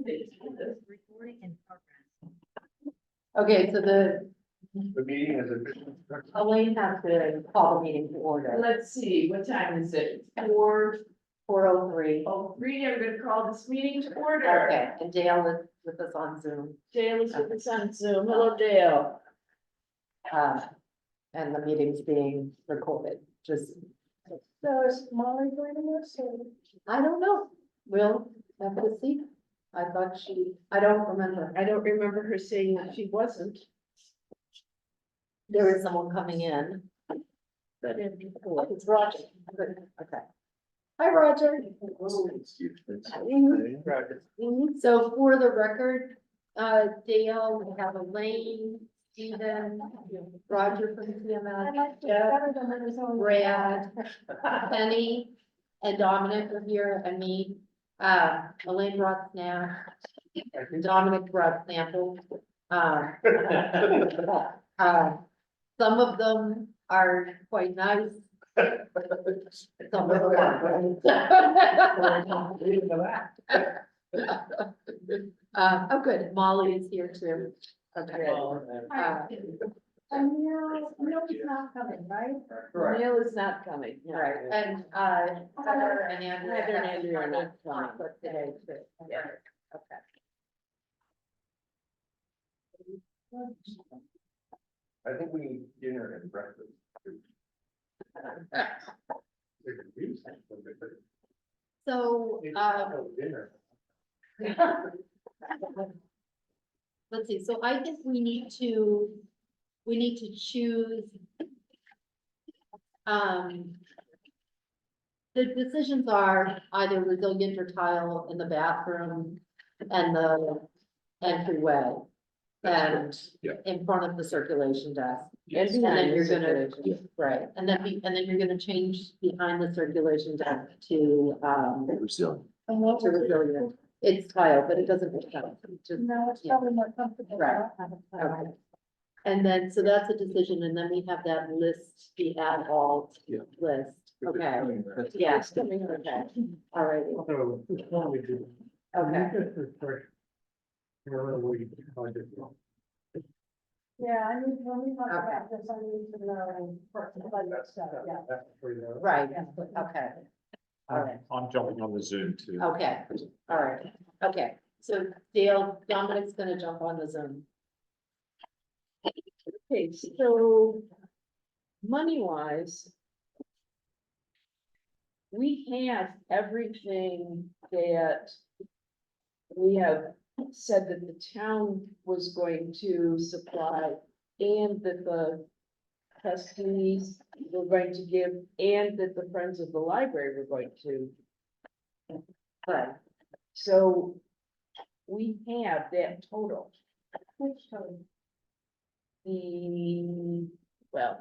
Recording in progress. Okay, so the meeting is officially. Elaine has to call the meeting to order. Let's see, what time is it? 4:03. 4:03. I'm gonna call this meeting to order. Okay, and Dale is with us on Zoom. Dale is with us on Zoom. Hello, Dale. And the meeting's being recorded, just, So is Molly joining us? I don't know, we'll have to see. I thought I don't remember. I don't remember her saying that she wasn't. There is someone coming in. But It's Roger. Good, okay. Hi, Roger. So for the record, Dale, we have Elaine, Stephen, Roger from CMS, Jeff, Brad, Penny, and Dominic are here, and me. Elaine brought snacks, and Dominic brought samples. Some of them are quite nice. Some of them aren't. Oh, good, Molly is here too. Okay. And Neil is not coming, right? Neil is not coming. Right, and, Heather and Andrea. Heather and Andrea are not coming. Conflict today too. Yeah. Okay. I think we need dinner and breakfast. So, Dinner. let's see, so I think we need to choose. The decisions are either resilient or tile in the bathroom and the entryway. And Yeah. in front of the circulation desk. And And then behind you're the gonna, circulation. right, and then you're gonna change behind the circulation desk to, Resilient. And what to was it? resilient. It's tile, but it doesn't make sense. Just- No, it's Yeah. probably more comfortable. Right. Okay. And then, so that's a decision, and then we have that list, the ad alt Yeah. list, okay, yes, okay, all right, So, which one we do? okay. Just refresh. Where we budget from. Yeah, I mean, when we talk about this, I need to know first, budget stuff, yeah. That's where you go. Right, okay, all right, I'm jumping on the Zoom too. okay, all right, okay, so Dale, Dominic's gonna jump on the Zoom. Okay, so money wise, we have everything that we have said that the town was going to supply and that the trustees were going to give and that the Friends of the Library were going to. Right. So we have that total. Which total? Well,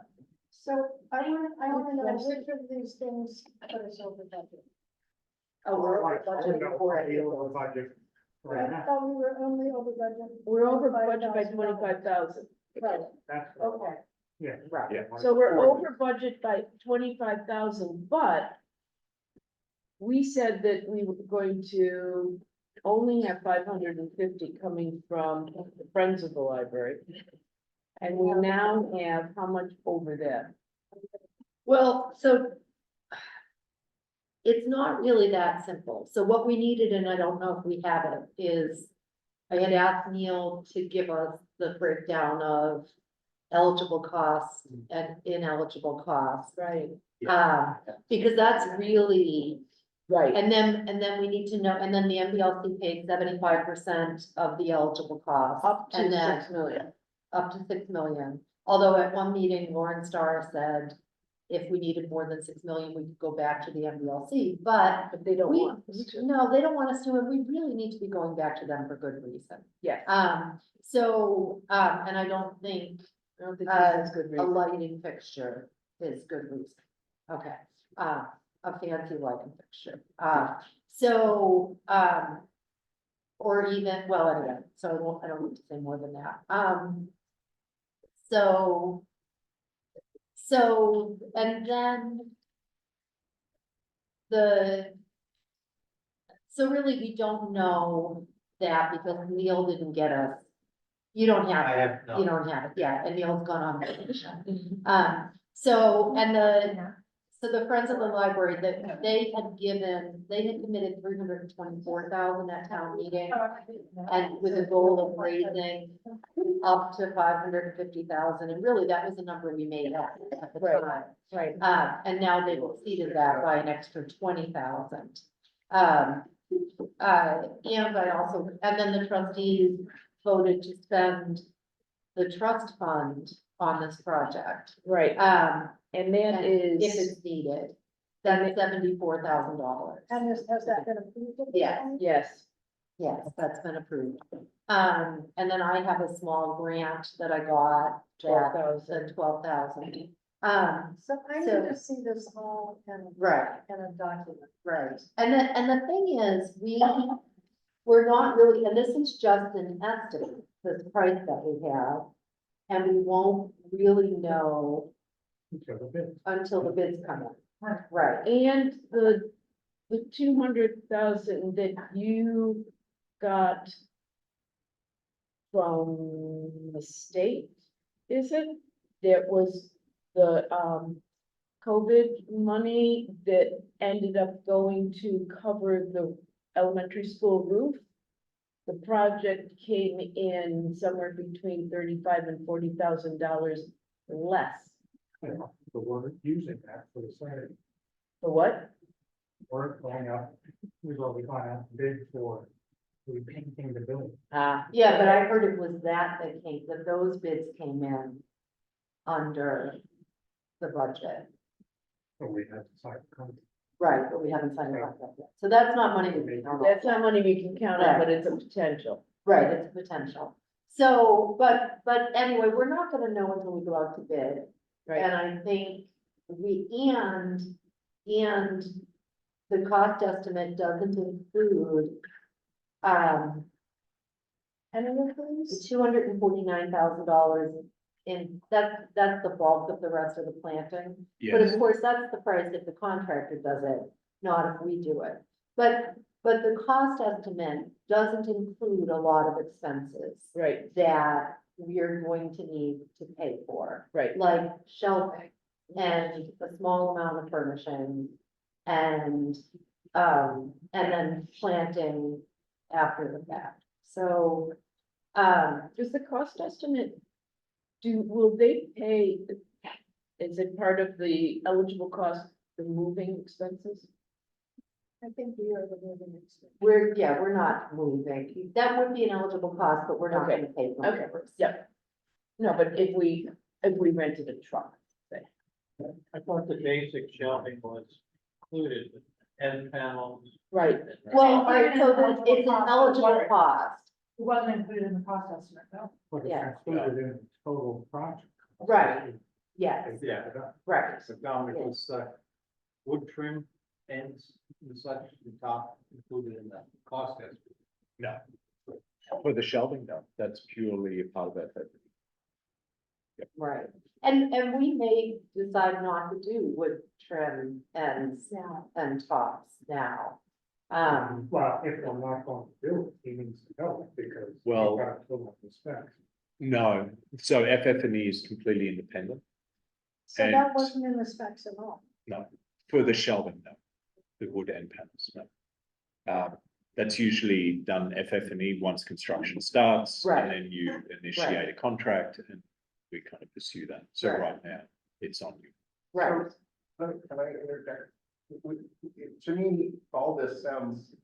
So I wanna know which of these things put us over budget. Oh, we're Right, budgeting so that for would be it. over budget right I now. thought we were only over budget. we're over budget by $25,000. 25,000. Right, That's. okay. Yeah. Right. Yeah. So we're over budget by 25,000, but we said that we were going to only have 550 coming from the Friends of the Library. And we now have how much over that? Well, so it's not really that simple. So what we needed, and I don't know if we have it, is I had asked Neil to give us the breakdown of eligible costs and ineligible costs. Right. Because that's really, Right, and then we need to know, and then the MBLC paid 75% of the eligible costs. up to And then 6 million. up to 6 million. Although at one meeting, Lauren Starr said, if we needed more than 6 million, we could go back to the MBLC, but But they don't we, want us to. no, they don't want us to, and we really need to be going back to them for good reason. Yes. And I don't think I don't think this is good a reason. lighting fixture is good reason. Okay, a fancy lighting fixture. Or even, well, anyway, so I don't need to say more than that. And then so really, we don't know that because Neil didn't get us. You don't have it. have, You don't have it, yeah, and Neil's gone on vacation. So, and the Friends of the Library, that they had committed 324,000 at town meeting. And with a goal of raising up to 550,000, and really that was the number we made at the Right. time. Right. And now they've exceeded that by an extra 20,000. And I also, and then the trustees voted to spend the trust fund on this project. Right, and that And if is, it's needed, that's $74,000. And has that been approved? at this Yes. point? yes, Yes, that's been approved. And then I have a small grant that I got, that 12,000. 12,000. So I So- need to see this all Right, in a document. right. And the thing is, we're not really, and this is just an estimate, this price that we have. And we won't really know until the bid. until the bids come in. Right, and the 200,000 that you got from the state, is it? That was the, COVID money that ended up going to cover the elementary school roof. The project came in somewhere between $35,000 and $40,000 less. But we're using that for the site. For what? We're going up, we've already gone out to bid for repainting the building. yeah, but I heard it was that those bids came in under the budget. So we have to sign the contract. Right, but we haven't signed the contract yet. So that's not money we can count on. That's not money we can count on, but it's a potential. Right, it's a potential. So, but anyway, we're not gonna know until we go out to bid. Right, And I think and the cost estimate doesn't include, Any of these? the $249,000 in, that's the bulk of the rest of the planting. But of course, that's the price if the contractor does it, not if we do it. But the cost estimate doesn't include a lot of expenses right, that we're going to need to pay for, right. like shelving and a small amount of furnishing and then planting after the fact. So, Does the cost estimate, will they pay, is it part of the eligible cost, the moving expenses? I think we are the moving extent. we're not moving. That would be an eligible cost, but we're not Okay, gonna pay for okay, it. yep. No, but if we rented a truck, say, I thought the basic shelving was included with end panels. right, Well, all right, so it's an eligible cost. It wasn't included in the cost estimate, no. But Yeah. it's included in the total project. Right. Yes, Yeah. right. So down because wood trim ends and such, the top included in the cost estimate. No. For the shelving, no, that's purely a part of that. Right, and we may decide not to do wood trim and tops now. Well, if we're not going to do it, he needs to know because. we've Well- got to fill up the specs. No, so FF&E is completely independent. So that And- wasn't in the specs at all. No, for the shelving, no, the wood end panels, no. That's usually done FF&E once construction starts. Right. And then you initiate a contract and we kind of pursue that. So Right. right now, it's on you. Right, Can I interject? To me, all this sounds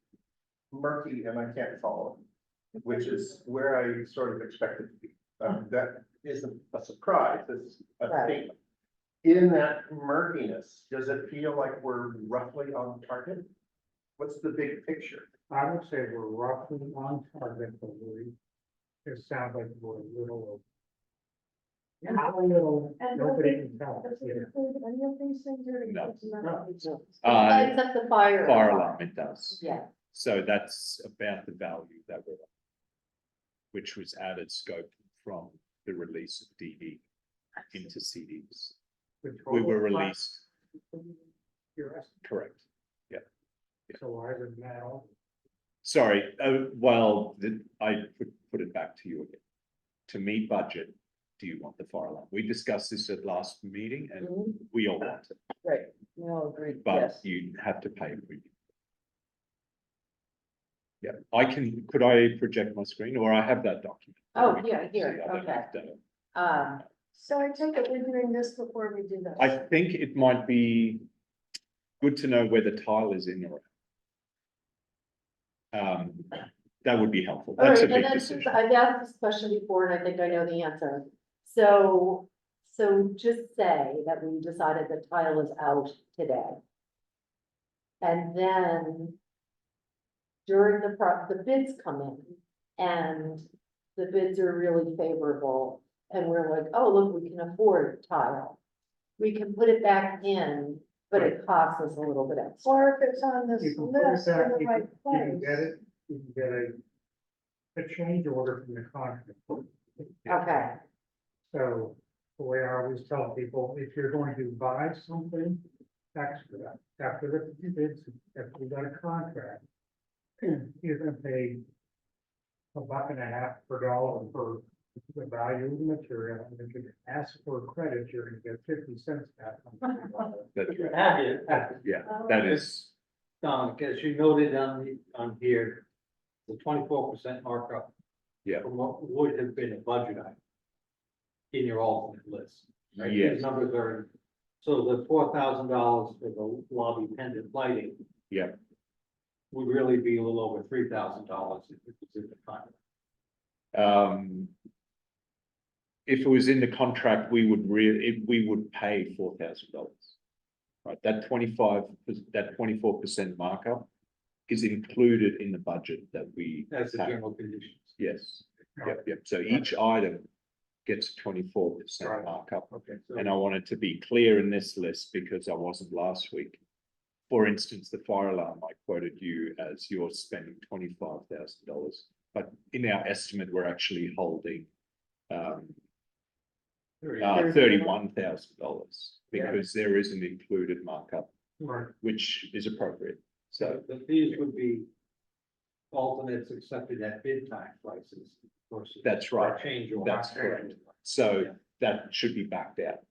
murky and I can't follow, which is where I sort of expected to be. That isn't a surprise, it's a Right. statement. In that murkiness, does it feel like we're roughly on target? What's the big picture? I would say we're roughly on target, but it sounds like we're a little. Not a little, And nobody can tell. Does it Yeah. include any of these things or? No. it's not? except the fire. Fire alarm, it does. Yeah, So that's about the value that we're, which was added scope from the release of DD into CDs. The We total were cost, released, you're asking, correct. So why is it now? Sorry, I put it back to you again. To meet budget, do you want the fire alarm? We discussed this at last meeting and we all want it, Right, we all agree, but yes. you have to pay for it. Yeah, could I project my screen or I have that document? Oh, yeah, here, See, I don't okay. have to- So I take it we're doing this before we do this. I think it might be good to know where the tile is in or out. That would be helpful. All That's a right, and big then decision. since I've asked this question before and I think I know the answer. So just say that we decided the tile is out today. And then during the bids come in and the bids are really favorable. And we're like, oh, look, we can afford tile. We can put it back in, but it costs us a little bit extra. Or if it's on this You can put it list in back, the you right can get place. it, you can get a change order from the contract. Okay, So the way I always tell people, if you're going to buy something extra, after the bids, if we got a contract, you're gonna pay $1.50 per dollar for the value of the material, and if you ask for credit, you're gonna get 50 cents back. That's right. Yeah, Oh. that is, As you noted on here, the 24% markup. Yeah. From what would have been a budget item. In your alternate list. Right? Yes. These numbers are, so the $4,000 for the lobby pendant lighting. Yeah. Would really be a little over $3,000 if it was in the contract. if it was in the contract, we would pay $4,000. Right, that 24% markup is included in the budget that we That's the have. general conditions. Yes, yep. So each item gets 24% Right. markup. Okay, so. And I wanted to be clear in this list because I wasn't last week. For instance, the fire alarm, I quoted you as you're spending $25,000, but in our estimate, we're actually holding $31,000 because there is an included markup, Right. which is appropriate. So The fees would be alternates accepted at bid time prices. versus That's right. or Change order. That's correct. So that should be backed out.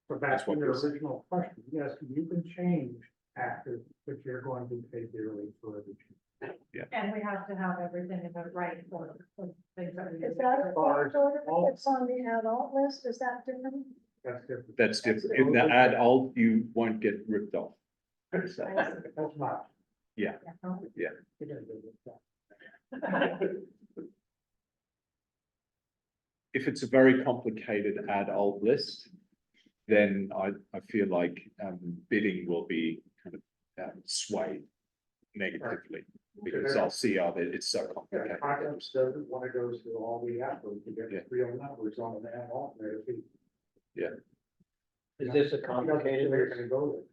But That's back what to your we're saying. original question, yes, you can change after, but you're going to pay dearly for every change. And we have to have everything in the right order. For things that we. Is that a court order that's on the adult list? Is that different? That's different. That's different. In the ad alt, you won't get ripped off. So, That's not. Yeah. You're gonna do this. if it's a very complicated ad alt list, then I feel like bidding will be kind of swayed negatively because I'll see how it's so Yeah, complicated. Congress doesn't want to go through all the effort to Yeah. get real numbers on an ad alternative. Is this a They're complicated? gonna go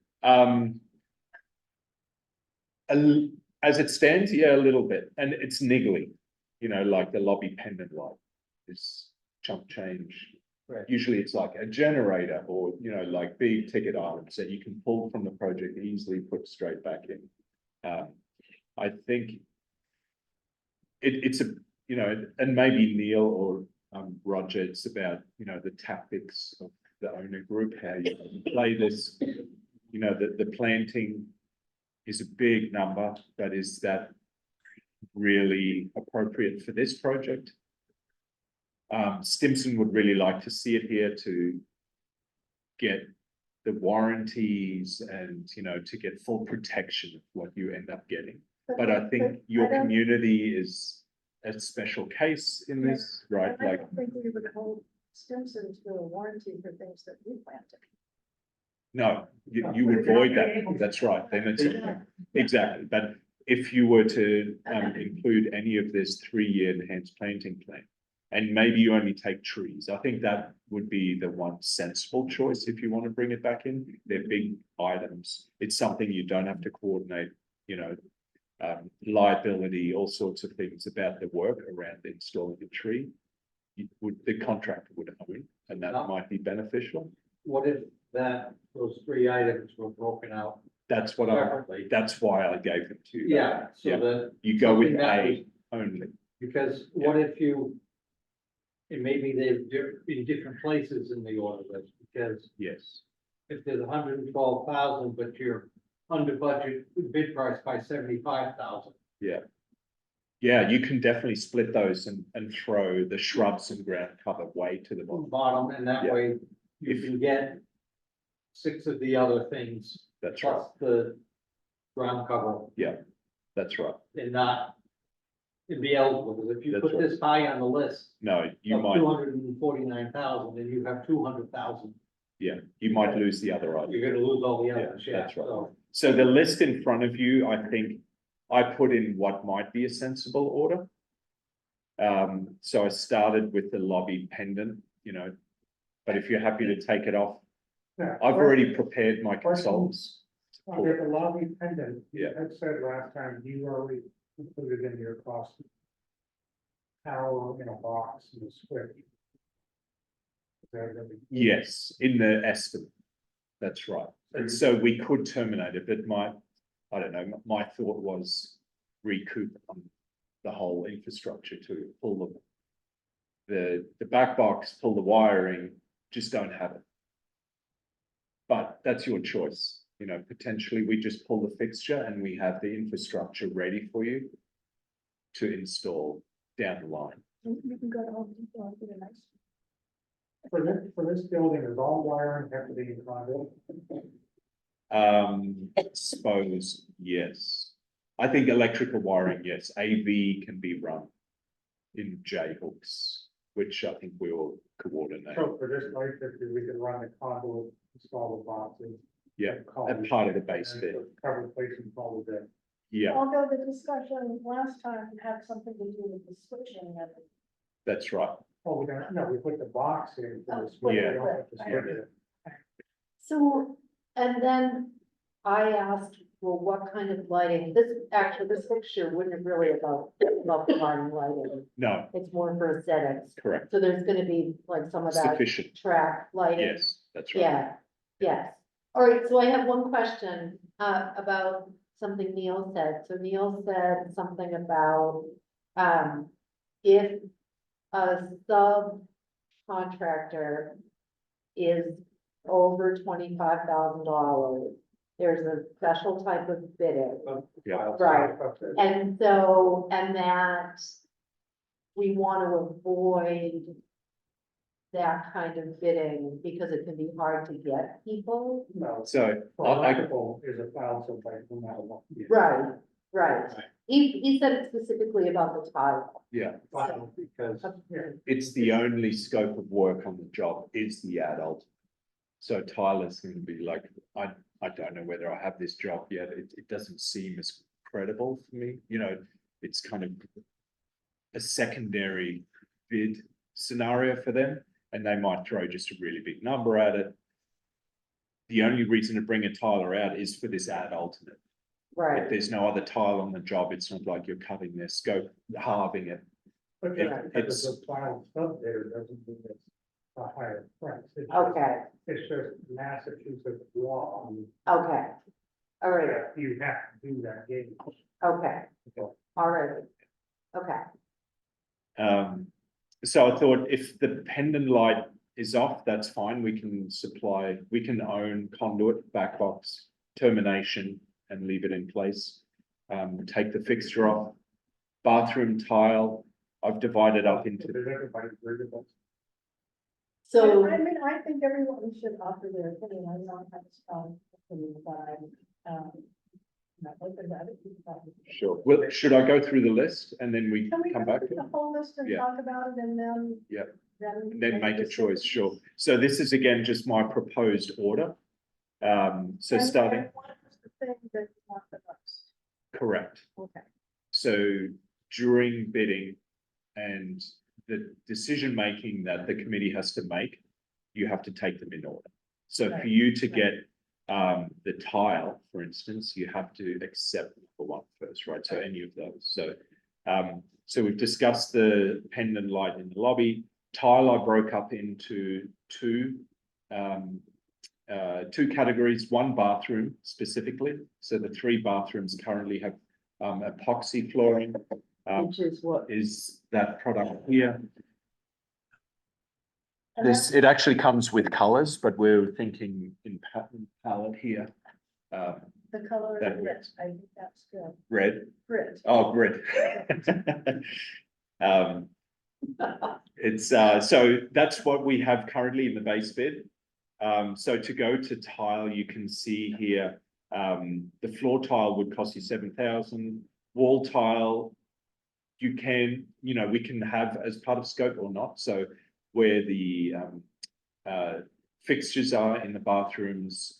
As it stands, yeah, a little bit, and it's niggly, like the lobby pendant light is chump change. Right. Usually it's like a generator or, like big ticket items that you can pull from the project easily, put straight back in. I think it's and maybe Neil or Roger, it's about, the tactics of the owner group, how you play this, the planting is a big number, but is that really appropriate for this project? Stimson would really like to see it here to get the warranties and, to get full protection of what you end up getting. But I think your community is a special case in this, right? I Like, don't think we would hold Stimson to a warranty for things that we planted. no, you avoid that. That's right. Then it's, exactly. But if you were to include any of this 3-year enhanced planting plan, and maybe you only take trees, I think that would be the one sensible choice if you want to bring it back in. They're big items. It's something you don't have to coordinate, liability, all sorts of things about the work around installing a tree. The contractor would own, and that might be beneficial. What if those 3 items were broken out That's what separately. that's why I gave them to you. Yeah, so Yeah. that, You go with something that A only. because what if you, and maybe they're in different places in the order list, because Yes, if there's 112,000, but you're under budget bid price by 75,000. yeah, you can definitely split those and throw the shrubs and ground cover way to the bottom. Bottom, and that Yeah. way you If- can get 6 of the other things That's right, plus the ground cover that's right. and not and be eligible, because if you That's put right. this high on the list No, you of might, 249,000, and you have 200,000, yeah, you might lose the other item. you're gonna lose all the Yeah, others, yeah, that's right. so. So the list in front of you, I think I put in what might be a sensible order. So I started with the lobby pendant, but if you're happy to take it off, Yeah. I've already prepared my Question. consultants. With the lobby pendant, you Yeah. had said last time you already included in your cost. Power in a box and a switch. Is that really- Yes, in the estimate. That's right. And so we could terminate it, but I don't know, my thought was recoup on the whole infrastructure to pull the back box, pull the wiring, just don't have it. But that's your choice, potentially we just pull the fixture and we have the infrastructure ready for you to install down the line. You can go to Home Depot and get a nice. For this building, is all wiring have to be in conduit? Suppose, yes. I think electrical wiring, yes, AV can be run in J hooks, which I think we will coordinate. So for this light, we can run the conduit, install the boxes. Yeah, call and it- part of the base and bit. Cover place and call it a- Yeah, Although the discussion last time had something to do with the switching of it. that's right. Oh, we don't, no, we put the box in. for the Oh, switch, we yeah. don't have to switch it. So, and then I asked, well, what kind of lighting, this picture wouldn't really about line lighting, No, it's more for aesthetics. correct. So there's gonna be like some of that Sufficient. track lighting. Yes, that's right. Yeah, yes. All right, so I have one question, about something Neil said. So Neil said something about, if a subcontractor is over $25,000, there's a special type of bidding. Yeah. Right. And so, and that we want to avoid that kind of bidding because it can be hard to get people. No, So for I, electrical is 1,000, like, no matter what. Right, right. He said it specifically about the tile. yeah, Because it's the only scope of work on the job is the adult. So Tyler's going to be like, I don't know whether I have this job yet. It doesn't seem as credible for me. It's kind of a secondary bid scenario for them, and they might throw just a really big number at it. The only reason to bring a Tyler out is for this ad alternate. If Right, there's no other tile on the job, it's not like you're cutting their scope, halving it. But It- just because it's a file sub there doesn't mean it's a higher price. It's just- okay, It's just Massachusetts law, okay. All right, that you have to do that game. okay, all right, okay. So I thought if the pendant light is off, that's fine. We can own conduit, back box, termination, and leave it in place. Take the fixture off. Bathroom tile, I've divided up into, Does everybody agree with that? So, I mean, I think everyone should offer their opinion. I don't have a strong opinion, but I'm, not looking at it. sure. Well, should I go through the list and then we Can we come go back? through the whole list and Yeah. talk about it and then? Yeah. Then. Then make a decision? choice, sure. So this is again, just my proposed order. So And- starting, and what was the thing that you want the most? correct. Okay. So during bidding and the decision-making that the committee has to make, you have to take them in order. So for Right, you to right. get the tile, for instance, you have to accept number one first, right? So any of those. So we've discussed the pendant light in the lobby. Tile I broke up into two two categories, one bathroom specifically. So the 3 bathrooms currently have epoxy flooring, Which is what, is that product here. And This, it actually comes with colors, but we're thinking in pattern palette here. the color That of it, I think that's good. Red, Grit. oh, red. It's, so that's what we have currently in the base bid. So to go to tile, you can see here, the floor tile would cost you 7,000, wall tile. You can, you know, we can have as part of scope or not, so where the fixtures are in the bathrooms,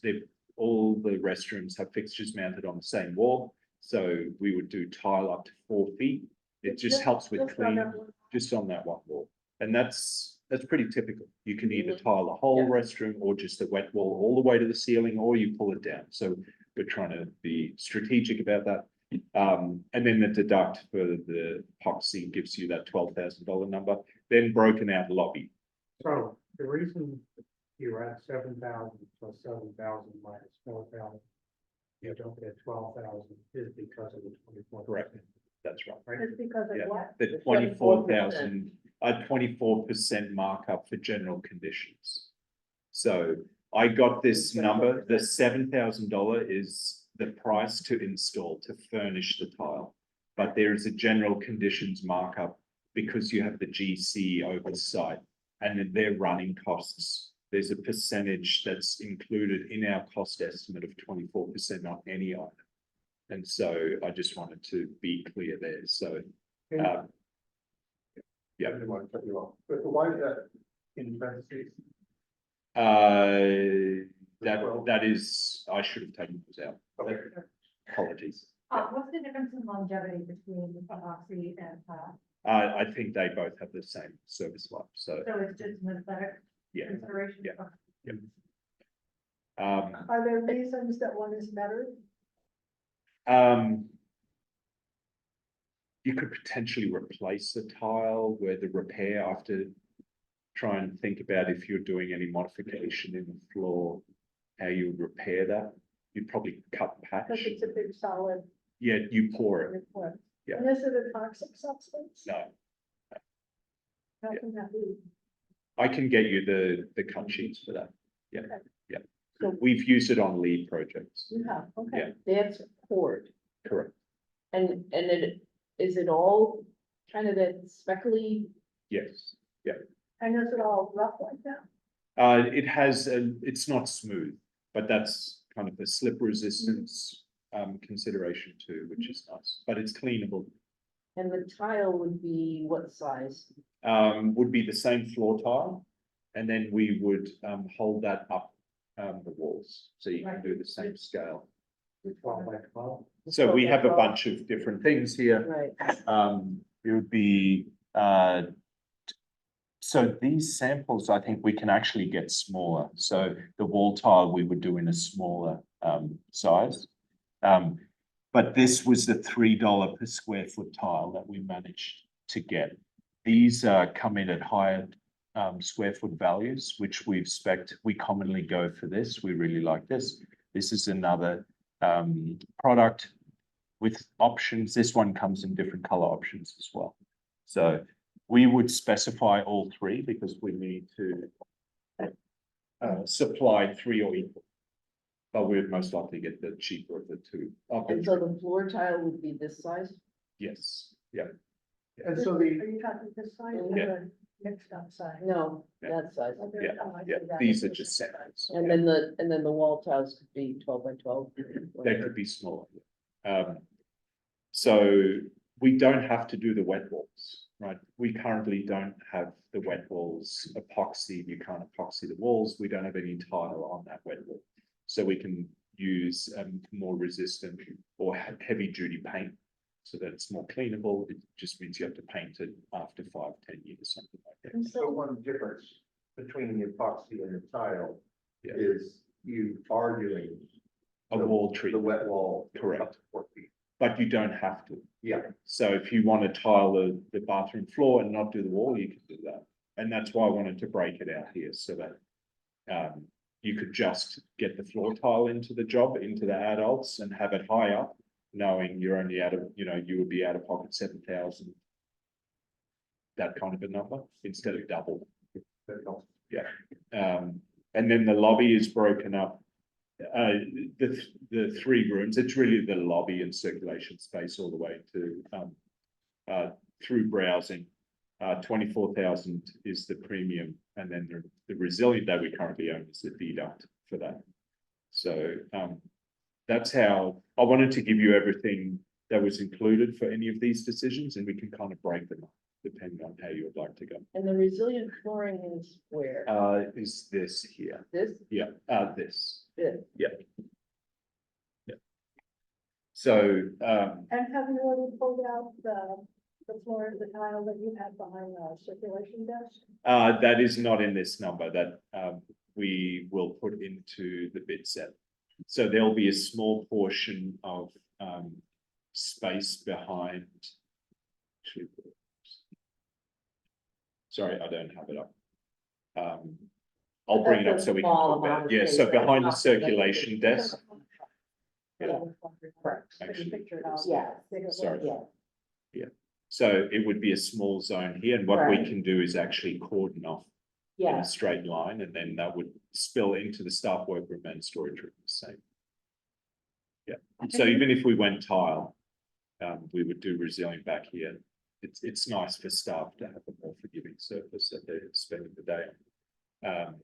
all the restrooms have fixtures mounted on the same wall. So we would do tile up to 4 feet. It just helps with Just on cleaning, that one. just on that one wall. And that's pretty typical. You can either tile the whole Yeah. restroom or just the wet wall all the way to the ceiling, or you pull it down. So we're trying to be strategic about that. And then the deduct for the epoxy gives you that $12,000 number, then broken out lobby. So the reason you're at 7,000 plus 7,000 minus 4,000, you don't get 12,000 is because of the 24. Correct. That's right. It's because of Yeah. what? The 24,000, a 24% markup for general conditions. So I got this number, the $7,000 is the price to install, to furnish the tile. But there is a general conditions markup because you have the GC oversight and then their running costs. There's a percentage that's included in our cost estimate of 24% on any item. And so I just wanted to be clear there. So, yeah. I didn't want to cut you off, but why is that in parentheses? That is, I should have taken those out. Okay. Apologies. What's the difference in longevity between epoxy and, I think they both have the same service life, so, so it's just an aesthetic yeah. consideration? Yeah. Are there reasons that one is better? You could potentially replace the tile where the repair, I have to try and think about if you're doing any modification in the floor, how you would repair that. You'd probably cut patch. Because it's a big solid Yeah, you pour it. liquid. Yeah. And is it a toxic substance? No, How can that be? I can get you the cut sheets for that. Yeah, Okay. yeah. So- We've used it on lead projects. You have, okay. that's poured, Correct. and is it all kind of that speckly? Yes. And is it all rough like that? It has, it's not smooth, but that's kind of a slip resistance consideration too, which is nice, but it's cleanable. And the tile would be what size? Would be the same floor tile. And then we would hold that up the walls, so you can do the same scale. 12 by 12. So we have a 12. bunch of different things here. Right, It would be, so these samples, I think we can actually get smaller. So the wall tile we would do in a smaller size. But this was the $3 per square foot tile that we managed to get. These come in at higher square foot values, which we expect. We commonly go for this. We really like this. This is another product with options. This one comes in different color options as well. So we would specify all 3 because we need to supply 3 or equal. But we'd most likely get the cheaper of the 2. Of the and so 3. the floor tile would be this size? Yes, yeah, And so Are the, you talking this side or Yeah. the mixed up side? No, Yeah. that size, Okay, yeah, oh, I see yeah. that. These are just samples. and then the wall tiles could be 12 by 12. They could be smaller. So we don't have to do the wet walls, right? We currently don't have the wet walls epoxy. You can't epoxy the walls. We don't have any tile on that wet wall. So we can use more resistant or heavy duty paint so that it's more cleanable. It just means you have to paint it after 5, 10 years, something like that. And so so, one difference between the epoxy and the tile Yeah. is you are doing A wall the treatment, wet wall. Correct. Up to 4 feet. but you don't have to. Yeah, So if you want to tile the bathroom floor and not do the wall, you can do that. And that's why I wanted to break it out here so that you could just get the floor tile into the job, into the adults and have it high up, knowing you're only out of, you would be out of pocket 7,000. That kind of a number instead of double. And then the lobby is broken up. The three rooms, it's really the lobby and circulation space all the way to through browsing. 24,000 is the premium, and then the resilient that we currently own is the deduct for that. So that's how I wanted to give you everything that was included for any of these decisions, and we can kind of break them up depending on how you would like to go. And the resilient flooring is where? Is this here? This? Yeah, this. This. Yeah. So, And have you already pulled out the floor, the tile that you had behind the circulation desk? that is not in this number that we will put into the bid set. So there'll be a small portion of space behind. Sorry, I don't have it up. I'll bring it up so we can talk about it. Yeah, so behind the circulation desk. Yeah. Actually, Yeah. sorry. Yeah. So it would be a small zone here, and what we can do is actually cordon off in Yeah, a straight line, and then that would spill into the staff workroom and storage room the same. Yeah, so even if we went tile, we would do resilient back here. It's nice for staff to have a more forgiving surface that they're spending the day on.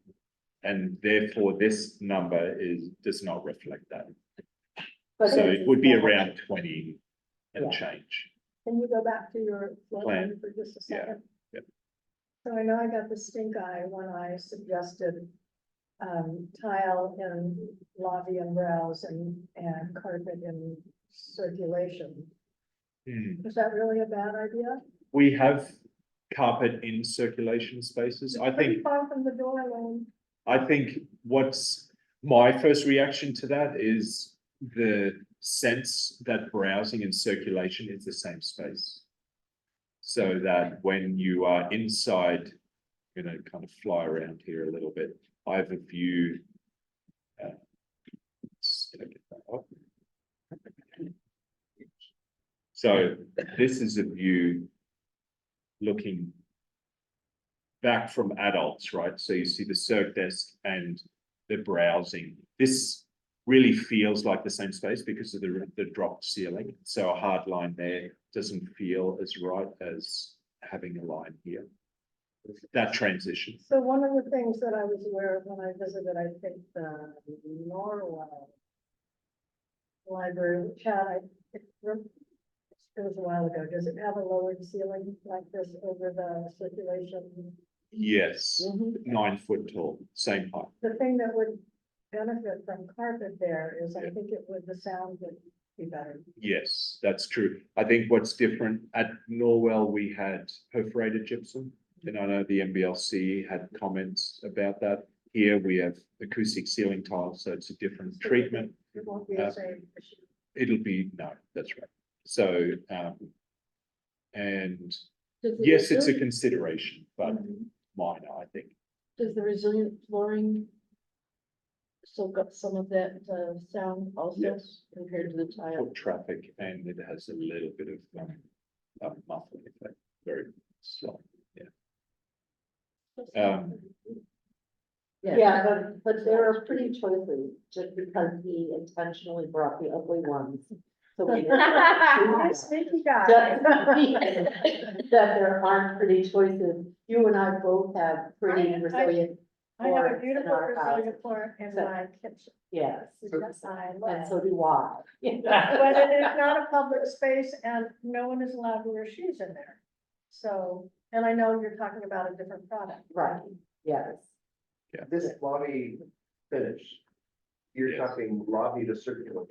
And therefore this number does not reflect that. So it would be around 20 and change. Can you go back to your floor Plan. plan for just a Yeah, second? yeah. So I know I got the stink eye when I suggested tile in lobby and browse and carpet in circulation. Is that really a bad idea? We have carpet in circulation spaces. I Pretty think far from the door alone. what's my first reaction to that is the sense that browsing and circulation is the same space. So that when you are inside, kind of fly around here a little bit, I have a view. Let's get that up. So this is a view looking back from adults, right? So you see the circ desk and the browsing. This really feels like the same space because of the dropped ceiling. So a hard line there doesn't feel as right as having a line here. That transition. So one of the things that I was aware of when I visited, I think the Norway library, it was a while ago. Does it have a lowered ceiling like this over the circulation? Yes, 9 foot tall, same height. The thing that would benefit from carpet there is I think the sound would be better. Yes, that's true. I think what's different at Norwell, we had perforated gypsum. And I know the MBLC had comments about that. Here we have acoustic ceiling tiles, so it's a different treatment. It won't be the same issue. It'll be, no, that's right. So, and Does the yes, it's a resilient- consideration, but minor, I think. Does the resilient flooring still got some of that sound also Yes. compared to the tile? Foot traffic, and it has a little bit of muffling effect, very slight, yeah. Yeah, but there are pretty choices, just because he intentionally brought the ugly ones. So we. Sneaky guy. That there aren't pretty choices. You and I both have pretty resilient. I have a floors in beautiful our house. resilient floor in So- my kitchen. Yes, Yes, I and love. so do I. But it is not a public space and no one is allowed to wear shoes in there. So, and I know you're talking about a different product. Right, yes. This lobby finish, you're Yes. talking lobby to circulation,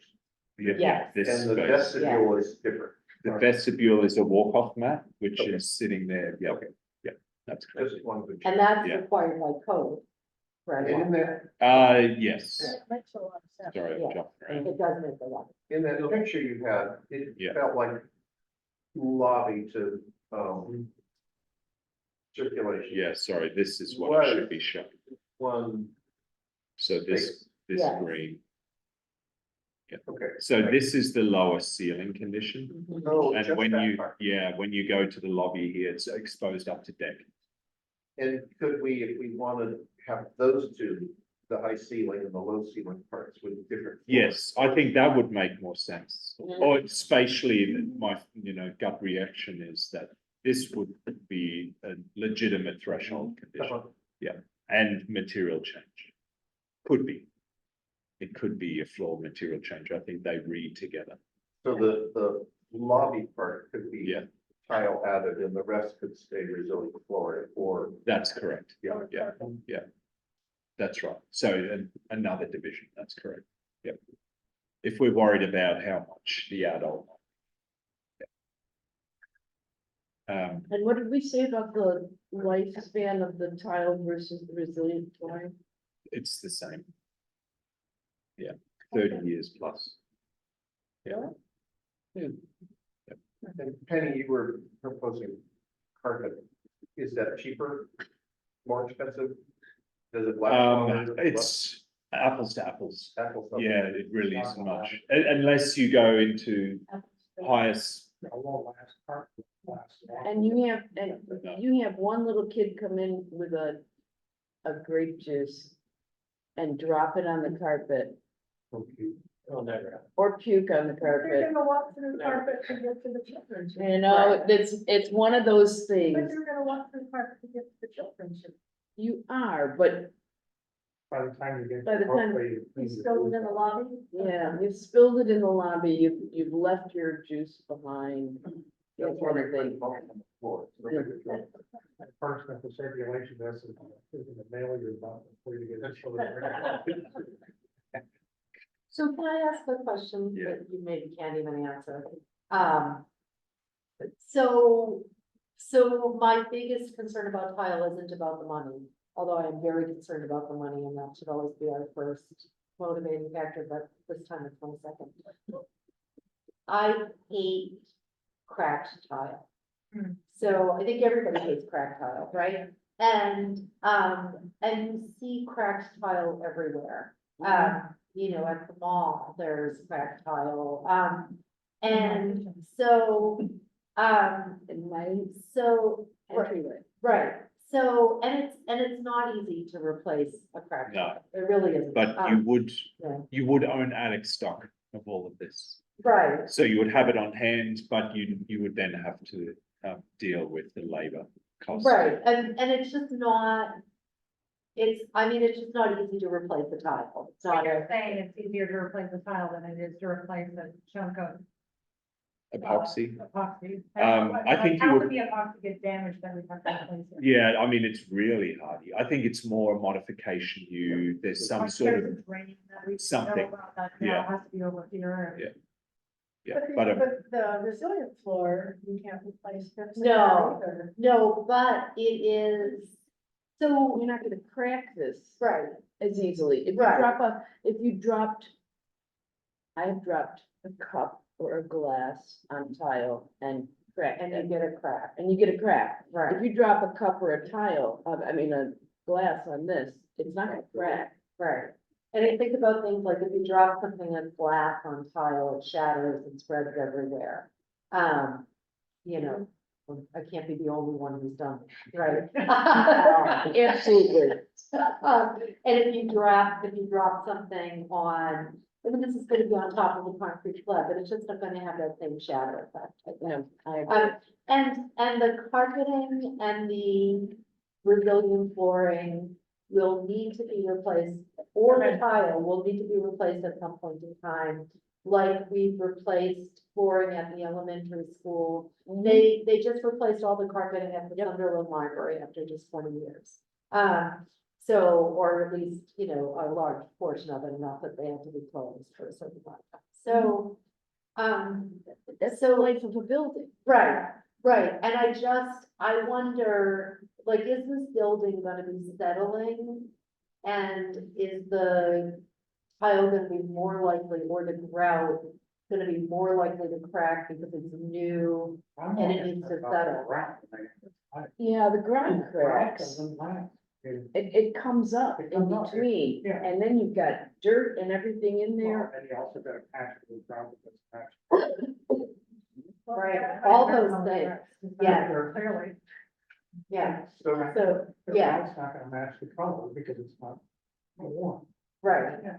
Yes. This and the space. vestibule is different. The vestibule is a walk-off mat, which is sitting there, yeah, yeah, that's correct. Just one of the. And that's Yeah. required by code. And in Right, that, Yes, That makes a lot of sense. sorry, I'm Yeah. jumping around. it does make a lot. in that picture you had, it Yeah. felt like lobby to, circulation. Yeah, sorry, this is what it should be shown. One So this Yes. green. Okay. So this is the lowest ceiling condition. Oh, And just when that you, part. yeah, when you go to the lobby here, it's exposed up to deck. And could we, if we wanted to have those two, the high ceiling and the low ceiling parts with different. floors? Yes, I think that would make more sense. Or spatially, my, gut reaction is that this would be a legitimate threshold condition. And material change. Could be. It could be a floor material change. I think they read together. So the lobby part could be. Yeah. Tile added and the rest could stay resilient floor or. That's correct. Yeah. Yeah. That's right. So another division, that's correct. Yep. If we're worried about how much the adult. And what did we say about the lifespan of the tile versus the resilient flooring? It's the same. Yeah, 30 years plus. Yeah. And Penny, you were proposing carpet. Is that cheaper? More expensive? Does it last longer? It's apples to apples. Apples to Yeah, it really isn't much, unless you go into highest. It won't last, part won't last long. And you have one little kid come in with a grape juice and drop it on the carpet It'll never happen. or puke on the They're carpet. gonna walk through the carpet to get to the children's. room. You know, it's one of those But things. they're gonna walk through the carpet to get to the children's. room. You are, but By the time you get. By the time hopefully, You still in the lobby? yeah, you've spilled it in the lobby, you've left your juice behind. That's That why kind of they put thing. bulk on the floor. So Yeah. First, the circulation, that's in the mail your butt before you get it. So can I ask a question Yeah. that you maybe can't even answer? So my biggest concern about tile isn't about the money, although I am very concerned about the money, and that should always be our first motivating factor, but this time it's my second. I hate cracked tile. Hmm. So I think everybody hates cracked tile, right? And you see cracked tile everywhere. At the mall, there's cracked tile, and so, In my so, entryway. right. So, and it's not easy to replace a cracked No. tile, it really isn't. But yeah. you would own attic stock of all of this. Right, So you would have it on hand, but you would then have to deal with the labor costs. right, and it's just not, it's just not easy to replace the tile, it's So not you're a. saying it's easier to replace the tile than it is to replace a chunk of Epoxy. epoxy. I think you How would- could the epoxy get damaged then we have to replace it? Yeah, I mean, it's really hardy. I think it's more a modification. There's some Like sort there's of, a drain that we know something. about that Yeah. now has to be over here. Yeah. yeah, But but the resilient floor, you can't replace. that No. either. No, but it is, so, You're not gonna crack this right, as easily. If you Right. if you dropped. I've dropped a cup or a glass on tile and cracked and you it, get a crack, and you get a crack. If right, you drop a cup or a tile, a glass on this, it's not gonna crack. right. And I think about things like if you drop something in glass on tile, it shatters and spreads everywhere. I can't be the only one who's done it, right? Absolutely. And if you drop something on, I mean, this is gonna be on top of the concrete slab, but it's just not gonna have that same shatter effect. I think. No, I agree. And the carpeting and the resilient flooring will need to be replaced, or the tile will need to be replaced at some point in time. Like we've replaced flooring at the elementary school. They just replaced all the carpeting at the Sunderland Library after just 20 years. Or at least, a large portion of it, enough that they had to be closed for a certain amount of time. So, That's the life of a building. right, and I wonder, like, is this building gonna be settling? And is the tile gonna be more likely, or the grout gonna be more likely to crack because it's new? And it needs to settle. Yeah, the ground cracks. it comes up It in comes up, between, yeah. and then you've got dirt and everything in there. And you also got a patch of the ground that's patched. Right, all those things, yeah, Clearly. yeah, So so, The yeah, ground's not gonna match the color because it's not warm. right. Yeah.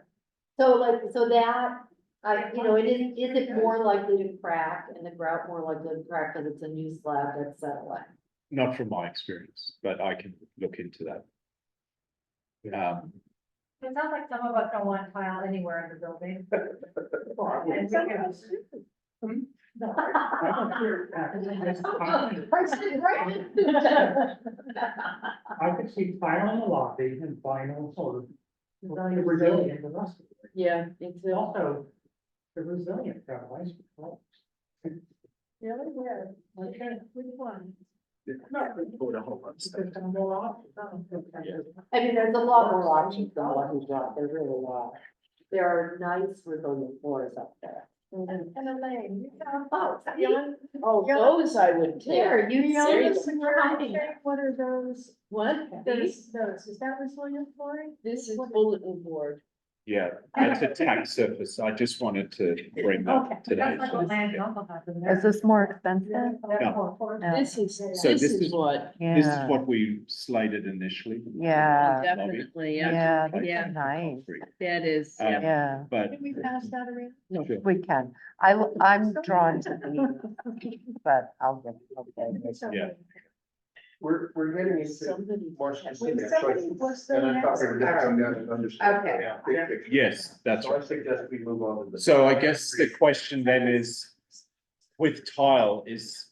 So like, so that, is it more likely to crack and the grout more likely to crack because it's a new slab that's settling? Not from my experience, but I can look into that. It sounds like some of us don't want tile anywhere in the building. And some of us do. I could see tile in the lobby and vinyl sort of resilient the rest of it. Yeah, it's Also, the resilient got nice controls. Really, where? Which one? Because I'm more off. I mean, there's a lot more options than what he's got, there really are. There are nice resilient floors up there. And Elaine, you found. Oh, Beyond- Oh, Yeah. those I would take. There, you beyond see, the this is security tape, what are those? What? Those, is that resilient flooring? This is bulletin board. Yeah, it's a tax surface. I just wanted to bring Okay, that today. That's like what land uncle has in there. Is this more expensive? Yeah. This is, So this this is is- what, This is Yeah, what we slated initially. yeah, definitely, yeah, yeah, Yeah. that's nice, that is, Um, yeah. yeah, But Can we pass that around? sure. we can. I'm drawn to these, but I'll get, okay. Yeah. we're getting into Somebody. more When specific somebody choices. was And the I thought we were gonna next. come down and understand. Okay. Yeah, big picture. Yes, that's So I right. suggest we move on to the. So I guess the question then is, with tile, is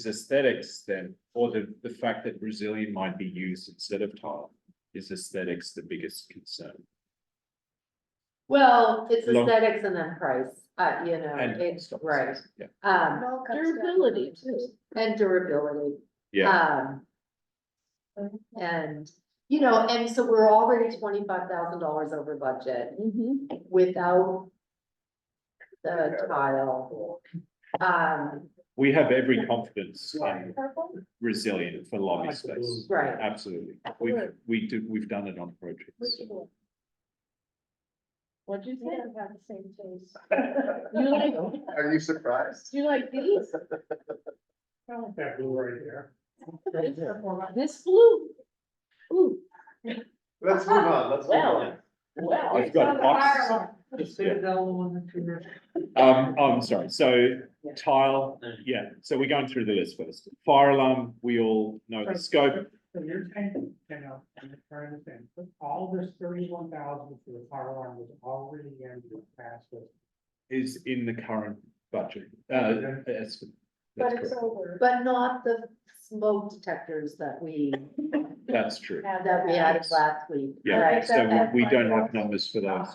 aesthetics then, or the fact that Brazilian might be used instead of tile, is aesthetics the biggest concern? well, it's Long- aesthetics and then price, And it's, cost, right. yeah. It all comes down to Durability price. too. And durability. Yeah, And, and so we're already $25,000 over budget Mhm. without the tile. we have every confidence in Purple? resilient for lobby space. right, Absolutely. We've done it on projects. Which one? What'd you We say? don't have the same taste. You like, Are you surprised? you like these? I like that blue right there. This blue? Ooh, Let's move on, let's move on. well. I've got boxes. The Citadel one that you were. I'm sorry, so tile, yeah, so we're going through the list first. Fire alarm, we all know the scope. So you're saying, I'm trying to think, all this 31,000 for the fire alarm was already in the past. Is in the current budget. That's But it's correct. over. but not the smoke detectors that we That's true. added last week. Yeah, Right. so we don't have numbers for those.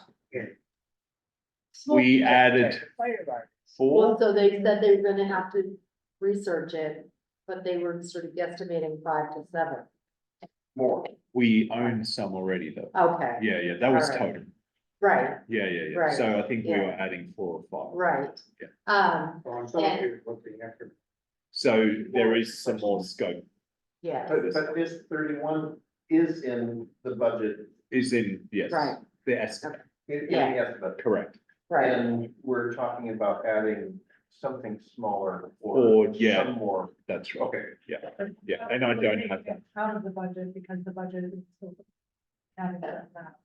We added Well, 4, so they said they were gonna have to research it, but they were sort of guesstimating 5 to 7. More. we own some already though. Okay, Yeah, that was All right. total. right, Yeah. Right, So I think we yeah. were adding 4 or 5. right. Yeah. So I'm sorry, looking after. So there is some more scope Yeah, But this 31 is in the budget, is in, yes. Right. The estimate, in the Yeah. estimate. correct. right, And we're talking about adding something smaller Or, or yeah. some more. That's right. Okay. Yeah, and I don't have that. Out of the budget because the budget is still. Added to that.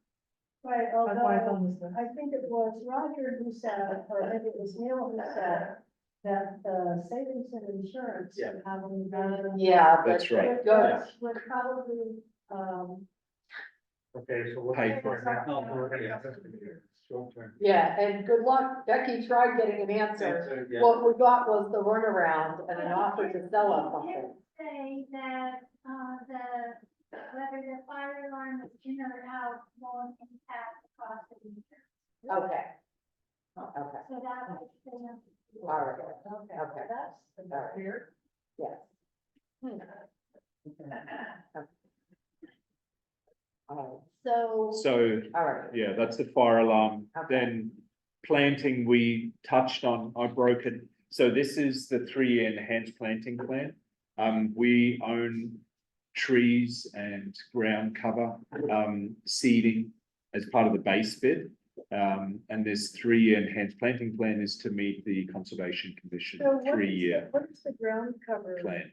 Right, That's why it's although on this list. I think it was Roger who said, or maybe it was Neil who said, that the savings in insurance. Yeah. Having been. yeah, but That's right. good. Would probably, Okay, so what? Hey. We're gonna have this here. Short term. Yeah, and good luck. Becky tried getting an answer. What we got was the runaround and an offer to sell us something. Say that, whether the fire alarm is in or out won't impact the cost of insurance. Okay. Okay, So that was, all right, okay, Okay. that's clear. yes. All right, so, So, all right, yeah, that's the fire alarm. Okay. Then planting, we touched on, I broke it. So this is the 3-year enhanced planting plan. We own trees and ground cover, seeding as part of the base bid. And this 3-year enhanced planting plan is to meet the Conservation Commission So what is- 3-year What is the ground cover? plan.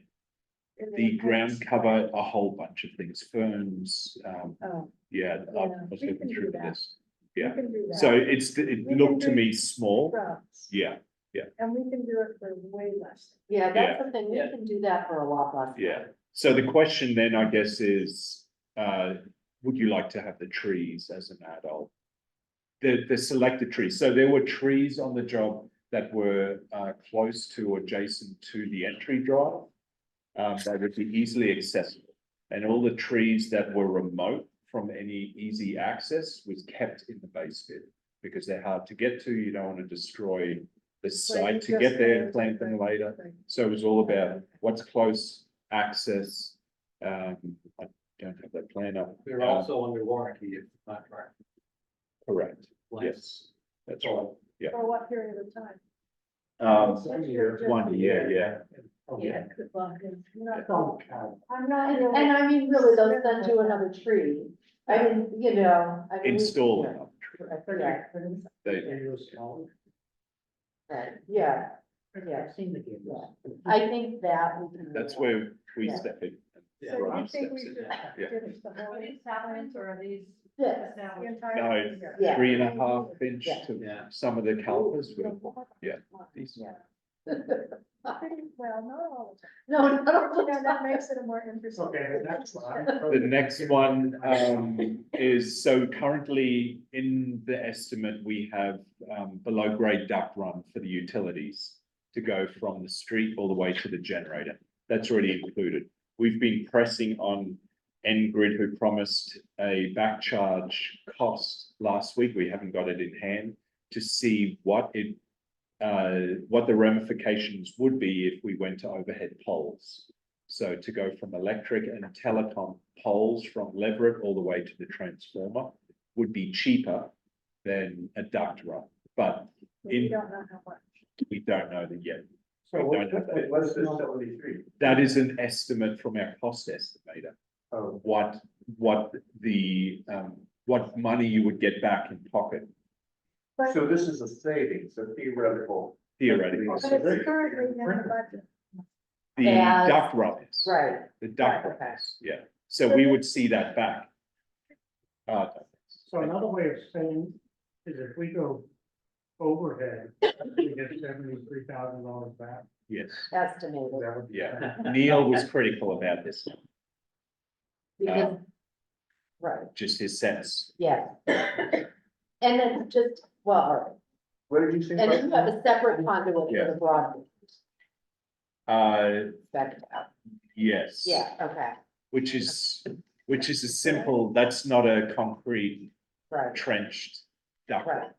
in The ground enhanced? cover, a whole bunch of things, ferns, Oh, yeah, I Yeah, was we looking can do through that. this. we Yeah, can do that. so it We looked can to do me small, Shrubs. yeah, And we can do it for way less. Yeah, Yeah. that's the thing, we Yeah. can do that for a lot less. yeah. So the question then, I guess, is, would you like to have the trees as an adult? The selected trees, so there were trees on the job that were close to or adjacent to the entry drive. That would be easily accessible, and all the trees that were remote from any easy access was kept in the base bid. Because they're hard to get to, you don't want to destroy the site to get there and plant them later. So it was all about what's close access. I don't have that plan up. They're also under warranty if the contract. Correct, lasts. yes, that's right, yeah. For what period of time? Um, 1 year. 1 year, yeah. Yeah, good luck. It don't count. I'm not. And I mean, really, they'll send you another tree. I mean, you know, I mean. Install yeah, them. Yeah, They, They use count. right, yeah, yeah. I've seen the game. Yeah. I think that we can. that's where we Yeah. step in. Yeah. So you Ryan think we steps should in. Yeah. finish the whole? Are these salads or are these? Yes. The entire No, thing here? Yeah. 3.5 inch Yeah. to Yeah. some of the calipers were, yeah. these- Yeah. Pretty well, not all the time. No, not all the Yeah, that time. makes it a more interesting. Okay, the next one. The next one is, so currently in the estimate, we have below grade duct run for the utilities to go from the street all the way to the generator. That's already included. We've been pressing on N-Grid, who promised a back charge cost last week. We haven't got it in hand to see what the ramifications would be if we went to overhead poles. So to go from electric and telecom poles from Leverett all the way to the transformer would be cheaper than a duct run, but We don't know how much. we don't know that yet. So We don't have that. What's this 73? That is an estimate from our cost estimator, Oh, what the, what money you would get back in pocket But so this is a savings, a theoretical. theoretically. but it's currently in the budget. The As- duct runs. Right, The duct Right, okay. runs, yeah, so we would see that back. So another way of saying is if we go overhead, we get $73,000 back. Yes, estimated, That would be- yeah, Neil was critical about this, because, right, just his sense. yeah. And then just, well, all right. What did you say? And then you have a separate conduit Yeah. for the broadband, back out. Yes. Yeah, okay, Which is a simple, that's not a concrete right, trenched duct. right.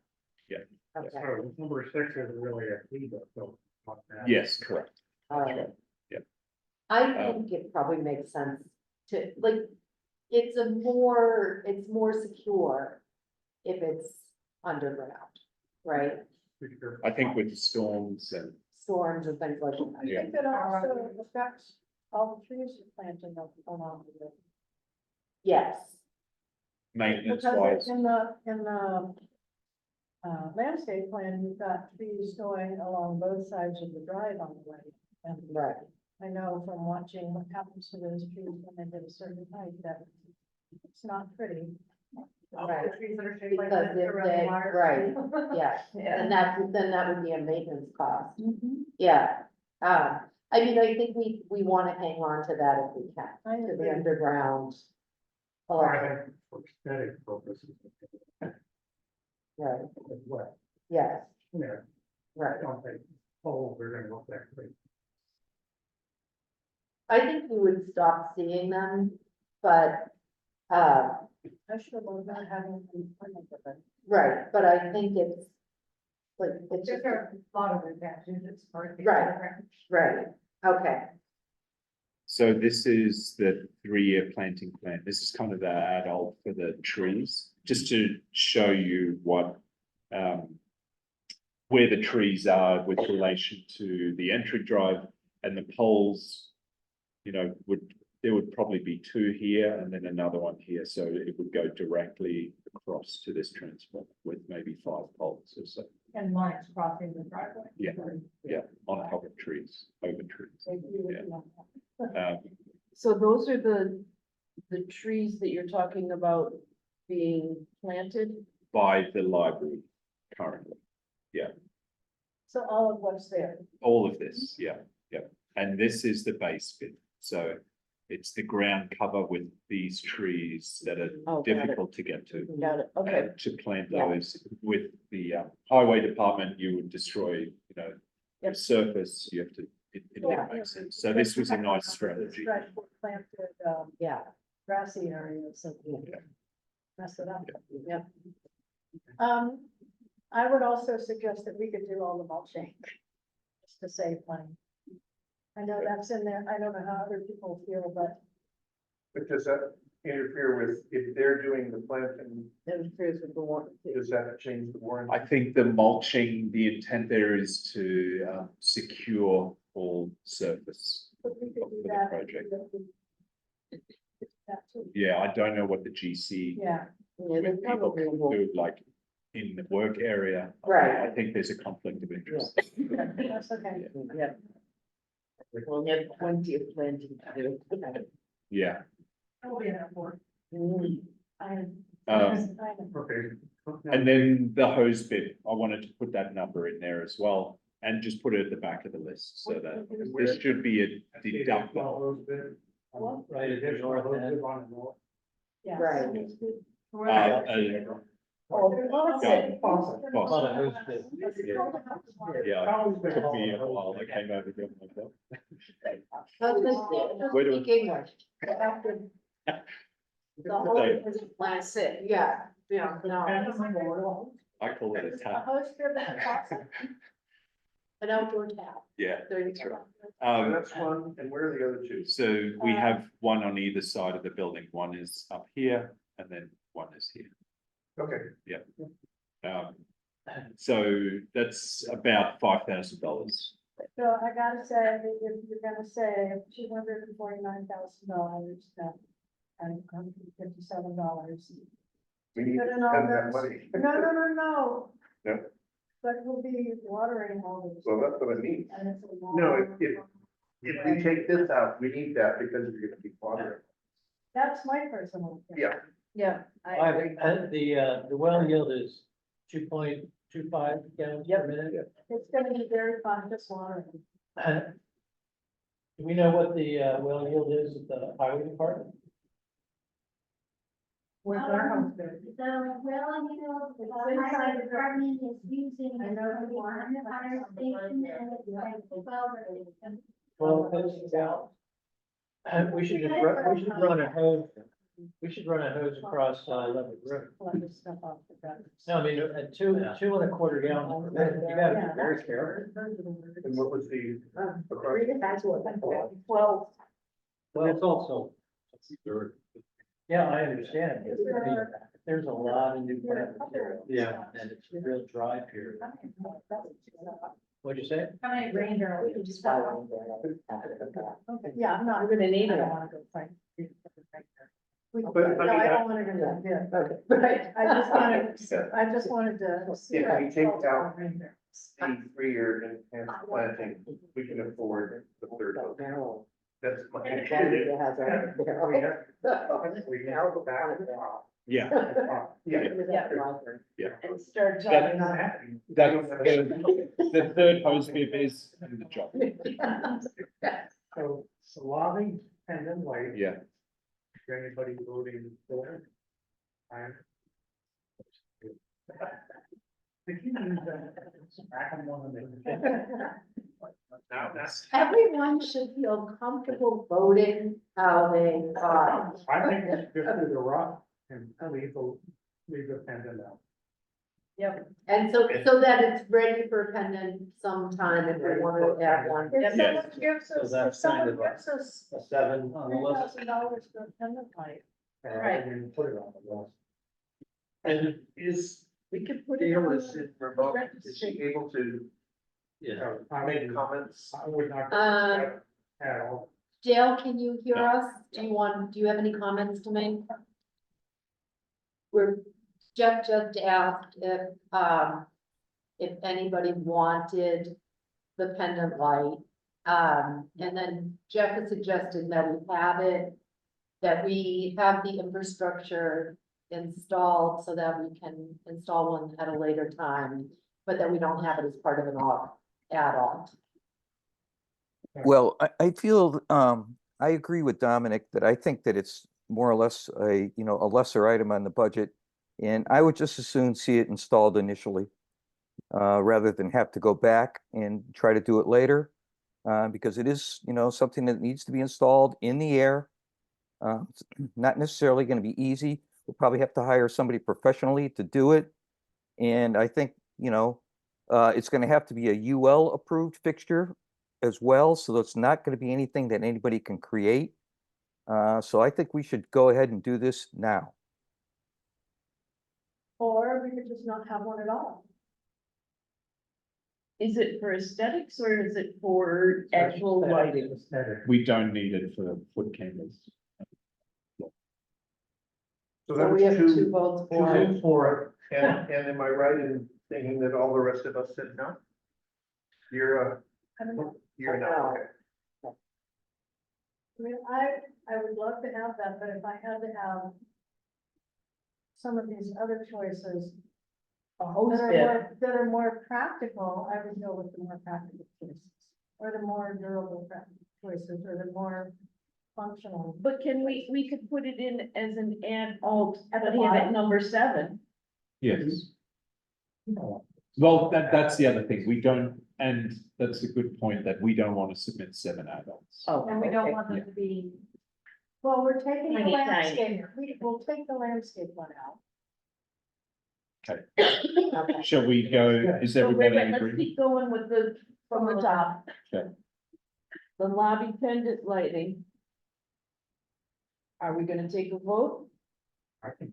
Yeah. Okay, So number 6 is really a key, so. not bad. Yes, correct. all right. Yeah. I think it probably makes sense to, like, it's more secure if it's underground, right? I think with storms and, Storms and things like I that. Yeah. think it also affects all the trees you're planting along the way. Yes, maintenance Because wise, in the landscape plan, you've got trees going along both sides of the drive on the way. And right, I know from watching what happens to those trees when they hit a certain height, that it's not pretty. right, The trees that are shaped like because this if around the they, wires. right, yeah, Yeah. and then that would be a maintenance cost, Mm-hmm. yeah. I mean, I think we wanna hang on to that if we can, I to agree. the underground. Or I electric, think for aesthetic purposes. right, as well. yes, Yeah, right. don't think, oh, they're gonna look that great. I think we would stop seeing them, but, I should have known about having them planted, but right, but I think it's, like, it's just, There are a lot of advantages, it's part of. Right. right, okay, so this is the 3-year planting plan, this is kind of the adult for the trees, just to show you what. Where the trees are with relation to the entry drive and the poles. You know, would there would probably be two here and then another one here, so it would go directly across to this transformer with maybe 5 poles or so. And lines crossing the driveway. Yeah, on top of trees, over trees. So those are the trees that you're talking about being planted? By the library currently, So all of what's there. all of this, yeah. And this is the base bit, so it's the ground cover with these trees that are Oh, got it. difficult to get to. Got it, okay. And to plant Yeah. those with the highway department, you would destroy, the Yep. surface, you have to, it Yeah. wouldn't make sense. So this was a nice strategy. Stretch for planted, Yeah. grassy areas and Yeah. mess it up. Yep. I would also suggest that we could do all the mulching, just to save money. I know that's in there, I don't know how other people feel, but But does that interfere with, if they're doing the planting, That interferes with the warranty. does that change the warranty? I think the mulching, the intent there is to secure all surface we for could do the that. project. That too. Yeah, I don't know what the GC Yeah, Yeah, they with people probably can will. do, like in the work area. Right. I think there's a conflict of interest. that's okay. Yeah. We'll have plenty of planting to do. Yeah. That'll be an airport. I Um, Okay. And then the hose bit, I wanted to put that number in there as well, and just put it at the back of the list, so that there should be a deductible. Right at the north end. Yeah. Right. Oh, Garden. About a hose bit. Yeah, it took me a while, I came over here myself. Where do- Speak English. The whole They- is classic, yeah, no. I call it a A tap, host strip and a faucet. An outdoor tap. yeah. There you That's go. right. So that's one, and where are the other two? So we have one on either side of the building, one is up here, and then one is here. Okay, So that's about $5,000. So I gotta say, if you're gonna say $249,000, and $157. we need to Put in spend all that those- money. No. Yep. But we'll be watering all those. Well, that's what I mean. And it's a No, long- if we take this out, we need that because we're gonna be watering. That's my personal. opinion. Yeah. Yeah, I agree. The well yield is 2.25 gallons per minute. It's gonna be very fun, just watering. Do we know what the well yield is at the highway department? With our house there. The well, the highway department is using it for one fire station and it's like 12. Well, we should just run a hose. We should run a hose across Level Road. Let this stuff off the gutters. No, I mean, at 2.25 gallons per minute, you gotta be very careful. And what was the? across- Read it back to it. Well, Well, it's also. Yeah, I understand. There's a lot of new plant material. Yeah. And it's a real dry period. What'd you say? How many rain barrels? We can just follow. Okay, yeah, I'm not. We're gonna need I it. don't wanna go fight. No, But, I mean, I don't wanna go do that. Right, I just wanted to. see If we what- take out the 3-year enhanced planting, we can afford the third one. That's my. Yeah, Yeah. And start talking talking. the third hose bib is in the job. So, lobby and then light. Yeah, Anybody voting for? Everyone should feel comfortable voting how they are. I think we should just do the rock and leave the pendant out. Yep, and so that it's ready for pendant sometime if we want to add one. If someone gives So us, if that's someone kind of a- gives us A 7 on the list. $3,000 for a pendant light, And then put it on the list. And is, we could put it Gail on. is remote, is she able to Yeah. So I make mean, comments? I would not. Um, At all. Dale, can you hear us? Do you have any comments to make? Jeff just asked if anybody wanted the pendant light. And then Jeff has suggested that we have the infrastructure installed so that we can install one at a later time, but that we don't have it as part of an add-on. Well, I feel, I agree with Dominic that I think that it's more or less a lesser item on the budget. And I would just as soon see it installed initially, rather than have to go back and try to do it later. Because it is, something that needs to be installed in the air. It's not necessarily going to be easy. We'll probably have to hire somebody professionally to do it. And I think, it's going to have to be a UL approved fixture as well. So it's not going to be anything that anybody can create. So I think we should go ahead and do this now. Or we could just not have one at all. Is it for aesthetics or is it for actual lighting? Aesthetic. We don't need it for foot candles. So So that was we have two two, votes two for it. votes for it, and am I right in thinking that all the rest of us said no? You're, I don't know. you're not, okay. I mean, I would love to have that, but if I had to have some of these other choices A hose that are more practical, I would go with the more practical choices. Or the more durable choices, or the more functional. But can we could put it in as an add alt, At but the have it bottom? number 7. Yes. No. Well, that's the other thing. We don't, and that's a good point that we don't want to submit 7 add-ons. Oh, And we don't okay. want them to be, Well, we're taking the Tiny, tiny. landscape, we'll take the landscape one out. Shall we go, is So wait, everybody in let's agreement? keep going with from the top. Okay. The lobby pendant lighting. Are we gonna take a vote? I think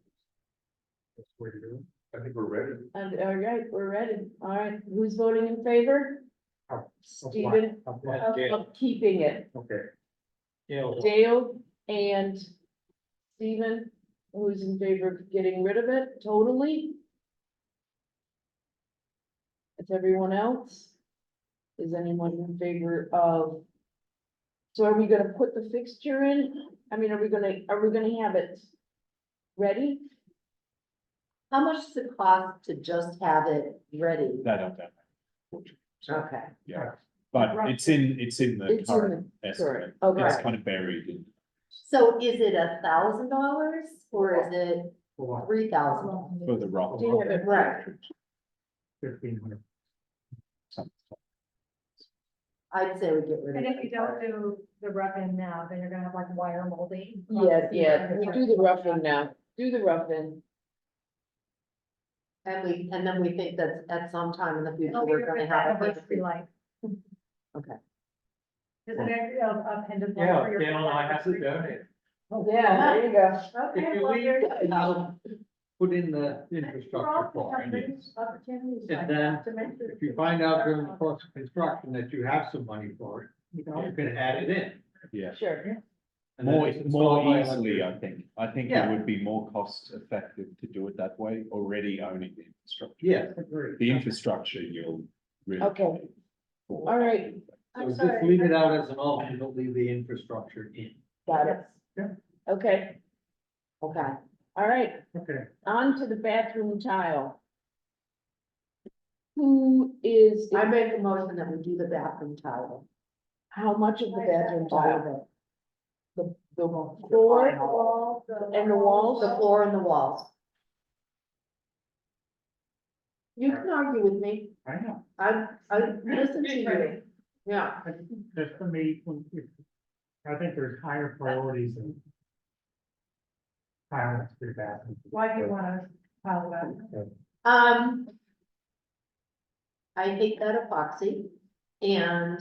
that's the way to do it. I think we're ready. And, all right, we're ready. All right, who's voting in favor? Of Stephen, what? Of what? of keeping it. Okay. Dale and Stephen, who's in favor of getting rid of it totally? Is everyone else? Is anyone in favor of? So are we gonna put the fixture in? I mean, are we gonna have it ready? How much does it cost to just have it ready? That I don't know. Okay. Yeah, but it's in the It's in current the estimate. current, okay. It's kind of buried in. So is it $1,000 or is it For what? $3,000? For the rock. Do you have it right? 1,500. I'd say we get rid of and it. if you don't do the rough-in now, then you're gonna have like wire molding. Yeah, we do the roughing now. Do the roughing. And then we think that at some time in the future, It'll be we're gonna have a. anniversary light. Okay. Is it a pendant light Yeah, for your? Dale and I have to donate. Yeah, there you go. If Okay, you well, leave, there's. I'll put in the We're infrastructure all for have it. these opportunities And like then that to make sure If you people find out during the are- course of construction that you have some money for it, you can add it in. Yeah, Sure. And then more it's installed more by easily, electrician. I think it Yeah. would be more cost effective to do it that way, already owning the infrastructure. Yeah, The infrastructure, you'll really. Okay. pay for. All right, so I'm just sorry. leave it out as an alternate, but leave the infrastructure in. got it. Okay, Okay. all right, Okay. on to the bathroom tile. Who is, I make a motion that we do the bathroom tile. how much of the bathroom All tile? of it. The floor and the walls? The floor and the walls. You can argue with me. I know. I listen to you. Yeah. Just for me, I think there's higher priorities than piling up three bathrooms. Why do you wanna pile that? I hate that epoxy and,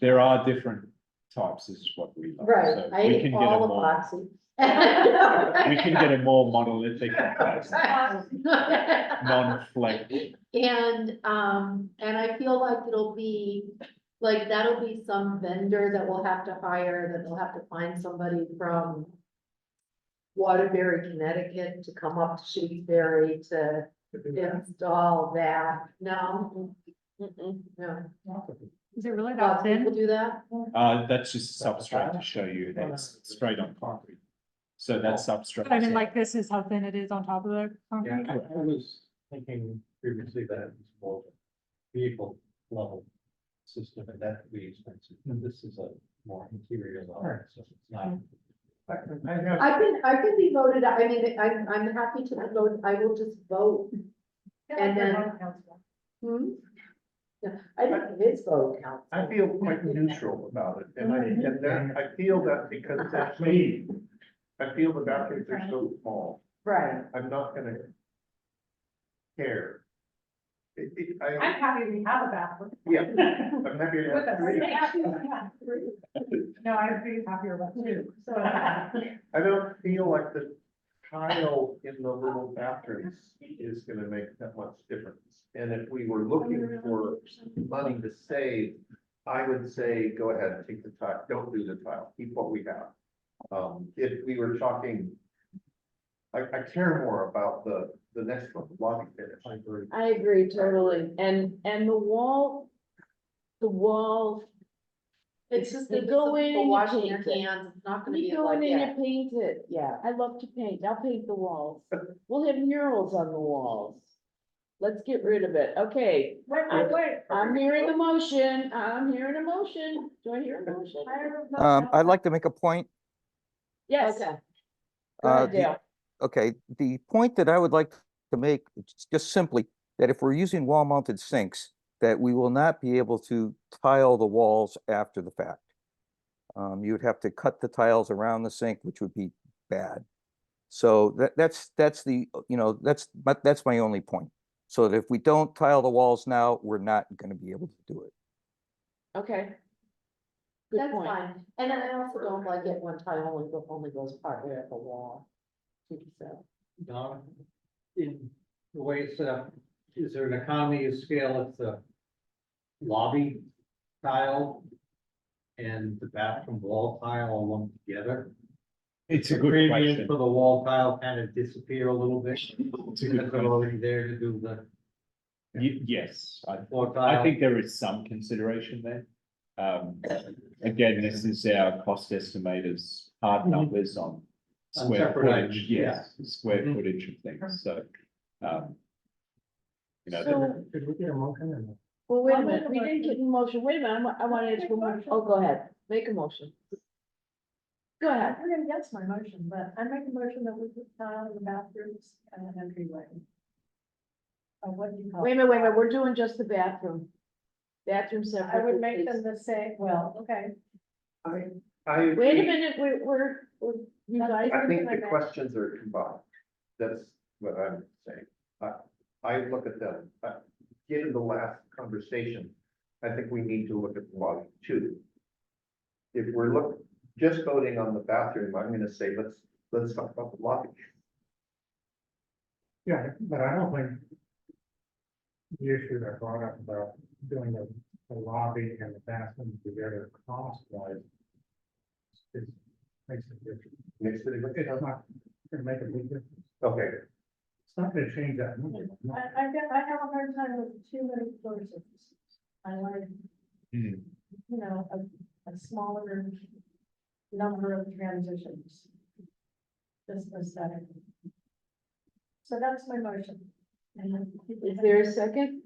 There are different types, is what we like. right, So I we hate can get a all more, epoxy. we can get a more monolithic, non-flake. And I feel like it'll be Like, that'll be some vendor that we'll have to hire, that they'll have to find somebody from Waterbury, Connecticut to come up to Shutesbury to install that. No? No. Is it really Lots that of people thin? do that? That's just substrate to show you that's straight on concrete. So that's substrate. I mean, like, this is how thin it is on top of the Yeah, concrete. I was thinking previously that it was more vehicle level system and that would be expensive. And this is a more interior level, so it's not. I can be voted, I mean, I'm happy to vote, I will just vote. And then- Hmm? Yeah, I think his vote counts. I feel quite neutral about it, and I feel that because that's me. I feel the bathrooms are so small, Right. I'm not gonna care. I'm happy we have a bathroom. Yeah, I'm happy to With have a three. No, I'd be happier with two, so. I don't feel like the tile in the little bathrooms is gonna make that much difference. And if we were looking for money to save, I would say, go ahead, take the tile, don't do the tile, keep what we have. If we were talking, I care more about the next one, lobby finish. I agree. I agree totally, and the wall. It's just You that go some in people and you washing their paint it. hands, it's not gonna You be go like in and you that. paint it, Yeah. I love to paint, I'll paint the walls, we'll have murals on the walls. Let's get rid of it, okay, Wait. I'm hearing a motion, do I hear a motion? I'd like to make a point. Yes, Okay. go ahead, the- Dale. Okay, the point that I would like to make, is just simply, that if we're using wall-mounted sinks, that we will not be able to tile the walls after the fact. You would have to cut the tiles around the sink, which would be bad. So that's the, that's my only point. So that if we don't tile the walls now, we're not gonna be able to do it. Okay. Good That's point. fine, and then I also don't like it when tile only goes partway up the wall. So, Don, in the way it's set up, is there an economy of scale if the lobby tile and the bathroom wall tile are lumped together? It's a The good premium question. for the wall tile kind of disappear a little bit. It's a good Because they're question. already there to do the Yes, floor I tile. think there is some consideration there. Again, this is our cost estimators, hard numbers on On square separate items, footage, yes, square Mhm. footage of things, so. So- Did we get a motion or? Well, wait a minute, we didn't get a motion, wait a minute, I want to ask one more, oh, go ahead, make a motion. Go ahead. I'm gonna guess my motion, but I make a motion that we put tile in the bathrooms and the entryway. What do you call it? Wait a minute, we're doing just the bathroom. Bathroom separate. I would make please. them the same, well, okay. I Wait a agree. minute, you guys, I think the questions are combined. That's what I'm saying. I look at them, given the last conversation, I think we need to look at the lobby too. If we're just voting on the bathroom, I'm gonna say, let's talk about the lobby. Yeah, but I don't think the issue that brought up about doing the lobby and the bathroom together cost wise is, makes a difference. Makes it a It's not gonna make a big difference. Okay, It's not gonna change that number. I have a hard time with too many floor surfaces. I like, Hmm. a smaller number of transitions. Just aesthetic. So that's my motion. is there a second?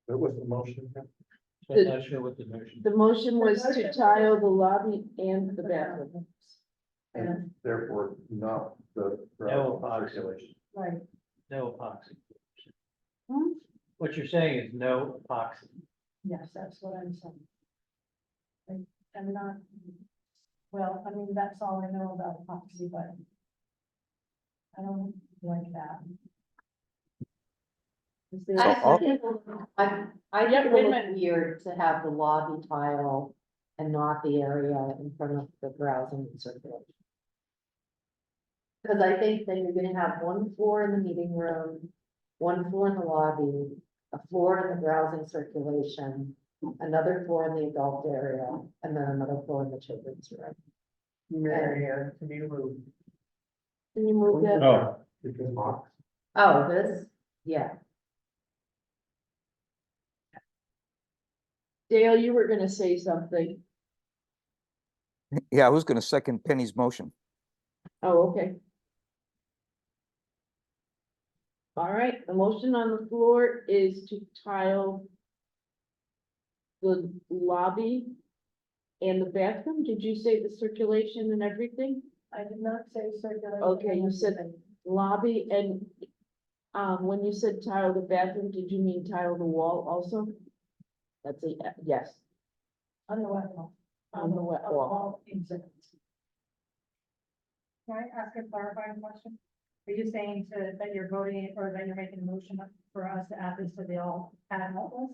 what was the motion? I'm not sure what the motion. The motion was to tile the lobby and the bathroom. And therefore not the. No, box. circulation. Right. No epoxy. Hmm? What you're saying is no epoxy. Yes, that's what I'm saying. I'm not, well, I mean, that's all I know about epoxy, but I don't like that. Is there So a I'll- second? I Yeah, think wait it a would minute. look weird to have the lobby tile and not the area in front of the browsing and circulation. Because I think then you're gonna have one floor in the meeting room, one floor in the lobby, a floor in the browsing circulation, another floor in the adult area, and then another floor in the children's room. Mary, can you move? Can you move that? Oh, Oh, this, yeah. Dale, you were gonna say something. Yeah, I was gonna second Penny's motion. Oh, okay. All right, the motion on the floor is to tile the lobby and the bathroom. Did you say the circulation and everything? I did not say circulation. Okay, you said lobby and, when you said tile the bathroom, did you mean tile the wall also? That's a, yes, On the wet wall. on the wet wall. All exhibits. Can I ask a clarifying question? Are you saying that you're voting or that you're making a motion for us to add this to the all add list?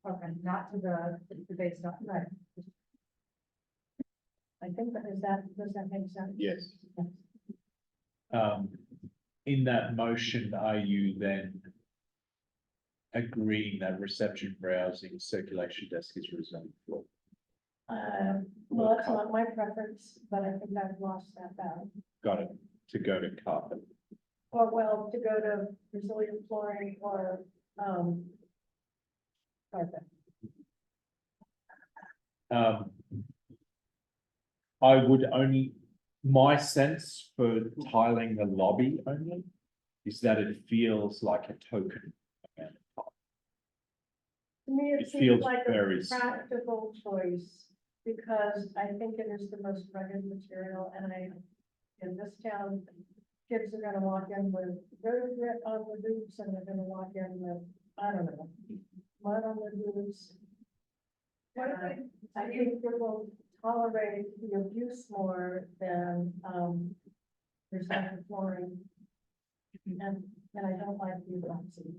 Okay, not to the base stuff, right? I think does that make sense? Yes. In that motion, are you then agreeing that reception, browsing, circulation desk is reserved for? Well, that's not my preference, but I think I've lost that battle. Got it, to go to carpet. Or well, to go to resilient flooring or, carpet. I would only, my sense for tiling the lobby only is that it feels like a token amount of tile. To me, It it seems feels like very a small. practical choice, because I think it is the most rugged material, and in this town, kids are gonna walk in with road grit on the boots, and they're gonna walk in with, I don't know, mud on the boots. What if And I think it will tolerate the abuse more than, recycled flooring. And I don't like the epoxy.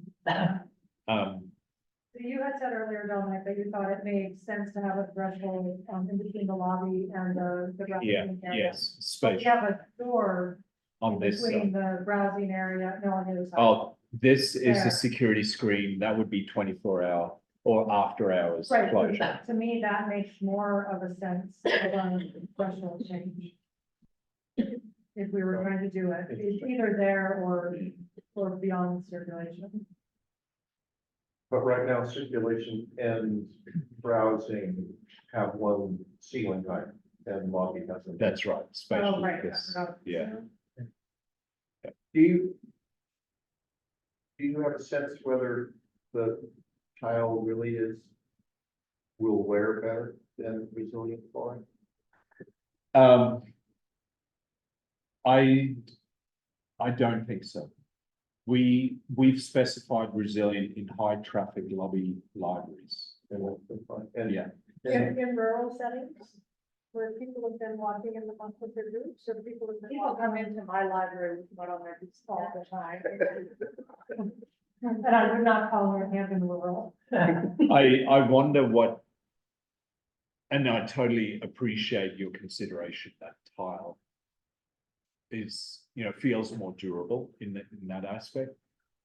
So you had said earlier, Dominic, that you thought it made sense to have a threshold in between the lobby and the Yeah, browsing area. yes, But we space have a door on this between side. the browsing area, no, on the other side. Oh, this is There. a security screen, that would be 24-hour or after hours Right, closure. to me, that makes more of a sense than a threshold change. If we were trying to do it, it's either there or beyond circulation. But right now, circulation and browsing have one ceiling height and lobby doesn't. That's right, spatial, Oh, right, yes, I forgot. yeah. Do you have a sense whether the tile really will wear better than resilient flooring? I don't think so. We've specified resilient in high traffic lobby libraries. And Yeah, In rural settings, where people have been walking in the month with their boots, or people have been. People come into my library with mud on their boots all the time. And I would not call her hand in rural. I wonder what. And I totally appreciate your consideration that tile is, feels more durable in that aspect.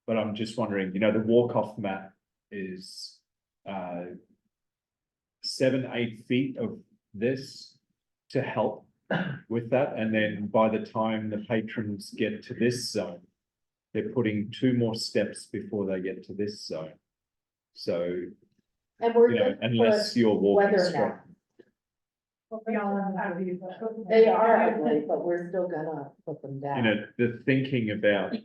But I'm just wondering, the walk-off mat is 7-8 feet of this to help with that. And then by the time the patrons get to this zone, they're putting 2 more steps before they get to this zone. So, And we're gonna unless put you're walking weather straight. nets. Beyond that. They are ugly, but we're still gonna put them down. The thinking about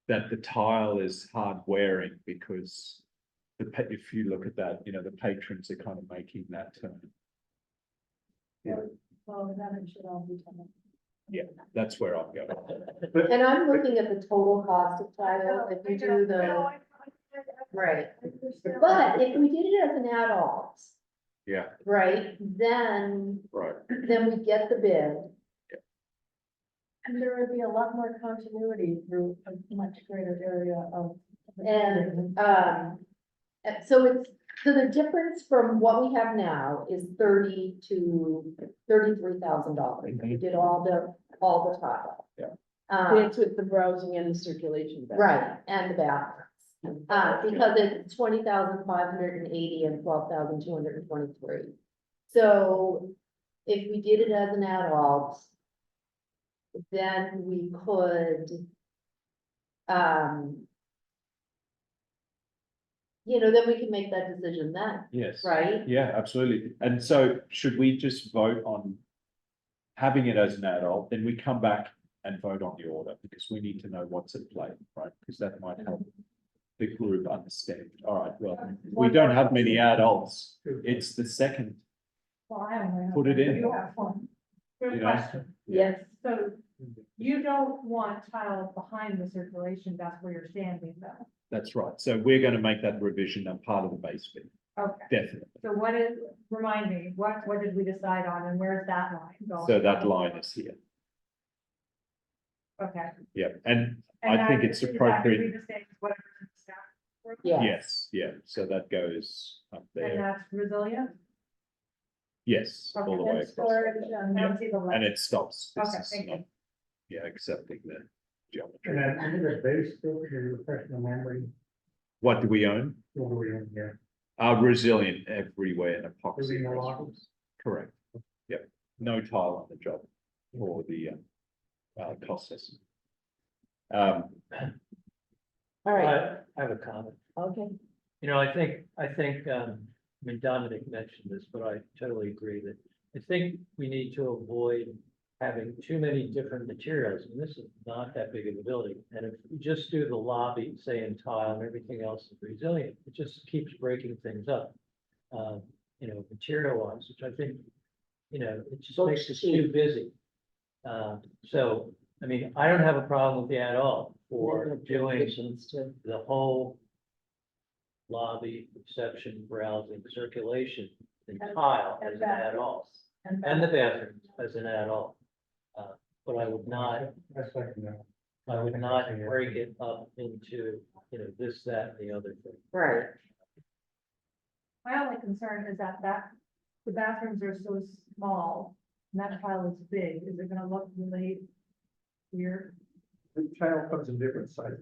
that the tile is hard wearing because if you look at that, the patrons are kind of making that turn. Well, then it should all be done. Yeah, that's where I'm going. And I'm looking at the total cost of tile, if you do the, right, but if we did it as an add-ons, Yeah, right, then right. we get the bid. And there would be a lot more continuity through a much greater area of. And, so the difference from what we have now is $30,000 to $33,000. We did all the tile. Yeah. Um, That's with the browsing and the circulation. back. right, and the bathrooms. because it's 20,580 and 12,223. So if we did it as an adult, then we could, then we can make that decision then, Yes. right? Yeah, absolutely. And so should we just vote on having it as an adult, then we come back and vote on the order because we need to know what's at play, right? Because that might help the group understand. All right, well, we don't have many adults. It's the second, Well, I don't know. Put it in. You have one. Good you know? question. Yes. So you don't want tile behind the circulation, that's where you're standing though. That's right. So we're going to make that revision a part of the base bid, Okay, definitely. so what is, remind me, what did we decide on and where's that line going? So that line is here. Okay. Yeah, and And I think that- it's is that appropriate. gonna be the same as whatever's in the staff report? Yeah. Yes, yeah. So that goes up And there. that's resilient? Yes, all the Okay, way And across. storage I and. don't see the And left. it stops. This Okay, is thank not- you. Yeah, accepting the And geometry. then under the base, still, your refresh of memory, What do we own? what are we in here? Resilient everywhere and epoxy. Everything across along? walls. Correct. Yep, no tile on the job for the cost estimate. All right, I have a comment. okay. You know, I mean, Dominic mentioned this, but I totally agree that I think we need to avoid having too many different materials, and this is not that big of a building. And if we just do the lobby, say in tile and everything else is resilient, it just keeps breaking things up. Material wise, which I think, it just Looks makes us cheap. too busy. So, I mean, I don't have a problem with the at all for doing Conditions too. the whole lobby, reception, browsing, circulation, and tile as an add-on, and the bathroom as an add-on. But I would not, That's like, no. I would not break it up into, this, that, and the other thing. Right, My only concern is that the bathrooms are so small, and that tile is big, is it gonna look really weird? The tile comes in different sizes.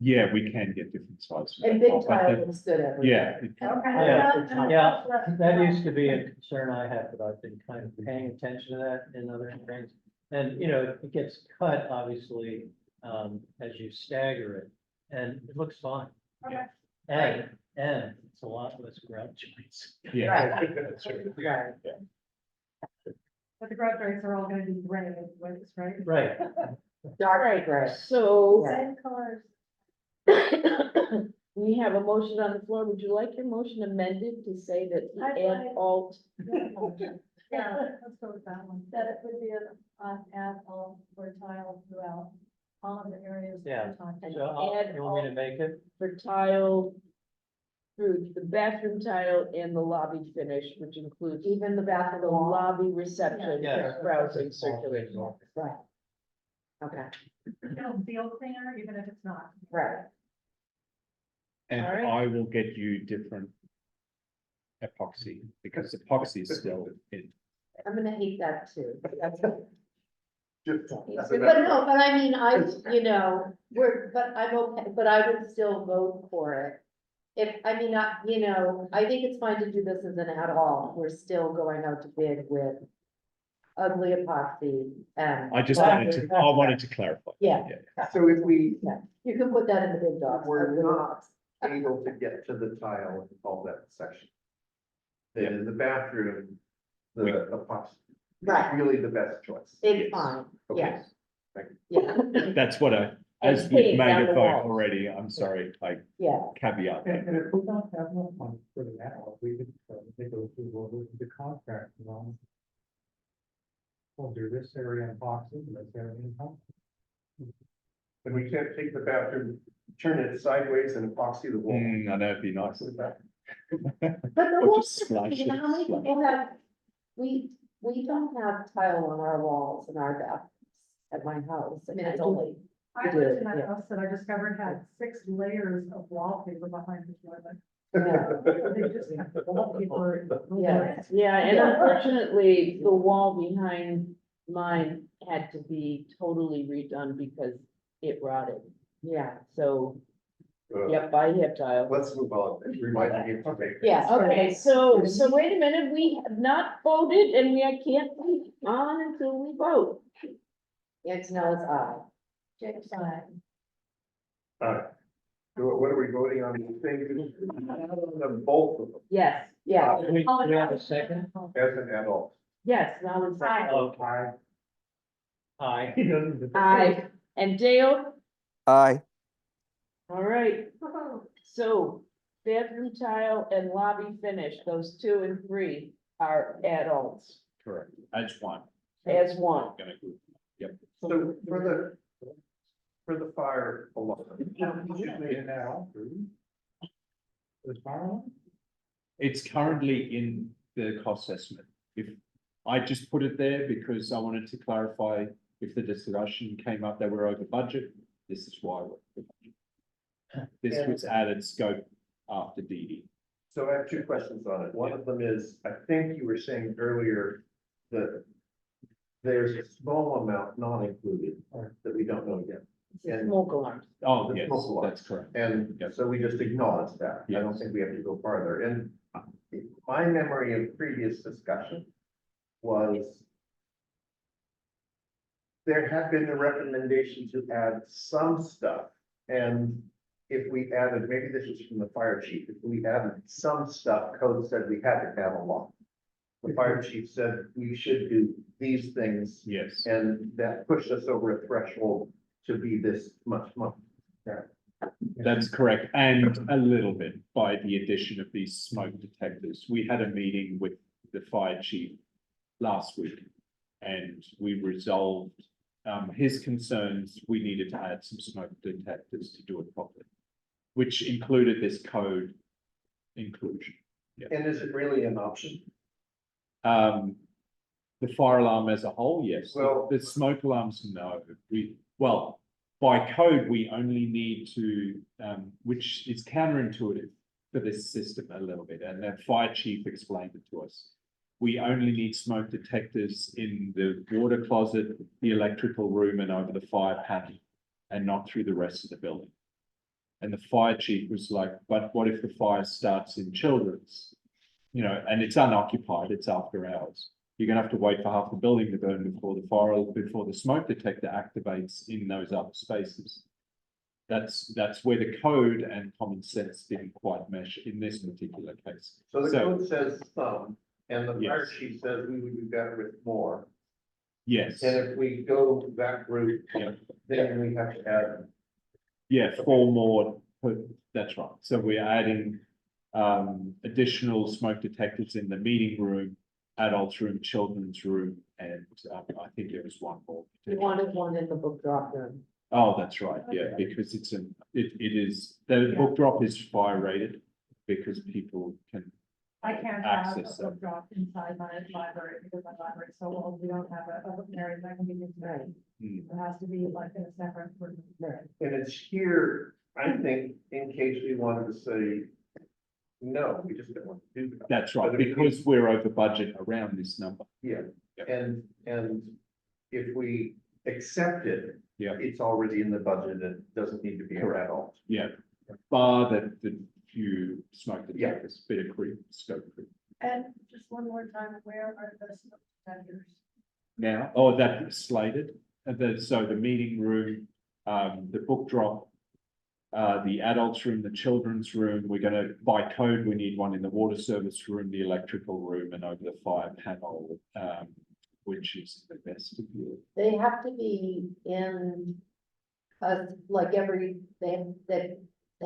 Yeah, we can get different sizes. and big But tile then- looks good everywhere. Yeah, it- Yeah, that used to be a concern I had, but I've been kind of paying attention to that in other things. And, it gets cut, obviously, as you stagger it, and it looks fine. Okay. And it's a lot less grout joints. yeah. Right. That's true. Right. But the garage rates are all gonna be gray, anyways, right? Right. Dark gray. So Same colors. we have a motion on the floor. Would you like your motion amended to say that the I'd add like- alt? Yeah, Let's go with that one. that it would be an add-on for tile throughout all of the areas. that Yeah. we're talking And So, about. add you want me to make it? For tile through the bathroom tile and the lobby finish, which includes Even the bathroom the wall. lobby reception, Yeah. browsing, circulation. Right. Okay, It'll feel cleaner, even if it's not. right. And All right. I will get you different epoxy, because epoxy is still in. I'm gonna hate that too. That's. Just. But no, but I mean, but I'm okay, but I would still vote for it. I think it's fine to do this as an add-on, we're still going out to bid with ugly epoxy and. I wanted to clarify. Yeah, So if we you can put that in the bid docs. We're ugly not epoxy. able to get to the tile and all that section, then in the bathroom, the We- epoxy Right. is really the best choice. It's Yes. fine, Okay. yes, Thank you. yeah, That's what as And we've paint made down a the vote walls. already, I'm sorry, I yeah. caveat that. And if we don't have enough money for the adult, we could, go through the contract, We'll do this area in boxes, and this area in boxes. And we can't take the bathroom, turn it sideways and epoxy the wall. I know, it'd be nice. But the Or walls, just splash you know, it, how many splash. people have, we don't have tile on our walls in our bathrooms at my house. I mean, it's only. I We lived did, in that yeah. house that I discovered had 6 layers of wallpaper behind the toilet. Yeah. They just had wallpaper. Yeah. Yeah, and unfortunately, the wall behind mine had to be totally redone because it rotted. Yeah, So Yep, by hip tile. Let's move on. Remind me of something. Yes. Okay, so wait a minute, we have not voted and we can't move on until we vote. It's no, it's I. Jake's eye. Alright. So what are we voting on? These things, on both of them, Yes, yeah. We have a second? as an adult. Yes, now it's. Okay. Aye. He doesn't. Aye, and Dale, Aye. all right, so bedroom tile and lobby finish, those 2 and 3 are adults Correct, as one. as one. Gonna group them. Yep. So for the fire alarm. In that all through. The fire alarm? It's currently in the cost estimate. If I just put it there because I wanted to clarify if the discussion came up that we're over budget, this is why we're over budget. This was added scope after DD. So I have 2 questions on it. One of them is, I think you were saying earlier that there's a small amount not included that we don't know yet. And, Smoke alarms. Oh, The yes, smoke alarm. that's correct. and Yep. so we just acknowledge that. I don't Yes. think we have to go farther. And my memory of previous discussion was there had been a recommendation to add some stuff. And if we added, maybe this was from the fire chief, if we added some stuff, code said we had to have a law. The fire chief said we should do these things, Yes, and that pushed us over a threshold to be this much money. that's correct. And a little bit by the addition of these smoke detectors. We had a meeting with the fire chief last week. And we resolved his concerns. We needed to add some smoke detectors to do it properly, which included this code inclusion. And is it really an option? The fire alarm as a whole, yes. Well- The smoke alarms, no. Well, by code, we only need to, which is counterintuitive for this system a little bit, and the fire chief explained it to us. We only need smoke detectors in the water closet, the electrical room, and over the fire panel, and not through the rest of the building. And the fire chief was like, but what if the fire starts in children's? You know, and it's unoccupied, it's after hours. You're gonna have to wait for half the building to burn before the smoke detector activates in those other spaces. That's where the code and common sense didn't quite mesh in this particular case. So the So- code says some, and the fire Yes. chief says we would do better with more. Yes, And if we go that route, Yeah. then we have to add. yeah, 4 more, that's right. So we're adding additional smoke detectors in the meeting room, adults room, children's room, and I think there was one more. We wanted one in the book drop room. Oh, that's right, yeah, because it is, the book drop is fire rated because people can, I can't have a Access book drop inside my library because my library is so old, we don't have a book area that can be used. Right. Hmm. It has to be like in a separate room. And it's here, I think, in case we wanted to say, no, we just don't want to do that. that's right, But if we- because we're over budget around this number. Yeah, Yep. and if we accept it. Yeah. It's already in the budget, it doesn't need to be an Correct. adult. Yeah, bar the few smoke Yeah. detectors, bit of creep, scope creep. And just one more time, where are the smoke detectors? Now, oh, that slated, so the meeting room, the book drop. The adults room, the children's room, we're gonna, by code, we need one in the water service room, the electrical room, and over the fire panel, which is the vestibule. They have to be in, like they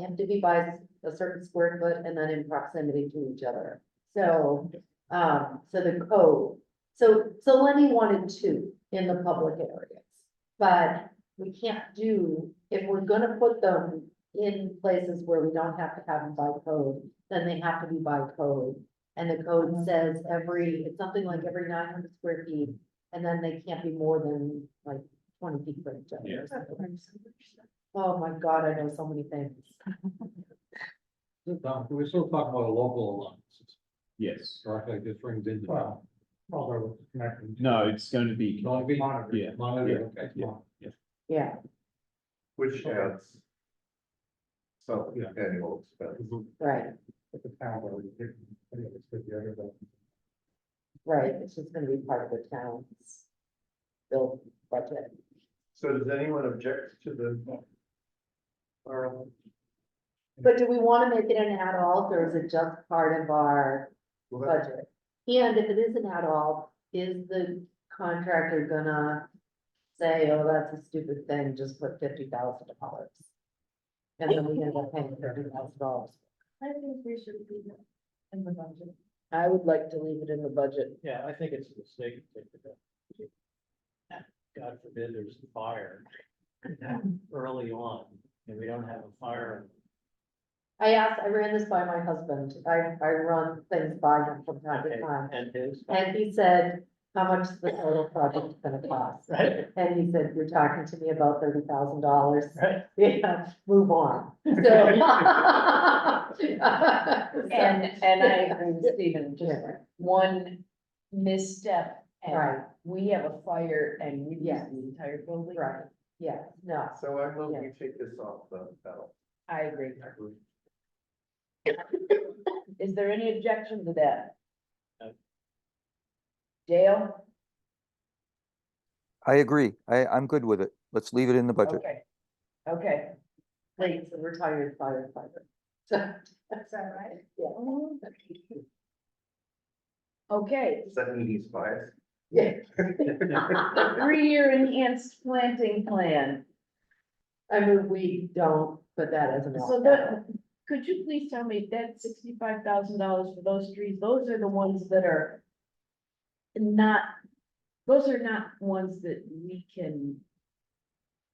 have to be by a certain square foot and then in proximity to each other. So, so the code, so Lenny wanted 2 in the public areas. But we can't do, if we're gonna put them in places where we don't have to have them by code, then they have to be by code. And the code says it's something like every 900 square feet, and then they can't be more than like 20 feet from each other. Yeah. or something. Oh my God, I know so many things. We're still talking about a local alliance, Yes, correct? Like this rings into. Well, although it's connected. no, it's going to be, Don't be. Monitor. yeah, Monitor, okay. yeah. Yeah, Which adds So, annual expense. right, But the town already did, I think it's with the other buildings. right, it's just gonna be part of the town's build budget. So does anyone object to the? Or, But do we wanna make it an adult, or is it just part of our well, that- budget? And if it is an adult, is the contractor gonna say, oh, that's a stupid thing, just put $50,000? And then we end up paying $30,000. I think we should do that in the budget. I would like to leave it in the budget. Yeah, I think it's a mistake to take it up. God forbid there's a fire early on, and we don't have a fire. I ran this by my husband, I run things by him from time to time, And his. and he said, how much is the total project gonna cost? Right. And he said, you're talking to me about $30,000. Right. Yeah, move on. So. And I agree with Stephen, just Yeah. one misstep and Right. we have a fire and we lose Yes. the entire building. Right, yeah, no, So I move we take this off the ballot. I agree. Is there any objection to that? No. Dale? I agree. I'm good with it. Let's leave it in the budget. Okay. Okay, Late's a retired firefighter. So, Is that right? yeah. okay, Does that mean he's biased? Yeah, the 3-year enhanced planting plan. I mean, we don't put that as an. So that, could you please tell me that $65,000 for those trees, those are the ones that are not, those are not ones that we can,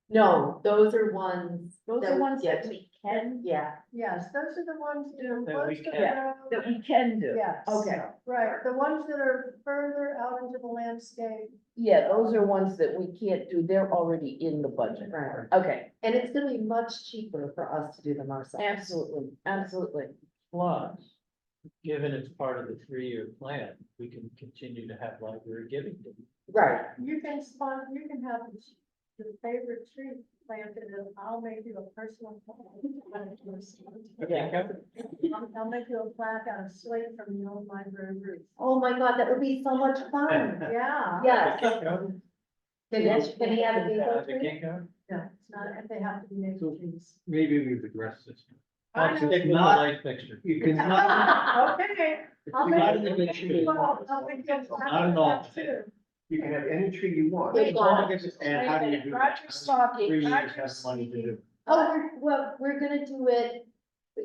No, those are ones. those that are ones get- that we can, Yeah, Yes, those are the ones that are That we close to the can. road. that we can do. Yes. Okay, Right, the ones that are further out into the landscape. yeah, those are ones that we can't do, they're already in the budget. right, Okay, and it's gonna be much cheaper for us to do them ourselves. absolutely, absolutely. Plus, given it's part of the 3-year plan, we can continue to have library giving. Right, You can have your favorite tree planted, and I'll make you a personal plaque. I'll make you a plaque out of slate from the old library roof. oh my God, that would be so much fun. Yeah. Yes. Yes. Can he have a Yeah, depot the tree? ginkgo. No, it's not, they have to be native So- trees. Maybe we've addressed this. I know. Stick with the light fixture. You can not, Okay. I'll You make got you- it, make sure. Well, I'll make you a plaque Not an of all. that too. You can have any tree you want. Wait, And how do you do that? Roger's talking, 3 years Roger's have money to do. Oh, we're gonna do it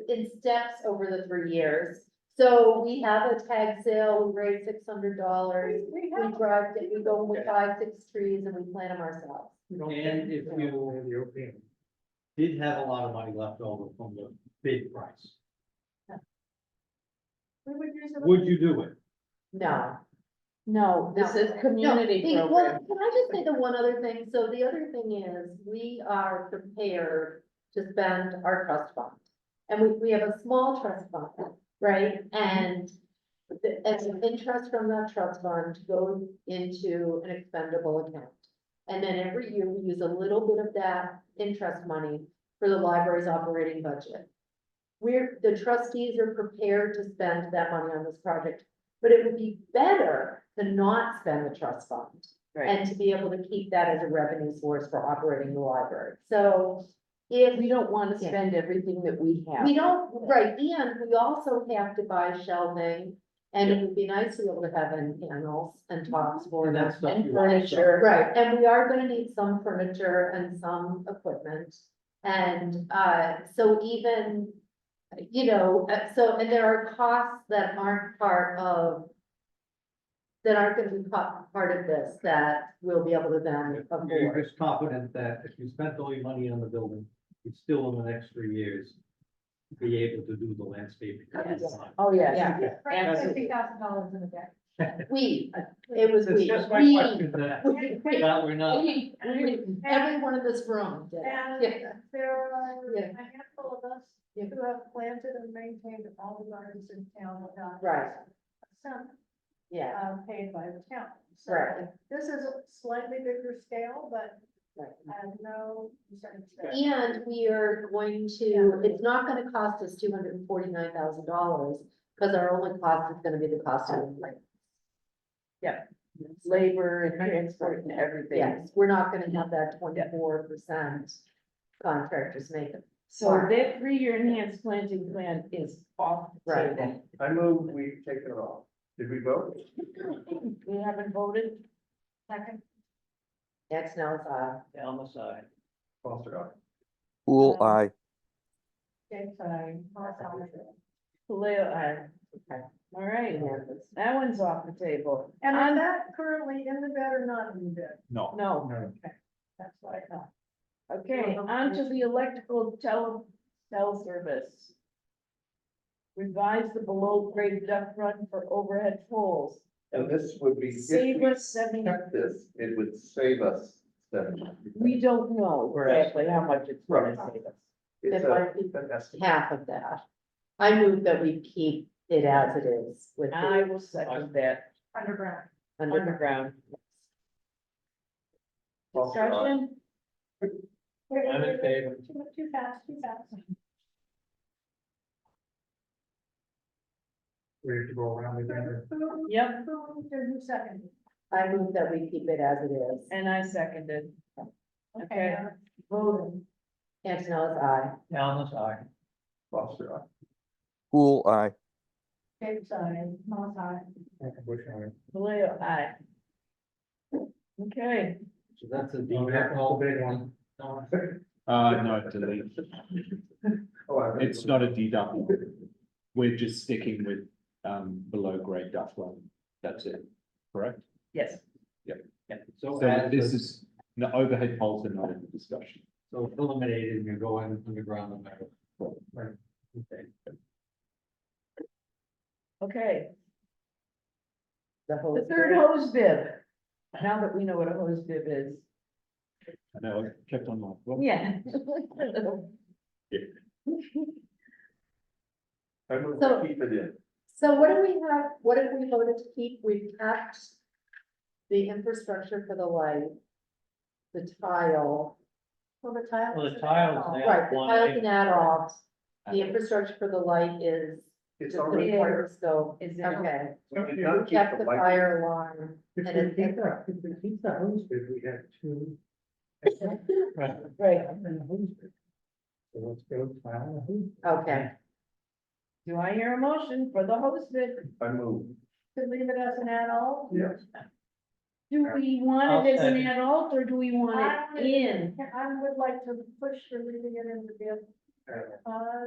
in steps over the 3 years. So we have a tag sale, we raise $600. We We have, drive, we go and we buy 6 trees and we plant them ourselves. And if you European. did have a lot of money left over from the bid price, we would use it. would you do it? No. No, this No. is community Well, program. can I just say the one other thing? So the other thing is, we are prepared to spend our trust fund. And we have a small trust fund, right? And the interest from that trust fund goes into an expendable account. And then every year we use a little bit of that interest money for the library's operating budget. The trustees are prepared to spend that money on this project, but it would be better to not spend the trust fund. Right. And to be able to keep that as a revenue source for operating the library. So if We don't want to Yeah. spend everything that we have. we don't, right, and we also have to buy shelving. And it would be nice to be able to have end panels and tops for And them. that's stuff And you want. furniture. Right, and we are gonna need some furniture and some equipment. And, so even, and there are costs that aren't gonna be part of this that we'll be able to then You're afford. just confident that if you spent all your money on the building, you'd still in the next 3 years be able to do the landscaping. Oh, yes. Yeah, Right, $50,000 in a day. it was It's we, just my we, question that, that we're not. everyone in this room did. And Yeah. there are Yeah. a handful of us Yeah. who have planted and maintained all the gardens in town without. Right. Some, Yeah, paid by the town. So right, this is a slightly bigger scale, but And no. And we are going to, it's not gonna cost us $249,000, because our only cost is gonna be the cost of like, Labor and transport and everything. yes, we're not gonna have that 24% contractors make it. So that 3-year enhanced planting plan is off the Right. table. I move we take it off. Did we vote? We haven't voted? Second. X now is Down the side. Foster, aye. Pool eye. Okay, sorry. Leo, aye. Okay. All right, that one's off the table. And On- is that currently in the bid or not in the bid? No, No, No, That's what I thought. okay, on to the electrical cell service. Revise the below grade duct run for overhead poles. And this would be, if Save we us 70, kept this, it would save us 70. we don't know exactly how much it's gonna save us. It's It might be an estimate. half of that. I move that we keep it as it is with I the will second that. Underground. Underground. Foster, aye. Discussion? I'm in favor. Too fast, too fast. we have to go around again. Yep. Who seconded? I move that we keep it as it is. And I seconded. Okay, voting. Antonellis, aye. Down the side. Foster, aye. Pool eye. Okay, sorry. Moss eye. Bush eye. Leo, aye. Okay, So that's a Oh, that's the big one. no, delete. Oh, I- It's not a deduct. We're just sticking with, below grade duct run. That's it, correct? yes. So So as this this is, the overhead poles are not in the discussion. so eliminated, and you're going underground no matter. Right. Okay. Okay, The whole. the third hose bib. Now that we know what a hose bib is. I know, I kept on my, well, Yeah. I move So- to keep it in. So what do we have, what have we voted to keep? We've kept the infrastructure for the light, the tile, Well, the tile. Well, the tiles now. right, the one tile thing. can add off. The infrastructure for the light is It's just already the there. scope. Is it- Okay, We did we not keep kept the light. fire alarm. If And we it- keep that, if we keep the hose bid, we have two. Right. And a hose bid. So let's go file a hose. Okay, Do I hear a motion for the hose bib? I move. To leave it as an add-on? Yes. Do we want I'll it as an second. adult or do we want it in? I would like to push for leaving it in the bid.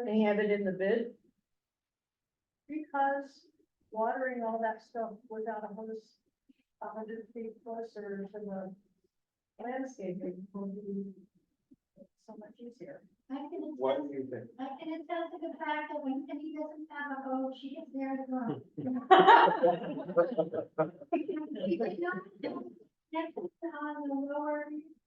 They have it in the bid? Because watering all that stuff without a hose 100 feet closer to the landscaping will be so much easier. I can What attest, do you think? I can attest to the fact that when Penny doesn't have a hose, she is there to run. Next on the lower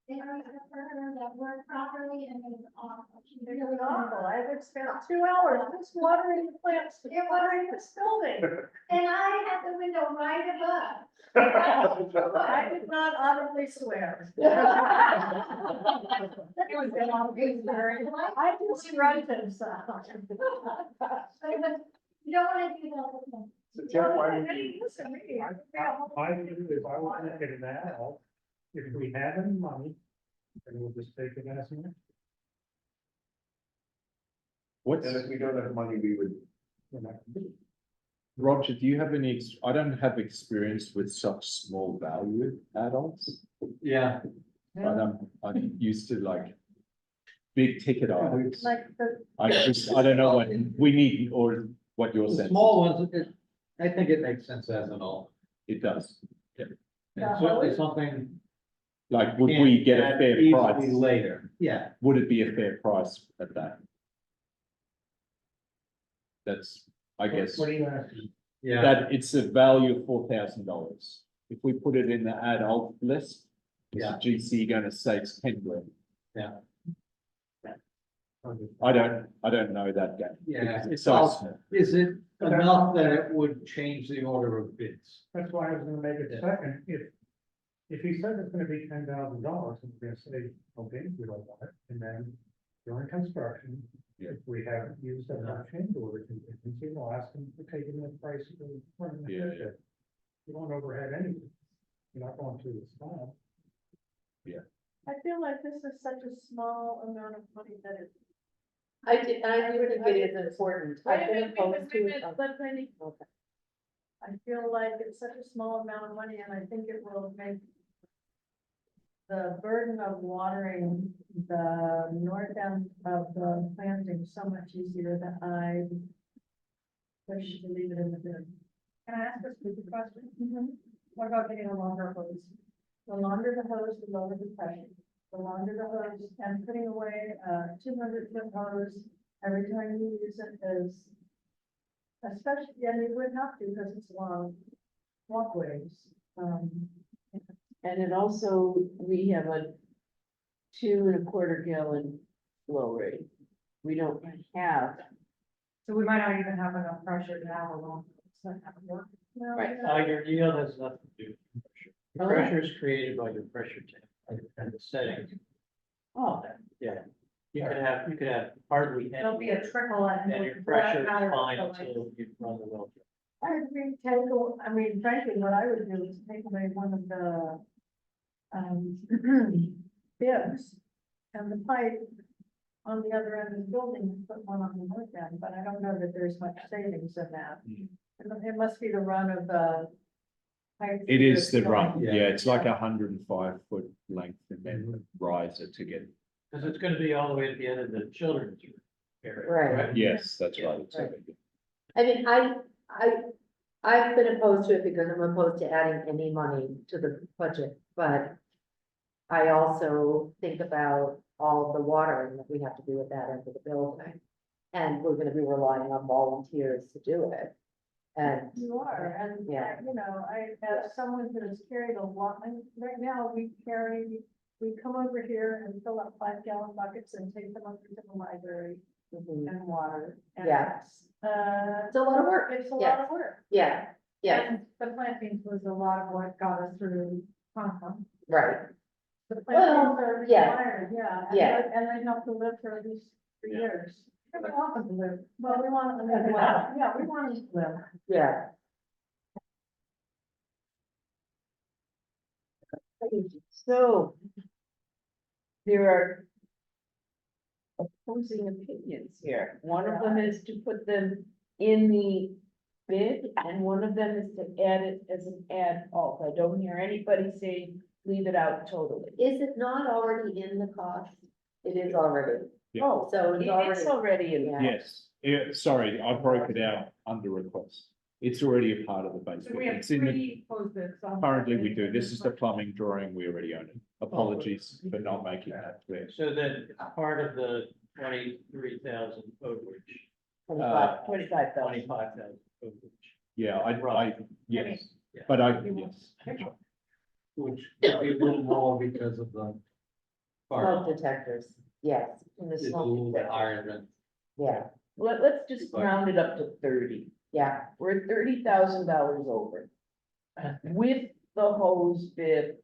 areas of her that work properly and it's awful. She's It really was awful. awful. I've spent 2 hours just watering the plants, watering this building. And I had the window right above. I did not audibly swear. It was an obvious, I just grunted, so. You don't wanna do that with them. So Jeff, why don't Hey, you, listen, we- I do, if I was looking at that, if we have any money, then we'll just take it as an. what's, and if we don't have money, we would, Roger, do you have any, I don't have experience with such small value add-ons. Yeah, I'm used to like big ticket items. Like the, I don't know what we need or what your the sense. small ones, I think it makes sense as an all. It does. And certainly something. Like, would we get a can't fair add easily price? Later, yeah. Would it be a fair price at that? That's, I guess, What do you asking? Yeah, that it's a value of $4,000. If we put it in the adult list, is Yeah. GC gonna say it's 10 grand? yeah. I don't know that game. Yeah, because it's so all- small. Is it enough that it would change the order of bids? That's why I was gonna make it second, if if he says it's gonna be $10,000, and we're gonna say, okay, we don't want it, and then during construction, Yeah. if we haven't used that change order contingency, we'll ask them to take in the price of the. Yeah. You won't overhead anything. You're not going through the storm. I feel like this is such a small amount of money that it. I do think it is important. I've been opposed to it. But Wendy, Okay. I feel like it's such a small amount of money and I think it will make the burden of watering the north end of the planting so much easier that I wish to leave it in the bin. Can I ask a stupid question? What about getting a longer hose? The longer the hose, the lower the pressure. The longer the hose, and putting away a 200-foot hose every time you use it is, especially, and you would have to because it's long walkways. And it also, we have a 2.25 gallon flow rate. We don't have, So we might not even have enough pressure to have a long, it's not gonna work. Well, Right. yeah. Your yield has nothing to do with pressure. Oh. Pressure is created by your pressure tank and the settings. oh, Yeah, you could have hardly There'll be any, a trickle and. and your pressure is fine until you run the well. I agree, I mean, frankly, what I would do is take away one of the, bibs and the pipe on the other end of the building, and put one on the north end, but I don't know that there's much savings in that. It must be the run of the. pipe It is the through run, Yeah. yeah, it's like 105 foot length and then the riser to get, Because it's gonna be all the way at the end of the children's area. Right. yes, that's right. It's Right. a- I mean, I've been opposed to it because I'm opposed to adding any money to the budget, but I also think about all of the watering that we have to do at that end of the building. And we're gonna be relying on volunteers to do it. And, You are, and, Yeah. you know, as someone who has carried a lot, and right now, we come over here and fill up 5-gallon buckets and take them over to the library mhm, and water. And Yeah. it's, it's a lot of work, It's a lot yes, of work. yeah, yeah, And the plantings was a lot of what got us through Concom. right, The Well, plantings are yes. required, yeah. Yeah. And they have to live for at least 3 years. We want them to live. Well, we want them to live well, yeah, we want them to live. yeah. so. There are opposing opinions here. One of them is to put them in the bid, and one of them is to add it as an add alt. I don't hear anybody say leave it out totally. Is it not already in the cost? It is already, Yeah. Oh, so it's it's already, already in there. Yes, yeah, sorry, I broke it out under request. It's already a part of the base. So bid. we have It's in the, 3 post-its on. currently we do. This is the plumbing drawing. We already own it. Apologies for not making that clear. So then it's part of the 23,000 overage, 25,000. 25,000 overage. Yeah, yes, Yeah. but yes. that's right. Which is a little more because of the. smoke detectors, yes, in the It's a smoke little bit detectors, higher than. yeah, Let's just round it up to 30. yeah, We're $30,000 over. With the hose bib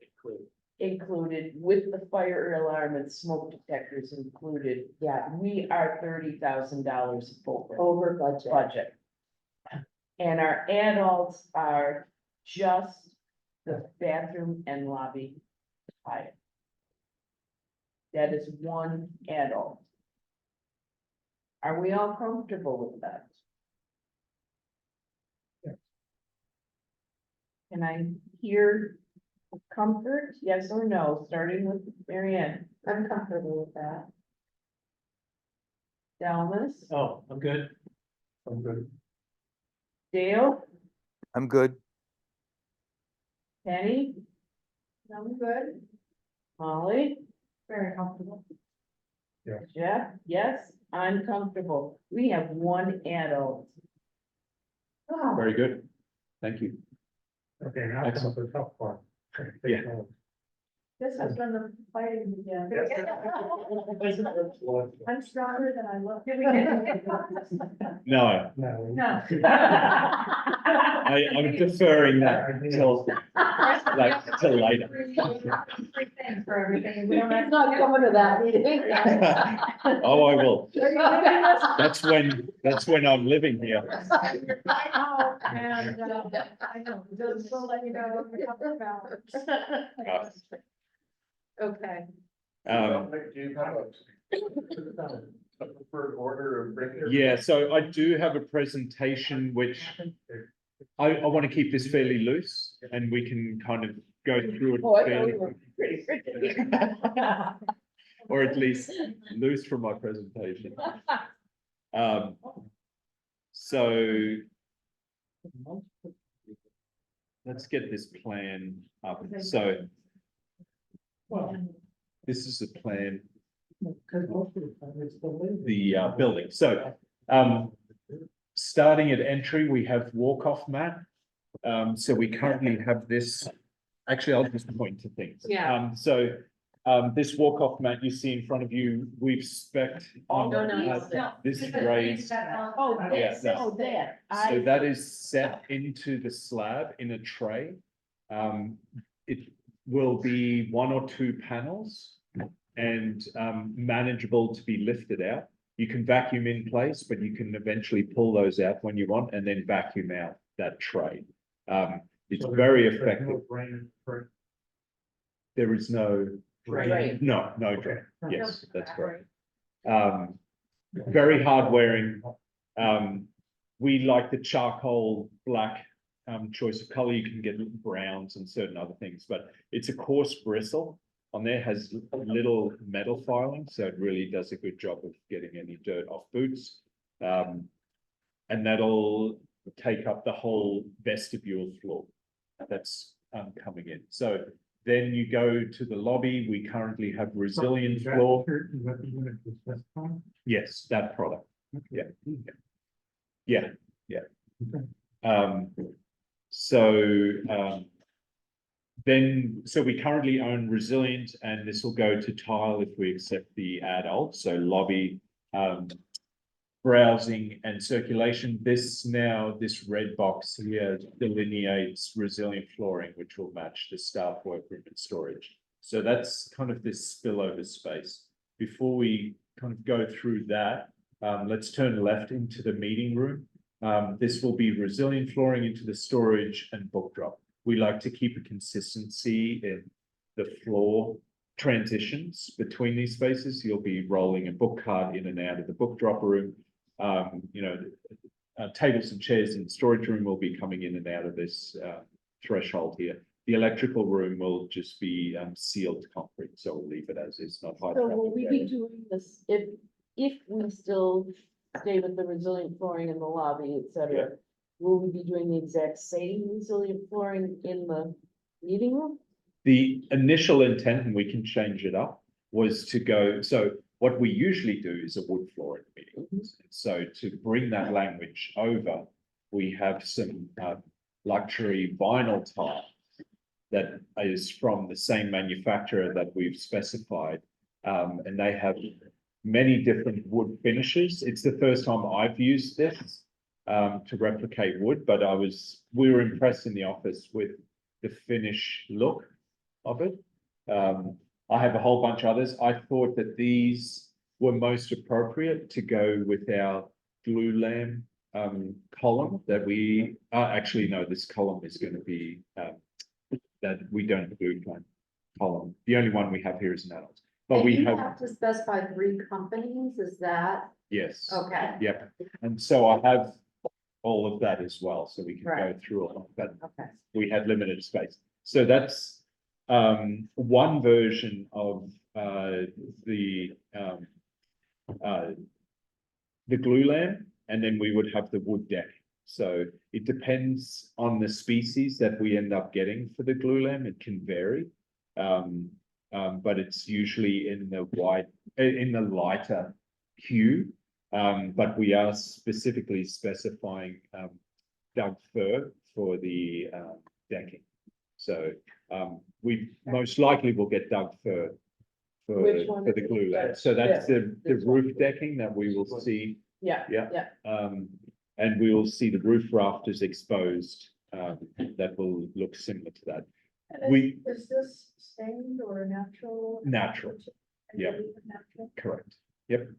included, with the fire alarm and smoke detectors included, yeah, we are $30,000 over over budget. budget. And our adults are just the bathroom and lobby tile. That is one adult. Are we all comfortable with that? Yes. Can I hear comfort, yes or no, starting with Mary Ann? I'm comfortable with that. Dallas, Oh, I'm good. I'm good. Dale, I'm good. Penny, I'm good. Molly, Very comfortable. Jeff, yes, I'm comfortable. We have one adult. Very good. Thank you. Okay, now comes the tough part. Yeah. This is when the fighting began. I'm stronger than I look. No, No. No. I'm deferring that till. like, till later. Free things for everything. We don't have I'm not coming to that meeting. Oh, I will. That's when I'm living here. Oh, and, I know, we'll let you know. when we come to balance. Okay, Do you have a preferred order of bringing? Yeah, so I do have a presentation which I want to keep this fairly loose and we can kind of go through it. Oh, I thought fairly- we were pretty rigid. Or at least loose from my presentation. So let's get this plan up. So this is the plan, the building. So starting at entry, we have walk-off mat. So we currently have this, actually, I'll just point to things. Yeah. This walk-off mat you see in front of you, we've spec'd on this is raised. Oh, Yeah, this, no. oh, that. So that is set into the slab in a tray. It will be 1 or 2 panels and manageable to be lifted out. You can vacuum in place, but you can eventually pull those out when you want and then vacuum out that tray. It's very effective. There is no Drain. No drain. Yes, that's correct. Very hard wearing. We like the charcoal black choice of color. You can get browns and certain other things, but it's a coarse bristle on there, has little metal filing, so it really does a good job of getting any dirt off boots. And that'll take up the whole vestibule floor that's coming in. So then you go to the lobby. We currently have resilient floor. Yes, that product. Yeah. So we currently own resilient, and this will go to tile if we accept the adult. So lobby, browsing and circulation. This red box here delineates resilient flooring, which will match the staff workroom and storage. So that's kind of this spillover space. Before we kind of go through that, let's turn left into the meeting room. This will be resilient flooring into the storage and book drop. We like to keep a consistency in the floor transitions between these spaces. You'll be rolling a book cart in and out of the book drop room. Tables and chairs in the storage room will be coming in and out of this threshold here. The electrical room will just be sealed concrete, so we'll leave it as is, not high. So will we be doing this, if we still stay with the resilient flooring in the lobby, et cetera? Will we be doing the exact same resilient flooring in the meeting room? The initial intent, and we can change it up, was to go, so what we usually do is a wood floor in meetings. So to bring that language over, we have some luxury vinyl tile that is from the same manufacturer that we've specified. And they have many different wood finishes. It's the first time I've used this to replicate wood, but we were impressed in the office with the finish look of it. I have a whole bunch of others. I thought that these were most appropriate to go with our glue lamb column that we actually no, this column is going to be that we don't have a glue lamb column. The only one we have here is an adult. But And we you have, have to specify 3 companies, is that, yes. okay, Yep. And so I have all of that as well, so we can go Right. through all of that. okay. We had limited space. So that's one version of the glue lamp, and then we would have the wood deck. So it depends on the species that we end up getting for the glue lamp. It can vary. But it's usually in the lighter hue. But we are specifically specifying Doug fir for the decking. So we most likely will get Doug fir for Which one the is it? glue lamp. So that's the This one. roof decking that we will see. Yeah, Yeah. yeah. And we will see the roof rafters exposed, that will look similar to that. And We- Is this stained or natural? Natural, yeah. Natural. correct, yep.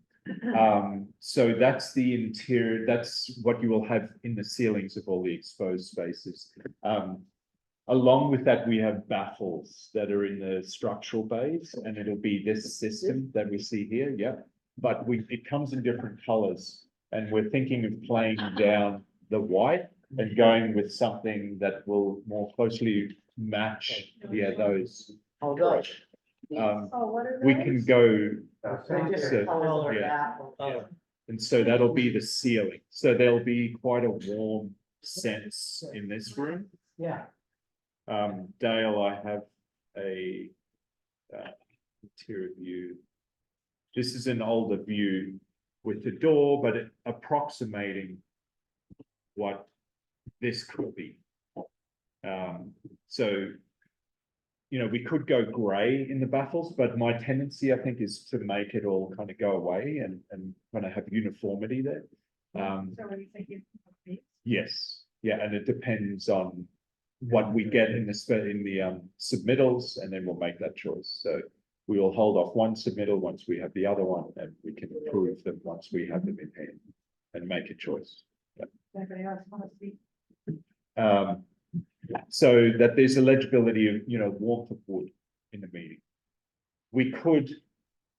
So that's the interior, that's what you will have in the ceilings of all the exposed spaces. Along with that, we have baffles that are in the structural bays, and it'll be this system that we see here, yeah. But it comes in different colors, and we're thinking of playing down the white and going with something that will more closely match, yeah, those. Oh, good. Um, Oh, what are we those? can go, Different so, colors are yeah. baffled. And so that'll be the ceiling. So there'll be quite a warm sense in this room. Yeah. Dale, I have a interior view. This is an older view with the door, but approximating what this could be. So, you know, we could go grey in the baffles, but my tendency, I think, is to make it all kind of go away and kind of have uniformity there. So when you think you. Yes, yeah, and it depends on what we get in the submittals, and then we'll make that choice. So we will hold off one submittal once we have the other one, and we can approve them once we have them in hand and make a choice. Anybody else want to speak? So that there's a legibility of, you know, warmth of wood in the meeting. We could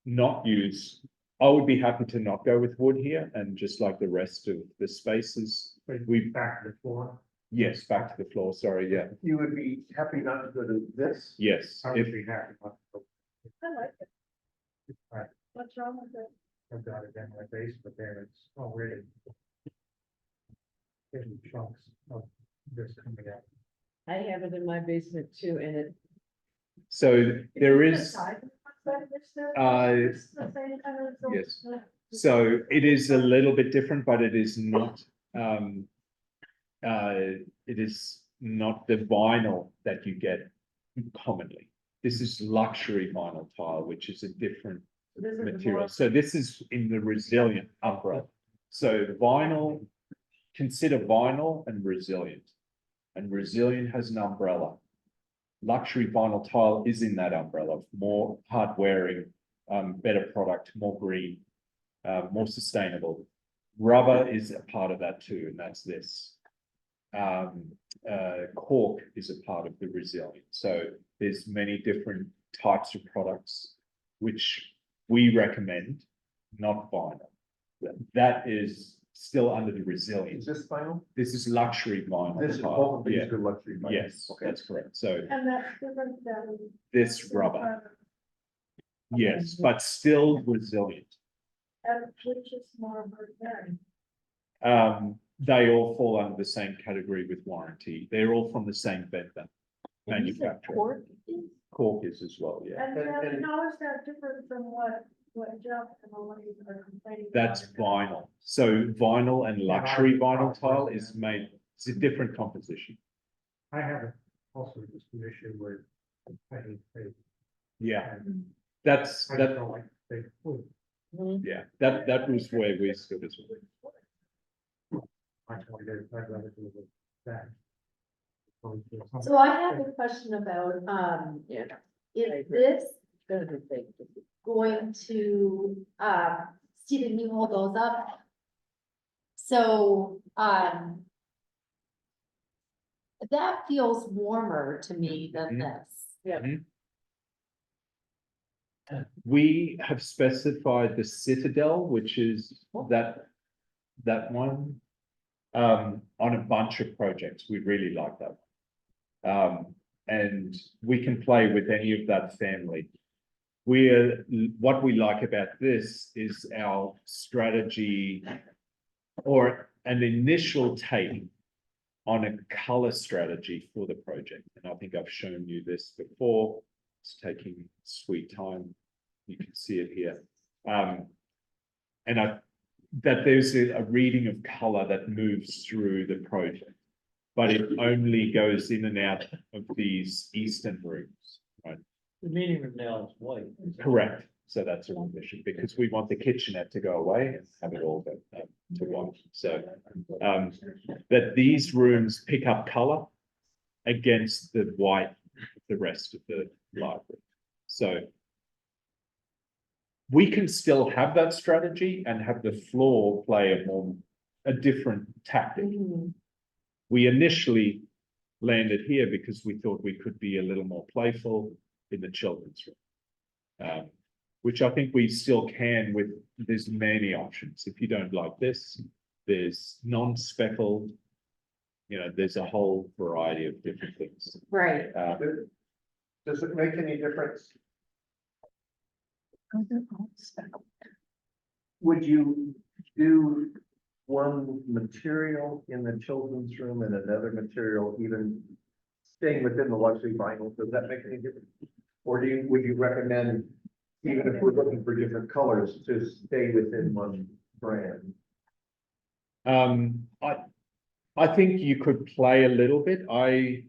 not use, I would be happy to not go with wood here, and just like the rest of the spaces, we, Back to the floor. yes, back to the floor, sorry, yeah, You would be happy not to go to this? yes. I If, would be happy. I like it. Right. What's wrong with it? I've got it in my basement there, it's already. In chunks of this coming out. I have it in my basement too, and it, so there Is it is, the size of the one that is there? uh, It's the same kind of- yes. So it is a little bit different, but it is not, it is not the vinyl that you get commonly. This is luxury vinyl tile, which is a different This is material. more- So this is in the resilient umbrella. So vinyl, consider vinyl and resilient. And resilient has an umbrella. Luxury vinyl tile is in that umbrella, more hard wearing, better product, more green, more sustainable. Rubber is a part of that too, and that's this. Cork is a part of the resilient. So there's many different types of products which we recommend, not vinyl. That is still under the Is resilience. this final? This is luxury vinyl This is tile. both of these Yeah. are luxury. vinyl. Yes, Okay. that's correct. So And that's different than. this rubber, yes, but still resilient. And which is more ordinary. They all fall under the same category with warranty. They're all from the same vendor, and you said manufacturer. cork is? Cork is as well, yeah. And And- how is that different from what Jeff and Elaine are complaining about? That's vinyl. So vinyl and luxury vinyl tile is made, it's a different composition. I have also just an issue with. Yeah, And that's, I that, don't like big wood. yeah, that was where we stood as well. I'd rather do it with that. So I have a question about, yeah. is this Gonna be big. going to, Stephen, you hold those up? So, that feels warmer to me than Mhm. this. We have specified the Citadel, which is that one. On a bunch of projects, we really like that. And we can play with any of that family. What we like about this is our strategy or an initial take on a color strategy for the project. And I think I've shown you this before. It's taking sweet time. You can see it here. And that there's a reading of color that moves through the project, but it only goes in and out of these eastern rooms, right? The meeting room now is white. Correct. So that's a revision because we want the kitchenette to go away and have it all go to white. So that these rooms pick up color against the white the rest of the library. So we can still have that strategy and have the floor play a different tactic. We initially landed here because we thought we could be a little more playful in the children's room. Which I think we still can with, there's many options. If you don't like this, there's non-speckled, there's a whole variety of different things. Right. Does it make any difference? Would you do one material in the children's room and another material, even staying within the luxury vinyl? Does that make any difference? Or would you recommend, even if we're looking for different colors, to stay within one brand? I think you could play a little bit. I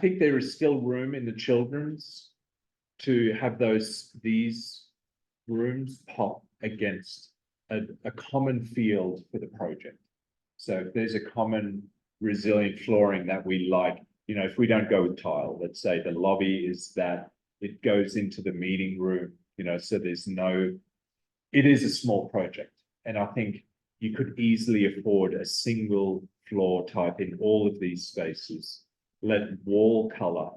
think there is still room in the children's to have these rooms pop against a common field for the project. So if there's a common resilient flooring that we like, if we don't go with tile, let's say the lobby is that it goes into the meeting room, so it is a small project. And I think you could easily afford a single floor type in all of these spaces. Let wall color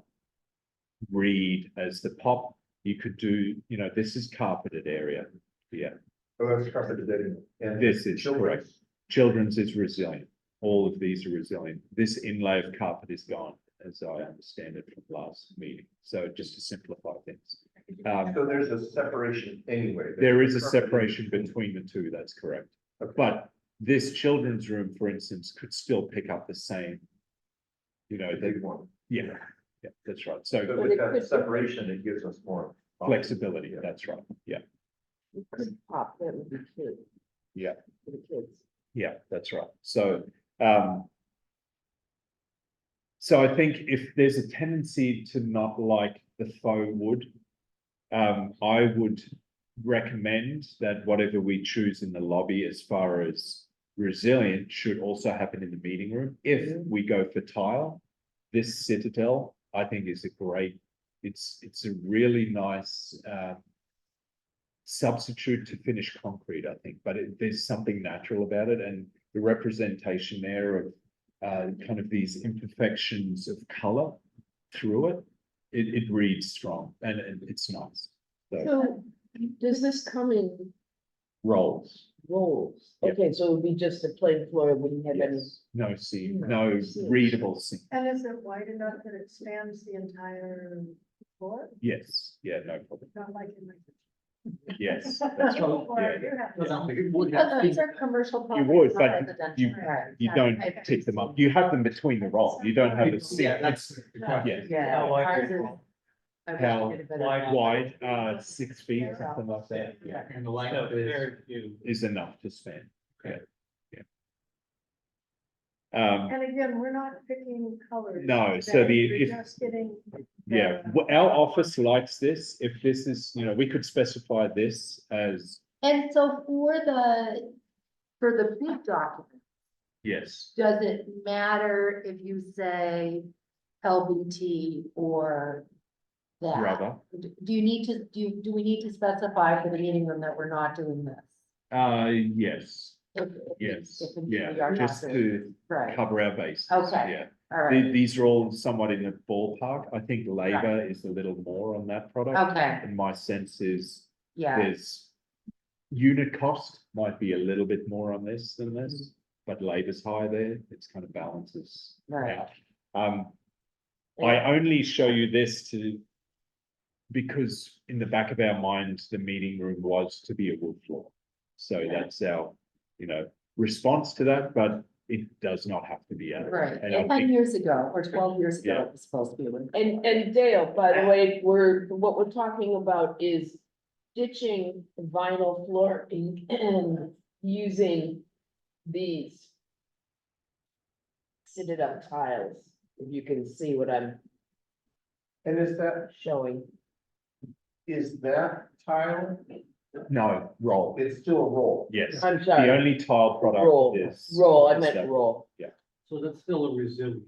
read as the pop. You could do, this is carpeted area. Yeah. Oh, that's carpeted in. And This is children's? correct. Children's is resilient. All of these are resilient. This inlay of carpet is gone, as I understand it from last meeting. So just to simplify things. So there's a separation anyway. There is a separation between the two, that's correct. Okay. But this children's room, for instance, could still pick up the same. They want. Yeah, that's right. So So with that separation, it gives us more flexibility, that's right. Yeah, You could pop that with the kids. Yeah. For the kids. yeah, that's right. So I think if there's a tendency to not like the faux wood, I would recommend that whatever we choose in the lobby as far as resilient should also happen in the meeting room. If we go for tile, this Citadel, I think is a great, it's a really nice substitute to finished concrete, I think, but there's something natural about it, and the representation there of kind of these imperfections of color through it, it reads strong and it's nice. So does this come in Rolls. rolls? Yeah. Okay, so it would be just a plain floor, it wouldn't have any. Yes. No seam, No no seams. readable seam. And is it wide enough that it spans the entire floor? Yes, yeah, no problem. Not like in my. Yes, that's right. Or Yeah. you have I to- don't think it would Because have. these are commercial You properties. would, not but residential. you, Right. you don't Okay. tick them up. You have them between the rolls. You don't have the seam. Yeah, that's the question. Yeah. Yeah. How wide Ours is is- it? I wish How we did a better wide- job. Wide, 6 feet, something like that. Yeah, And the length is. is enough to span. Yeah, Okay. yeah. And again, we're not picking colors. No, so today. the- We're if- just getting. Yeah, the- our office likes this. If this is, we could specify this as, And so for the bid document, yes, does it matter if you say LBT or that? rubber. Do you need to, do we need to specify for the meeting room that we're not doing this? Yes, If- yes, if indeed we yeah, are not just doing to it. Right, cover our bases. Okay. Yeah. all right, These are all somewhat in the ballpark. I think labor is a little more on that product. okay, And my sense is yeah, there's unit cost might be a little bit more on this than this, but labor's high there. It's kind of balances right. out. I only show you this because in the back of our minds, the meeting room was to be a wood floor. So that's our, response to that, but it does not have to be. Right, And I 10 think, years ago or 12 years ago, Yeah. it was supposed to be. one. And Dale, by the way, what we're talking about is ditching vinyl flooring and using these Citadel tiles, if you can see what I'm And is that showing. tile? no, roll, It's still a roll. yes. I'm The sorry, only tile product roll, is. roll, I is meant that. roll. So that's still a resilient.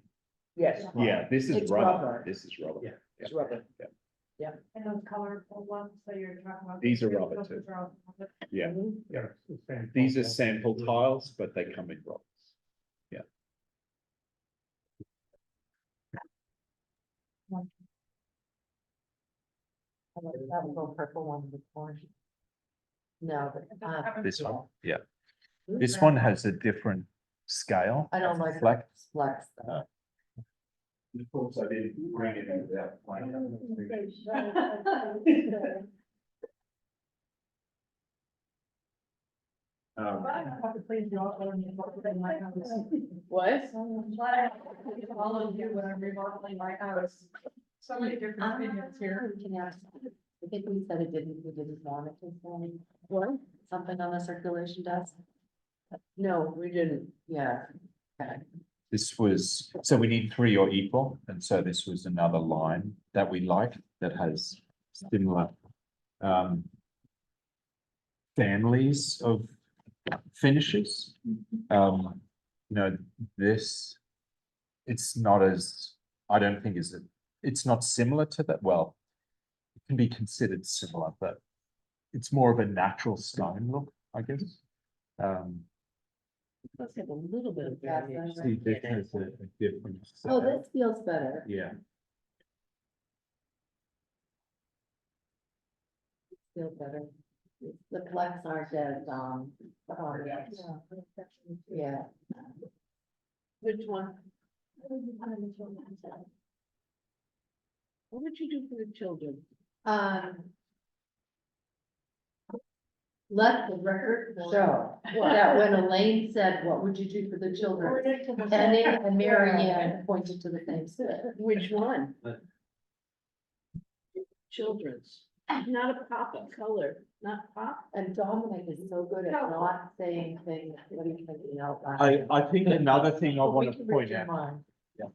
Yes. Yeah, this is It's rubber, rubber. this is rubber. Yeah. It's rubber. And those colorful ones that you're talking about. These are rubber those too. are all rubber. Yeah, Yeah. it's the same. these are sample tiles, but they come in rubbers. That little purple one with orange. No, but, This one, yeah. This one has a different scale. I don't of like flex. flex. though. Of course, I didn't bring it in without Please, you all let me look at my house. What? All of you when I'm remodeling my house. So many different opinions here. Can ask, I think we said we didn't want it to say. What? Something on the circulation desk? No, we didn't. Yeah. Okay. This was, so we need 3 or equal, and so this was another line that we like that has similar families of finishes. You know, this, it's not as, I don't think is it, it's not similar to that, well, it can be considered similar, but it's more of a natural stone look, I guess. Let's have a little bit of Yeah, variation. See, this has a different. Oh, style. this feels better. Yeah, Feels better. The flex aren't as, yeah. Which one? What would you do for the children? Let the record show that when Elaine said, what would you do for the children? Penny and Mary Ann pointed to the same spot. Which one? Children's, not a pop of color, not pop. And Dominic is so good at not saying things, what he's thinking out loud. I think another thing I We want to can read point your out. mind. Yeah,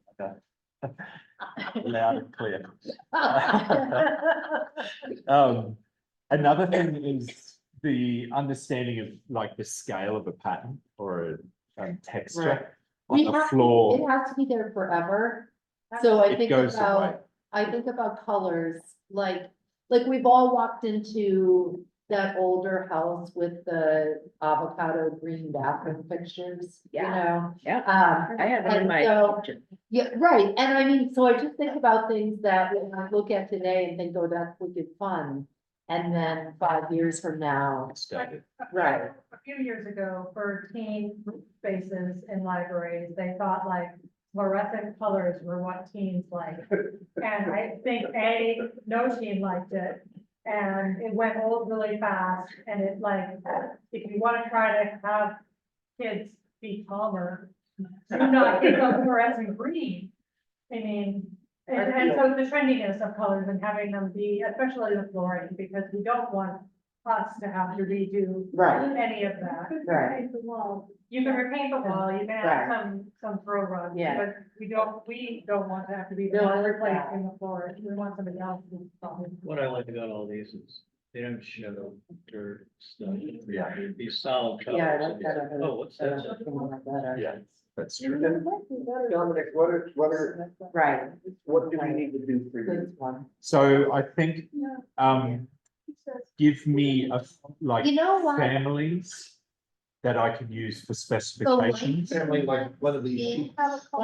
okay. Loud and clear. Another thing is the understanding of like the scale of a pattern or a texture on We the have, it floor. has to be there forever. So I It think goes away. about colors, like we've all walked into that older house with the avocado green bathroom fixtures, you know? Yeah. I have it in and my so- kitchen. Yeah, right, and I mean, so I just think about things that when I look at today and think, oh, that's wicked fun. And then 5 years from now, Stated. right, A few years ago, for teen spaces in libraries, they thought like fluorescent colors were what teens like. And I think no teen liked it, and it went old really fast, and it like, if you wanna try to have kids be calmer, do not give them fluorescent green. I mean, and so the trendiness of colors and having them be, especially the flooring, because we don't want us to have to redo right, any of that. right. You can repaint the wall, you can Right. have some throw rugs, Yeah. but we don't want to have to be No, I like replacing the floor, we want somebody else to install it. What I like about all these is they don't show dirt stuff. Yeah. These solid colors. Yeah, I like that. Oh, what's that? Yeah, that's true. Dominic, Right, what do we need to do for you? good one. So I think, give me a, like, You know what? families that I can use for specifications. Family, like one of these sheets.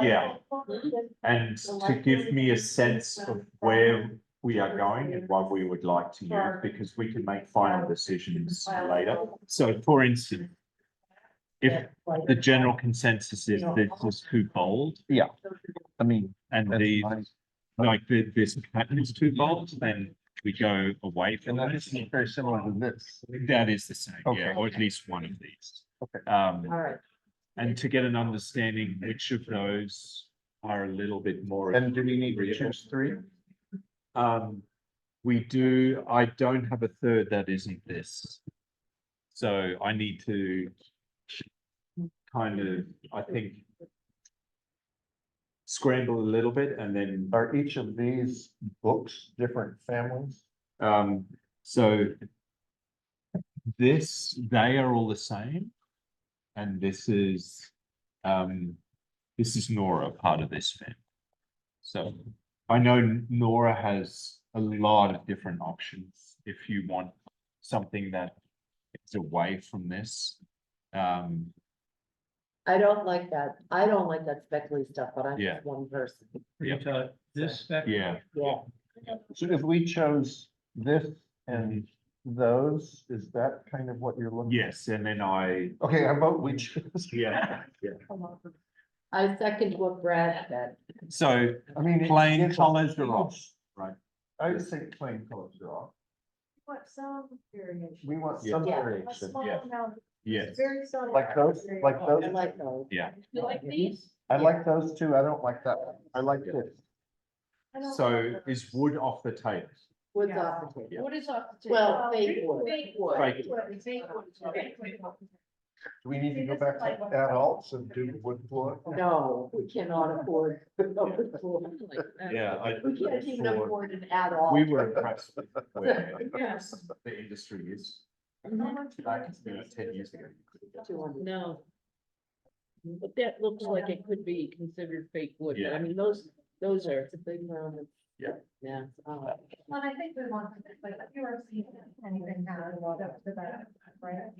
Yeah. And to give me a sense of where we are going and what we would like to use, because we can make final decisions later. So for instance, if the general consensus is this is too bold. Yeah. I mean, And that's the, fine. like, this pattern is too bold, then we go away from And this. that's very similar to this. That is the same, yeah, Okay. or at least one of these. Okay. All right, And to get an understanding which of those are a little bit more. And do we need to choose 3? We do, I don't have a third that isn't this. So I need to kind of, I think, scramble a little bit and then, Are each of these books different families? so this, they are all the same. And this is Nora, part of this family. So I know Nora has a lot of different options if you want something that is away from this. I don't like that. I don't like that speckly stuff, but I'm Yeah. just one person. Yeah. This spec. Yeah, Yeah. So if we chose this and those, is that kind of what you're looking? yes, and then I, Okay, how about we choose? yeah, yeah. I second what Brad said. So I mean. plain it's a colors are off, huge- right? I would say plain colors are off. What some variation. We want Yeah. some Yeah. A variation. small Yeah. amount, Yes, very subtle. Like those, like those. I like those. yeah. You like these? I like those too. I don't like that one. I like this. I don't So like is those. wood off the table? Wood's Yeah. off the table. What is off the table? Well, fake wood. Fake wood. Fake Fake wood. Do we need to go back to adults and do wood floor? No, we cannot afford. We Yeah, I. can't even for- afford an add-on. We were impressed with where Yes. the industry is. How much Like, was 10 years ago. you couldn't get- 200. No. But that looks like it could be considered fake wood, but I Yeah. mean, those are. It's a big round. Yeah. Yeah. Well, I think we want, like, if you are seeing anything happen, that's the better, right?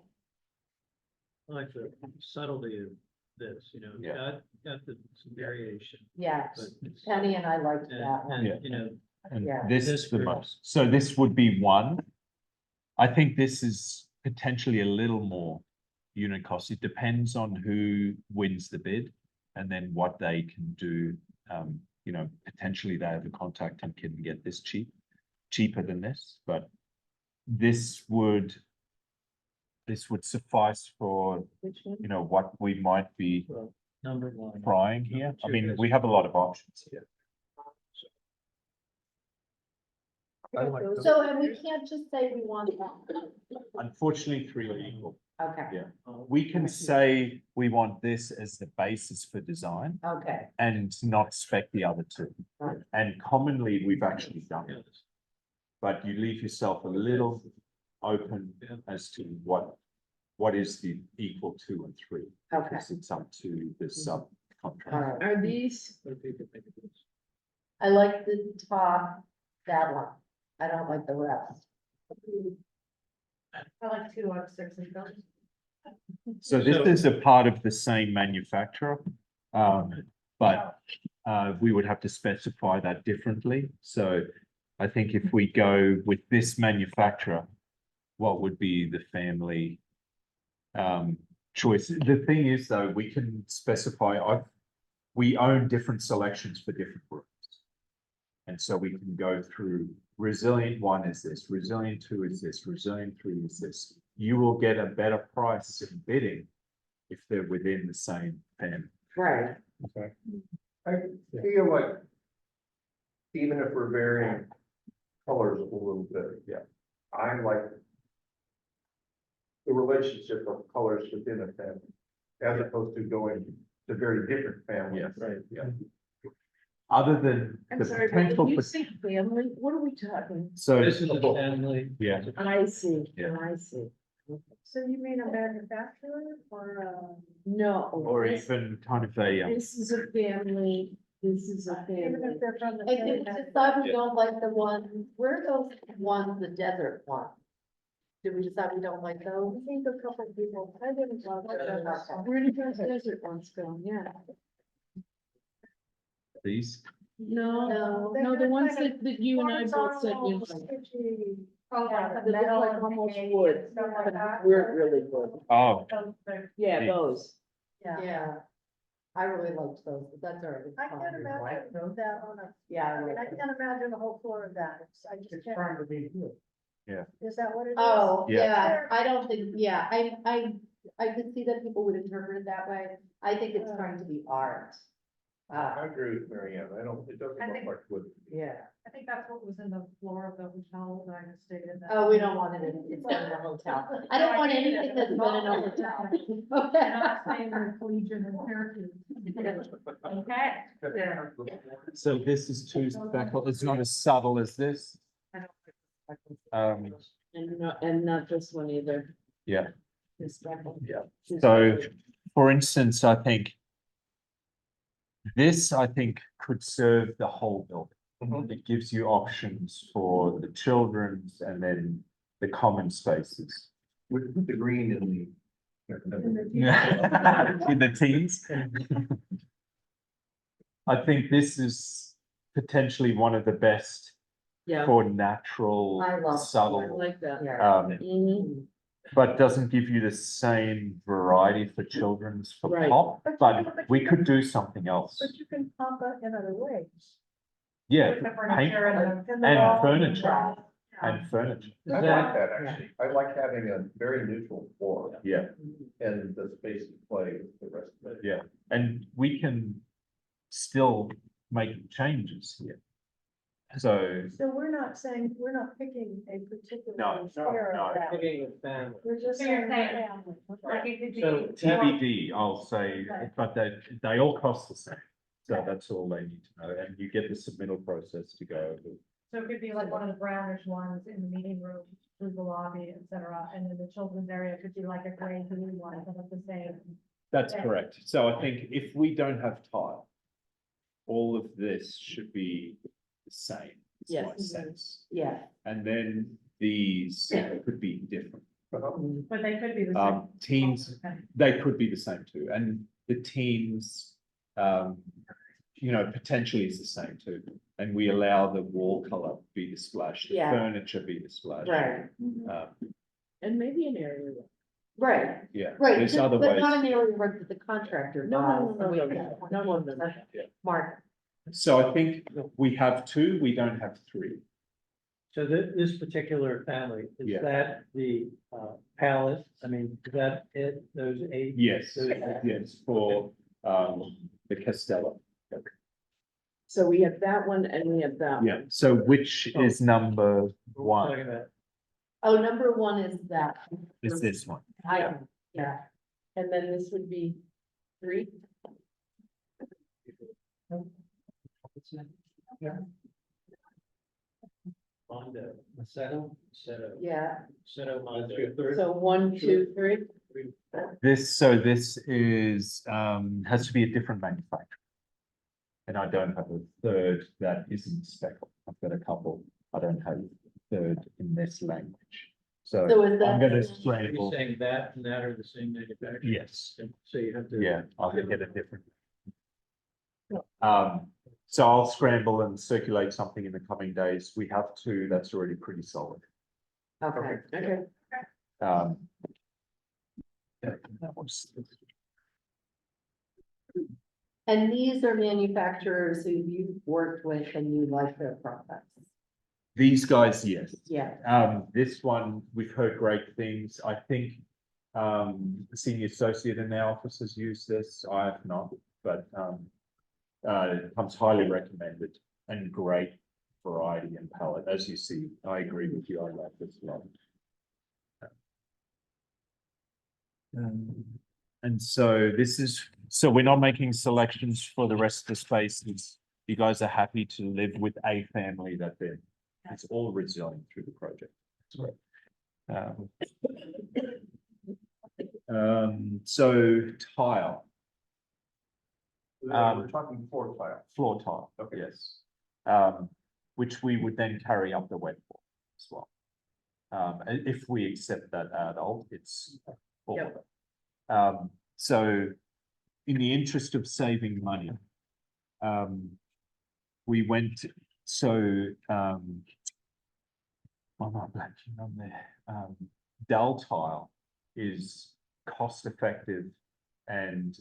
I like the subtlety of this, Yeah. got the some variation. Yes, But it's- Penny and I liked that one. Yeah. And, And Yeah. this This is the group. most, so this would be one. I think this is potentially a little more unit cost. It depends on who wins the bid and then what they can do. Potentially they have a contact and can get this cheaper than this, but this would suffice for, Which one? what we might be number one. trying here. I mean, we have a lot of options here. I like those. So, and we can't just say we want that. Unfortunately, 3 are equal. Okay, Yeah. We can say we want this as the basis for design okay. and not spec the other two. Right. And commonly, we've actually done it, but you leave yourself a little open as to what is the equal 2 and 3. Okay. Because it's up to the All subcontract. right. Are these, I like the top, that one. I don't like the rest. I like 2 out of 6 of those. So this is a part of the same manufacturer, but we would have to specify that differently. So I think if we go with this manufacturer, what would be the family choice? The thing is, though, we can specify, we own different selections for different rooms. And so we can go through resilient 1 is this, resilient 2 is this, resilient 3 is this. You will get a better price in bidding if they're within the same family. Right. I feel like even if we're varying colors a little bit, yeah, I like the relationship of colors within a family as opposed to going to very different families. Yeah. Right, yeah. Other than I'm the sorry, but potential when you for, say family, what are we talking? so, This is a family. yeah, I see, Yeah. I see. So you mean a manufacturer or No. or this- even kind of a, This is a family, this is a even family. if they're from the If same? you decide we don't like the one, where are those ones, the desert one? Did we decide we don't like I those? think a couple people, I didn't love those. Where did those desert ones go? Yeah. these. No, No. no, the ones that you and I both said you like. Sketchy. Oh, Yeah, like they the look metal like and almost hay wood. and stuff like that. We're really good. Oh, Those are- Yeah, Yeah. those. Yeah. I really liked those, but that's all right. it's I can't fine. imagine that on a, Yeah, I I mean, I like it. can't imagine the whole floor of that. I just It's can't. trying to be good. Is that what it is? Oh, Yeah. yeah, I don't think, yeah, I could see that people would interpret it that way. I think it's trying to be art. I agree with Mary Ann. It doesn't I look think- like wood. Yeah. I think that's what was in the floor of the hotel that I just stated. that- Oh, we don't want it in, it's in a hotel. I don't want anything that's been in a hotel. They're not saying they're collegiate and Syracuse. Okay. so this is too speckle, it's not as subtle as this. And not this one either. Yeah. This one. Yeah. This So, one. for instance, I think This, I think, could serve the whole building. Mhm. It gives you options for the children's and then the common spaces. With the green in the. In the teens. I think this is potentially one of the best Yeah, for natural, I love- I subtle, like that. um, but doesn't give you the same variety for children's for Right. pop, but we could do something else. But you can pop up in other ways. Yeah, With the paint furniture and the. and furniture. And furniture, I like that, actually. I like having a very neutral floor yeah, and the space to play with the rest of it. yeah, and we can still make changes here. So, So we're not saying, we're not picking a particular. No, square no. of that. Picking a family. We're just So you're saying saying- family. Like it could be. So TBD, I'll say, Right. but they all cost the same. So that's all they need to know, and you get the submittal process to go over. So it could be like one of the brownish ones in the meeting room, through the lobby, et cetera, and then the children's area could be like a gray blue one, but at the same. That's Okay. correct. So I think if we don't have tile, all of this should be the same, is my Yes. sense. Yeah. And then these could be different. But they could be the same. Teams, they could be the same too, and the teams, you know, potentially is the same too. And we allow the wall color be the splash, the Yeah. furniture be the splash. Right, And maybe an area. right, Yeah, right, there's just- other but ways. not an area where the contractor. No, buys. Yeah. Mark, So I think we have two, we don't have three. So this particular family, Yeah. is that the palace? I mean, is that it, those eight? Yes, Those- yes, for the Castello. So we have that one and we have that one. Yeah, so which is number What we're one? talking about. oh, number one is that. Is this one? Yeah, And then this would be 3. Mondo, Macedo, yeah, Mondo. So 1, 2, 3. This is, has to be a different manufacturer. And I don't have a third that isn't speckled. I've got a couple, I don't have a third in this language. So So is that- I'm gonna Are you scramble, saying that and that are the same manufacturer? yes, So you have to. yeah, I'll get a different. So I'll scramble and circulate something in the coming days. We have two, that's already pretty solid. okay. Okay. Um. Yeah, that was. And these are manufacturers who you've worked with and you like their products. These guys, yes. Yeah, This one, we've heard great things. I think, the senior associate in our office has used this. I have not, but, it comes highly recommended and great variety and palette. As you see, I agree with you. I like this one. And so this is, so we're not making selections for the rest of the spaces. You guys are happy to live with a family that they're, it's all resilient through the project. That's right. So tile, We're talking floor tile. floor tile, Okay. yes. Which we would then carry up the wet floor as well. If we accept that adult, it's all of it. So in the interest of saving money, we went, so, I'm not blanking on there. Dell tile is cost effective and,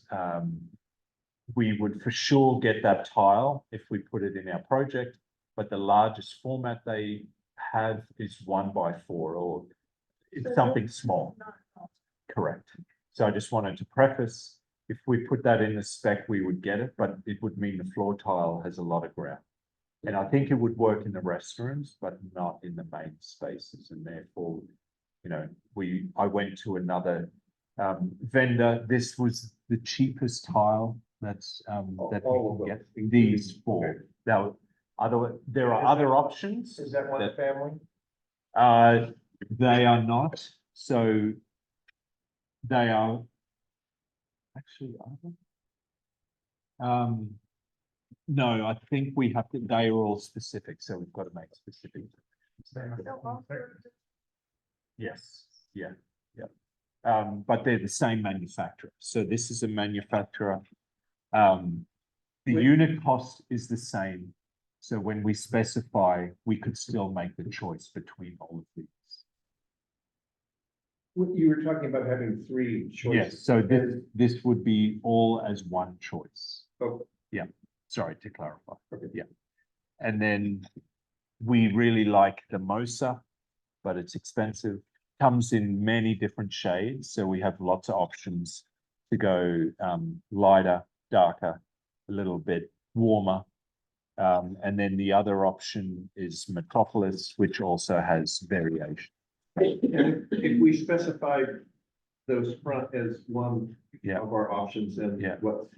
we would for sure get that tile if we put it in our project, but the largest format they have is 1x4 or it's something small. Correct. So I just wanted to preface, if we put that in the spec, we would get it, but it would mean the floor tile has a lot of ground. And I think it would work in the restrooms, but not in the main spaces, and therefore, you know, I went to another vendor. This was the cheapest tile that's that All we of can them. get these for. Now, there are other options. Is that one family? They are not, so they are actually, are they? No, I think we have to, they are all specific, so we've got to make specific. Yes, yeah, yeah. But they're the same manufacturer, so this is a manufacturer. The unit cost is the same. So when we specify, we could still make the choice between all of these. You were talking about having three choices. Yes, so this would be all as one choice. Oh. Yeah, sorry to clarify. Okay, yeah. And then we really like the Mosa, but it's expensive. Comes in many different shades, so we have lots of options to go lighter, darker, a little bit warmer. And then the other option is Metropolis, which also has variation. And if we specify those front as one Yeah. of our options and Yeah. what's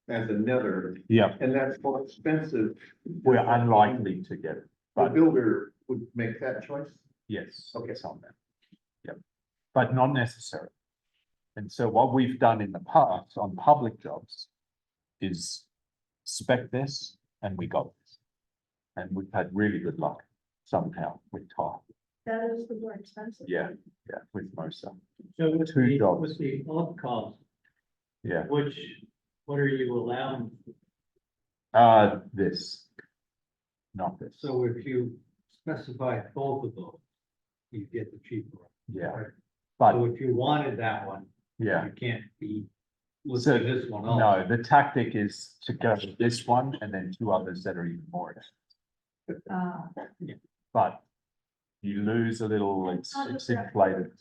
as another, Yeah, and that's more expensive. we're unlikely to get it, The but builder would make that choice. yes, Okay. it's on there. Yep, but not necessary. And so what we've done in the past on public jobs is spec this and we got this. And we've had really good luck somehow with tile. That is the more expensive. Yeah, yeah, with Mosa. So with Two the, jobs. with the odd cost, Yeah, what are you allowing? this. Not this. So if you specify both of those, you get the cheaper. one. Yeah, So but if you wanted that one, yeah, you can't be So, listing this one no, also. the tactic is to go with this one and then two others that are even more expensive. But you lose a little, it's inflated.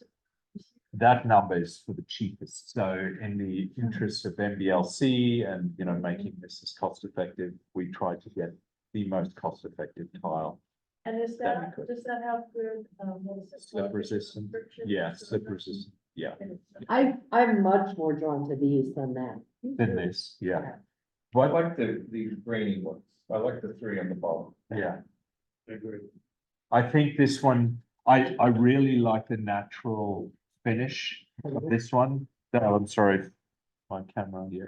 That number is for the cheapest. So in the interest of MBLC and, you know, making this as cost effective, we try to get the most cost effective tile. And is That'd that, be good. does that help with, what is it? Slip resistant. Friction? Yeah, slip resistant, yeah, I'm much more drawn to these than that. than this, yeah. I What, like the grainy ones. I like the three on the bottom. yeah. I agree. I think this one, I really like the natural finish of this one. Oh, I'm sorry, my camera, yeah.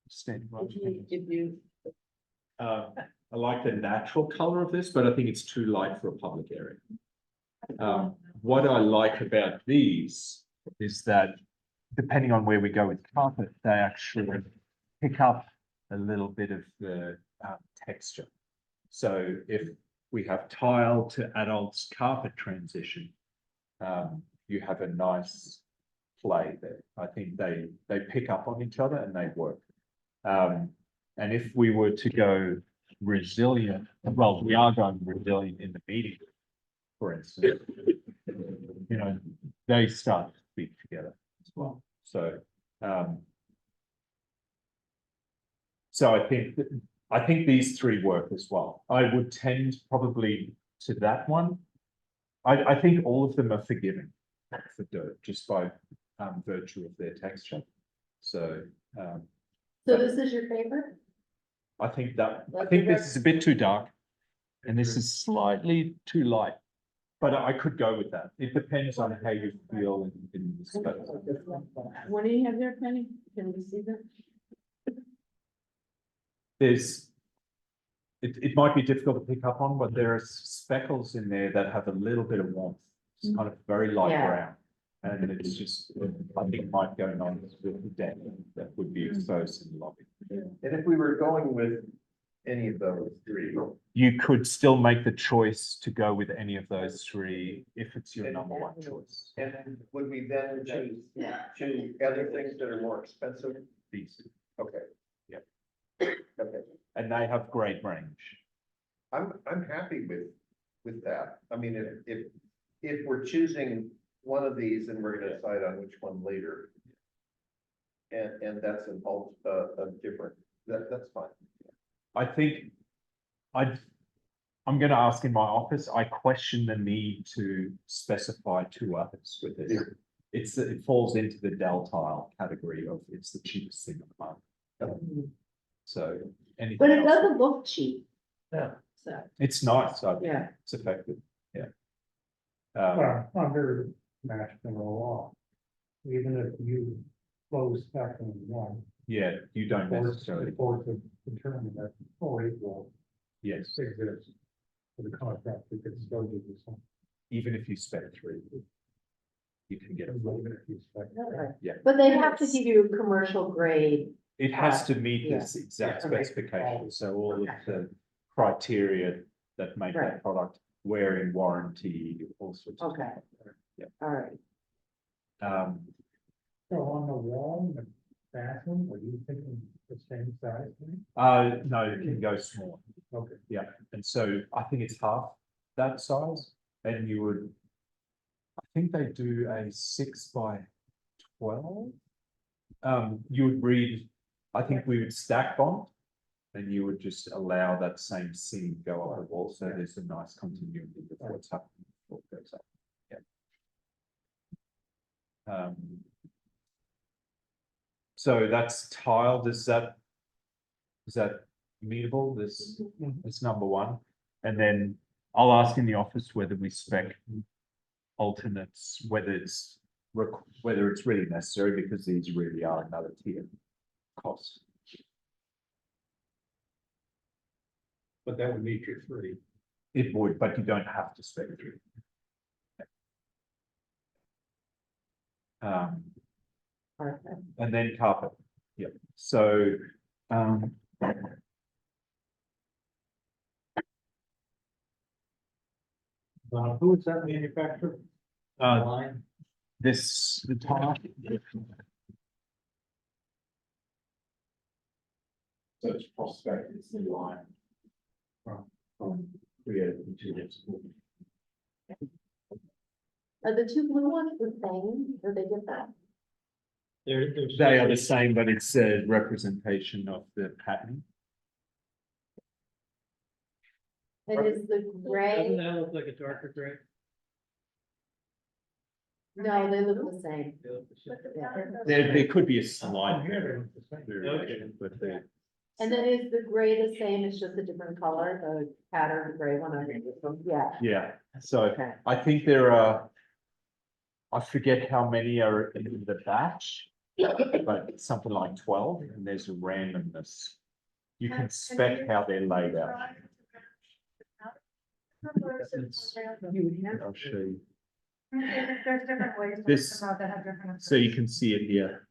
Stand by. I like the natural color of this, but I think it's too light for a public area. What I like about these is that depending on where we go with carpet, they actually pick up a little bit of the texture. So if we have tile to adults carpet transition, you have a nice play there. I think they pick up on each other and they work. And if we were to go resilient, well, we are going resilient in the meeting, for instance, you know, they start to speak together as well. So, so I think these three work as well. I would tend probably to that one. I think all of them are forgiving for dirt just by virtue of their texture. So, So this is your favorite? I think this is a bit too dark and this is slightly too light, but I could go with that. It depends on how you feel in the space. What do you have there, Penny? Can we see that? It might be difficult to pick up on, but there are speckles in there that have a little bit of warmth. It's kind of very light Yeah. brown. And it's just, I think might go on with the deck that would be exposed in the lobby. And if we were going with any of those three, You could still make the choice to go with any of those three if it's your number one choice. and would we then choose other things that are more expensive? These, Okay. Yep. Okay, and they have great range. I'm happy with that. I mean, if we're choosing one of these and we're gonna decide on which one later. And that's a different, that's fine. I think I'm gonna ask in my office, I question the need to specify two others with this. It falls into the Dell tile category of it's the cheapest thing on the market. So anything But it else- doesn't look cheap. Yeah. So, It's nice, I think, yeah. it's effective, yeah. Under Mass General law, even if you close spec on one, Yeah, you don't necessarily, the determine that full rate will Yes, exist for the contract, we could still do this one. even if you spec 3. You can get a full. Even if you expect. But they have to give you a commercial grade. It has to meet Yeah. this exact Yeah. specification, so all of the criteria that make Right. that product wearing warranty, all sorts of. Okay. stuff. Yeah. All right. So on the wall, in the bathroom, are you thinking the same size? thing? No, it can go smaller. Okay. Yeah, and so I think it's half that size, and you would. I think they do a 6x12. You would read, I think we would stack bond. And you would just allow that same seam go up the wall, so there's a nice continuity of what's happening before it goes up. Yeah. So that's tile, is that amenable, this number 1? And then I'll ask in the office whether we spec alternates, whether it's really necessary, because these really are another tier cost. But that would meet your 3. It would, but you don't have to spec 3. Perfect. And then carpet, yeah, so, Who is that manufacturer? Line? the top. So it's prospect, it's the line. From creative materials. Are the 2 blue ones the same, or they different? They are the same, but it's a representation of the pattern. And is the Doesn't gray, that look like a darker gray? no, they look the same. Yeah. There could be a Oh, slight here, they look the same. variation, but they're. And then is the gray the same, it's just a different color, the pattern gray one underneath them, yeah. Yeah, so Okay. I think there are. I forget how many are in the batch, but something like 12, and there's a randomness. You can spec how they're laid out. I'll show you. There's different ways to This- come out that have different. So you can see it here.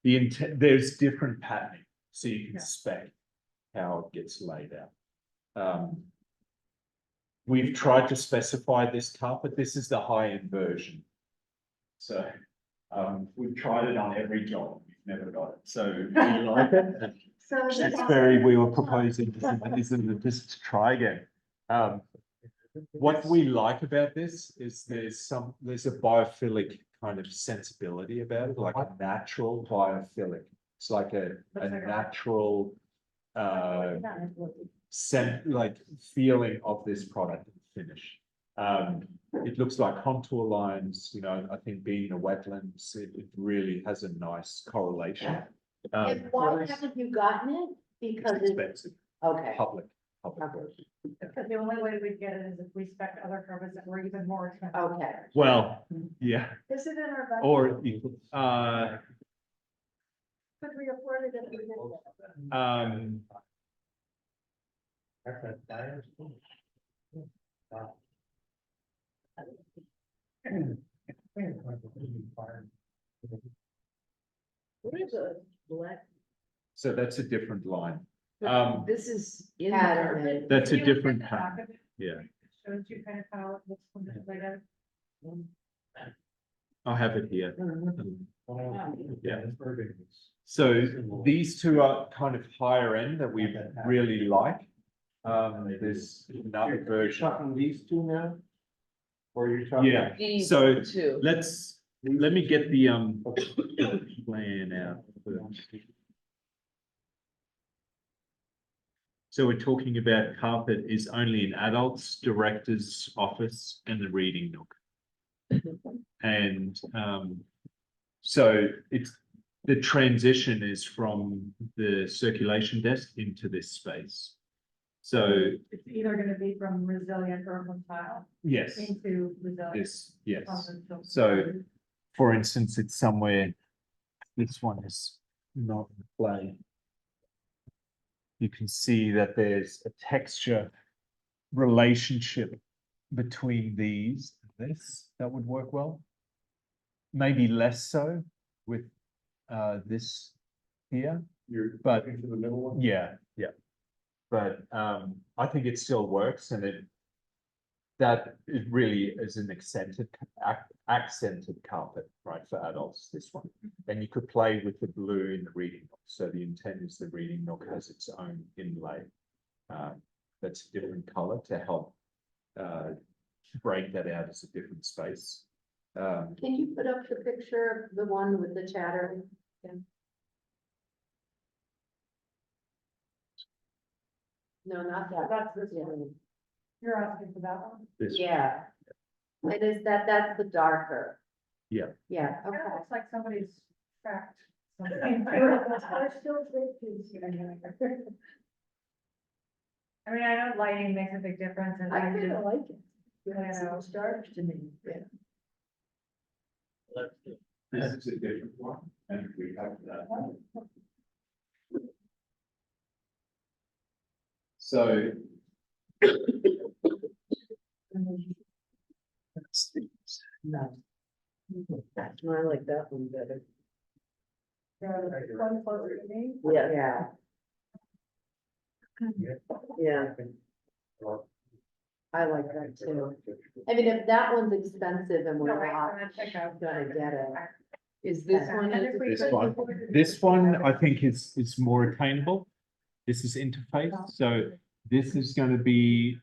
The intent, there's different patterning, so you can Yeah. spec how it gets laid out. We've tried to specify this carpet. This is the high-end version. So, we've tried it on every job. We've never got it. So we like it. So Shutesbury, we were proposing just to try again. What we like about this is there's a biophilic kind of sensibility about it, like a natural biophilic. It's like a natural like feeling of this product and finish. It looks like contour lines, you know, I think being the wetlands, it really has a nice correlation. And why haven't you gotten it? Because it's, Expensive, okay. public. Because the only way we'd get it is if we spec other carpets that were even more expensive. Okay. Well, yeah, Is it in our budget? or, Could we afford it if we did that? That's that tires. Wow. What is a black? so that's a different line. This is in the Pattern. carpet. That's a If you look at different the back pattern, of it, yeah. it Shows you kind of how it looks when it's laid out. I have it here. Yeah. So these two are kind of higher end that we really like. There's another version. Talking these 2 now? Or you're talking? Yeah, These so 2. let me get the plan out first. So we're talking about carpet is only in adults, director's office and the reading nook. And so it's the transition is from the circulation desk into this space. So It's either gonna be from resilient or from tile yes, into resilient. yes. composite. So for instance, it's somewhere, this one is not in play. you can see that there's a texture relationship between these and this that would work well. Maybe less so with this here, but Into the middle one. yeah, yeah. But I think it still works, and that it really is an accented carpet, right, for adults, this one. And you could play with the blue in the reading nook. So the intent is the reading nook has its own inlay. That's a different color to help break that out as a different space. Can you put up the picture of the one with the chatter? No, not that. That's this one. You're asking for that one? This, Yeah. And is that's the darker? Yeah. Yeah, It okay. looks like somebody's tracked something. There's still big pieces. I mean, I know lighting makes a big difference and I I kind do. of like it. I It know. sounds dark to me. Yeah. this is a different one, and we have that. So. No. I like that one better. One closer to me. Yeah. Yeah. I like that too. I mean, if that one's expensive and No, we're wait, not I'm gonna check out. gonna get it. Is this one? And if we This could- one, this one I think is more attainable. This is interface, so this is going to be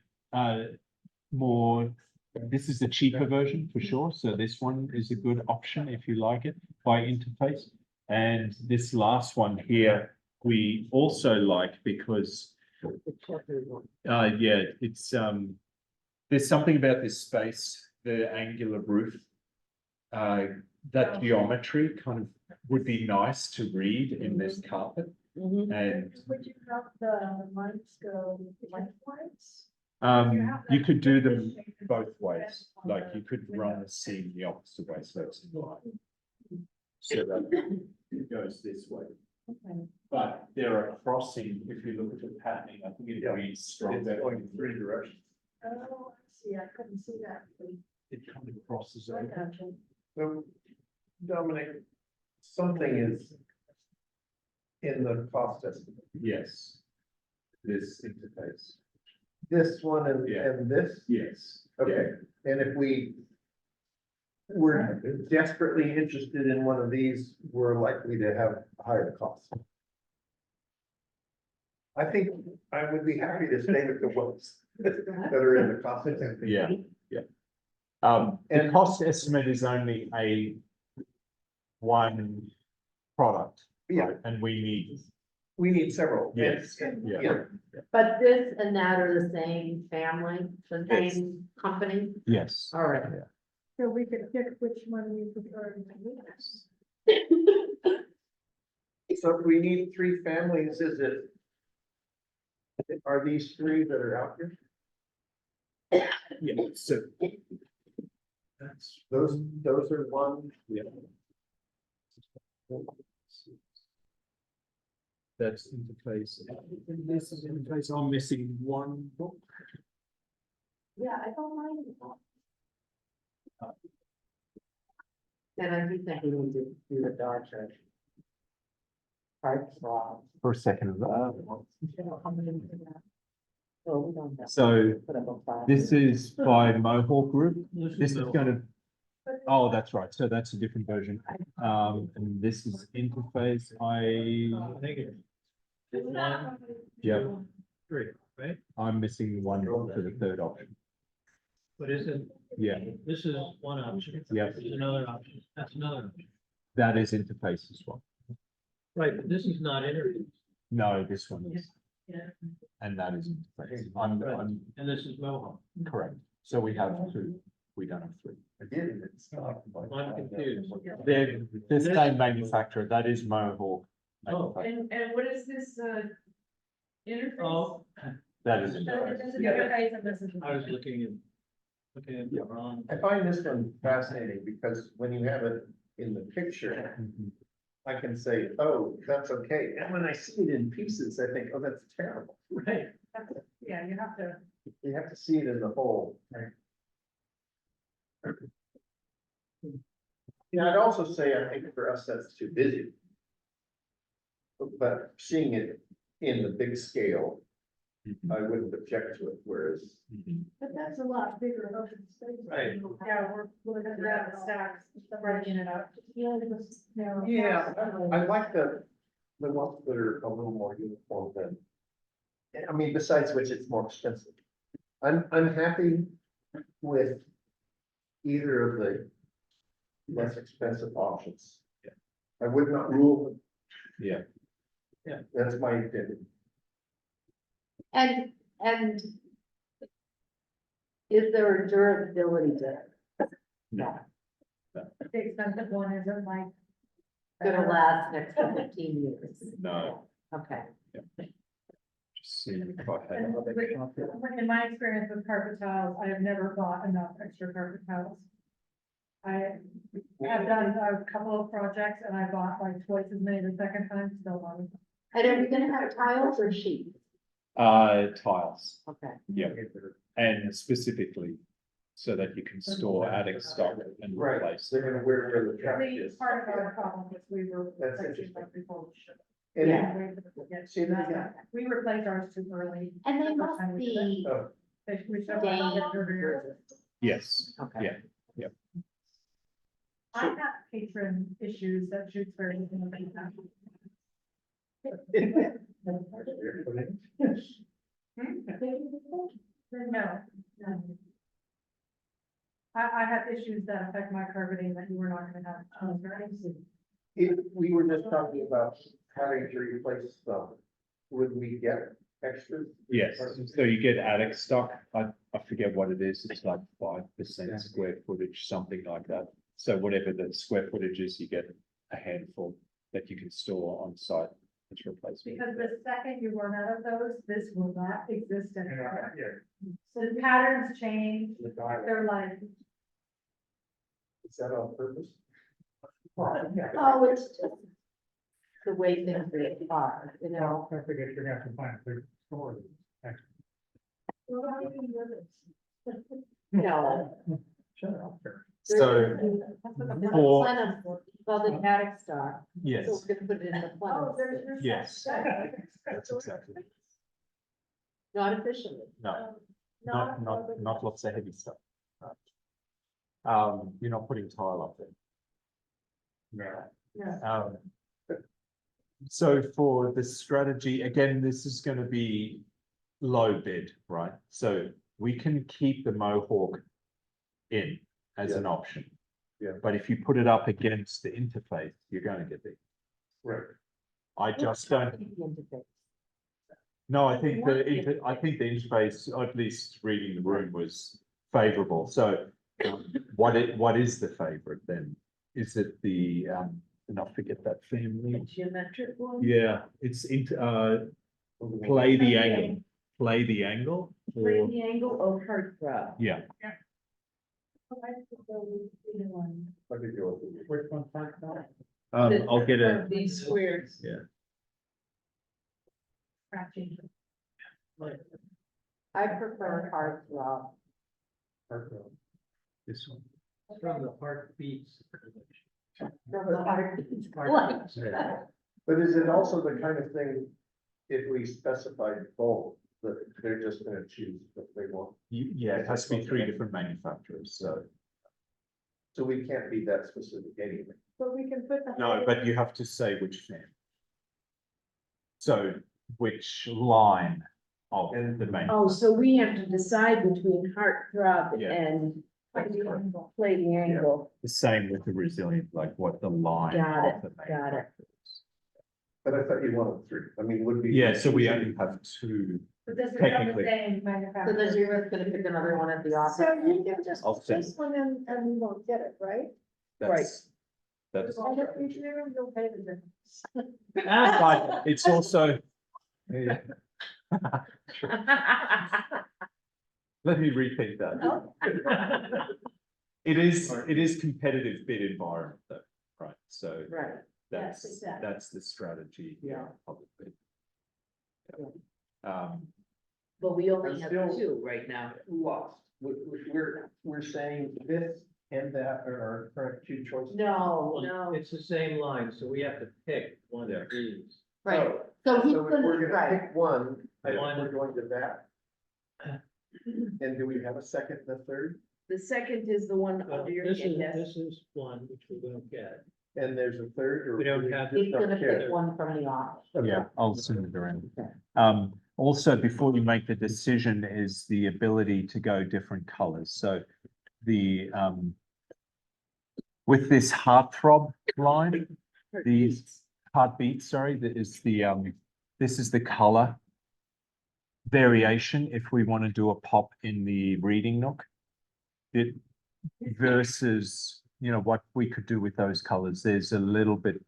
more. This is the cheaper version for sure. So this one is a good option if you like it by interface. And this last one here we also like because yeah, it's there's something about this space, the angular roof. That geometry kind of would be nice to read in this carpet. And Would you have the lights go lengthwise? you could do them both ways, like you could run the seam the opposite way, so it's in line. So that it goes this way. Okay. But there are crossing, if you look at the patterning, I think it reads strong. It's going in 3 directions. Oh, I see, I couldn't see that. It kind of crosses I over. gotcha. So, Dominic, something is in the cost estimate. Yes. This interface. This one Yeah. and this, Yes. okay, and if we were desperately interested in one of these, we're likely to have higher costs. I think I would be happy to stay with the ones that are in the cost estimate. Yeah, yeah. The And- cost estimate is only one product. Yeah. right? And we We need several. Yes, And- yeah. But this and that are the same family, the Yes. same company? yes. All right. So we could pick which one we prefer to use. So if we need 3 families, are these 3 that are out here? Yeah, so. Those are one. Yeah. That's interface. This is interface. I'm missing one book. Yeah, I don't mind. And I do think we need to do the darker. Parts law. For a second. Oh, we don't have. So Put up a flag. this is by Mohawk Group. This is gonna, oh, that's right. So that's a different version. And this is interface. Yeah, Three, right? I'm missing one book for the third option. But isn't, Yeah, this is one option. Yeah. This is another option. That's another option. that is interface as well. Right, but this is not interview. No, this one is. Yeah. And that is interface. I'm And this is Mohawk. correct. So we have 2. We don't have 3. Again, it's not. I'm confused. They're the same manufacturer. That is Mohawk. Oh. manufacturer. And what is this, interface? Oh, That is This interface. is interface and this is. I was looking at the wrong. I find this one fascinating because when you have it in the picture, Mhm. I can say, oh, that's okay, and when I see it in pieces, I think, oh, that's terrible. Right. Yeah, you have to. You have to see it in the whole. Yeah, I'd also say, I think for us, that's too busy. But seeing it in the big scale, I wouldn't object to it, whereas. But that's a lot bigger open space. Right. Yeah, we're gonna grab the stacks, breaking it up. Yeah, I like the ones that are a little more uniform than. I mean, besides which it's more expensive. I'm happy with either of the less expensive options. Yeah. I would not rule them. Yeah. Yeah, that's my opinion. And is there a durability there? No. The expensive one isn't like. Gonna last next 15 years? No. Okay. Just seeing if I had And other carpet. in my experience with carpet tiles, I have never bought enough extra carpet tiles. I have done a couple of projects and I bought like twice as many the second time, still on. And are you gonna have tiles or sheets? Tiles, Okay. yeah, and specifically so that you can store attic stock and replace. They're gonna where the traffic The is. part of our problem is we were. That's replacing interesting. like before we should. And Yeah. See that again? We replaced ours too early. And they The first must time we did it. be Oh, We should have done it earlier. Yes, Okay. yeah. I have patron issues that Shutesbury is gonna be that. No, no. I have issues that affect my carpeting that you were not gonna have. If we were just talking about having to replace stuff, would we get extras? Yes, so you get attic stock, I forget what it is, it's like 5% square footage, something like that. So whatever the square footage is, you get a handful that you can store on site as replacement. Because the second you run out of those, this will not exist anymore. Yeah. So the patterns change, The dial, they're like, is that on purpose? Oh, it's just the way things are, you know? Don't forget, you're gonna have to find a big store. well, how do you do this? No. Shut up. So, The for- plenum, well, the attic stock, so yes, we're gonna put it in the Oh, plenum, there's your. yes, that's exactly, not officially. no, Not- not lots of heavy stuff. You're not putting tile up there. No. So for the strategy, again, this is gonna be low bid, right? So we can keep the Mohawk in as an option. Yeah. But if you put it up against the interface, you're gonna get big. Right. I just don't, The interface. no, I think I think the interface, at least reading the room, was favorable. So what is the favorite then? Is it the, and I forget that family? Geometric one? Yeah, it's play the angle, play the angle. Play Or, the angle or heartthrob? yeah, I could go with it. Which one, five, nine? I'll get a, These squares. yeah, Scratching. I prefer heartthrob. this one. From the heartbeats. From the heartbeats. But is it also the kind of thing, if we specified both, that they're just gonna choose what they want? Yeah, it has to be 3 different manufacturers, so. So we can't be that specific anyway. But we can put the. No, but you have to say which fan. So which line of the main. Oh, so we have to decide between heartthrob Yeah. and That's correct. play the angle. The same with the resilient, like what the line Got of it, the got it. manufacturer is. But I thought you wanted 3, I mean, would be. Yeah, so we only have 2. But this is not the Technically. same So manufacturer. then you're just gonna pick another one at the office. So you can just I'll put send this one in and we won't get it, right? That's. That's, And if we do, you'll pay the difference. but it's also. Yeah. Let me rethink that. It is competitive bid environment though, right? So Right. Yes, exactly. That's the strategy. Yeah. Publicly. But we only I'm have still- two right now. Lost. We're saying this and that are our current two choices. No, It's the same line, so we have to pick one of these. right, so he's So gonna, we're gonna right, pick one, and One. we're going to that. And do we have a second and a third? The second is the one Well, under your this head, is, yes. this is one which we don't get. And there's a third, or? We don't have- just he's don't gonna care? pick one from the office. Yeah, I'll send it around. Also, before you make the decision is the ability to go different colors. So the, with this heartthrob line, these heartbeats, sorry, that is the, this is the color variation if we want to do a pop in the reading nook. It versus, you know, what we could do with those colors. There's a little bit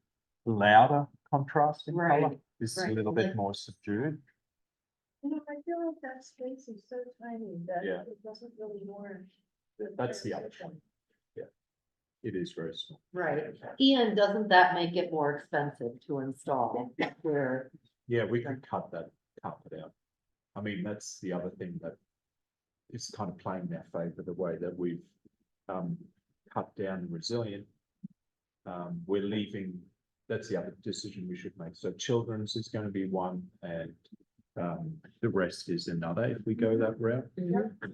louder contrast in color. Right, This is a right. little bit more subdued. You know, I feel like that space is so tiny that Yeah. it doesn't really warrant. That's the other one. Yeah, it is very small. Right, and doesn't that make it more expensive to install, where, Yeah, we could cut that carpet out. I mean, that's the other thing that is kind of playing in our favor, the way that we've cut down resilient. We're leaving, that's the other decision we should make. So children's is going to be one and the rest is another if we go that route.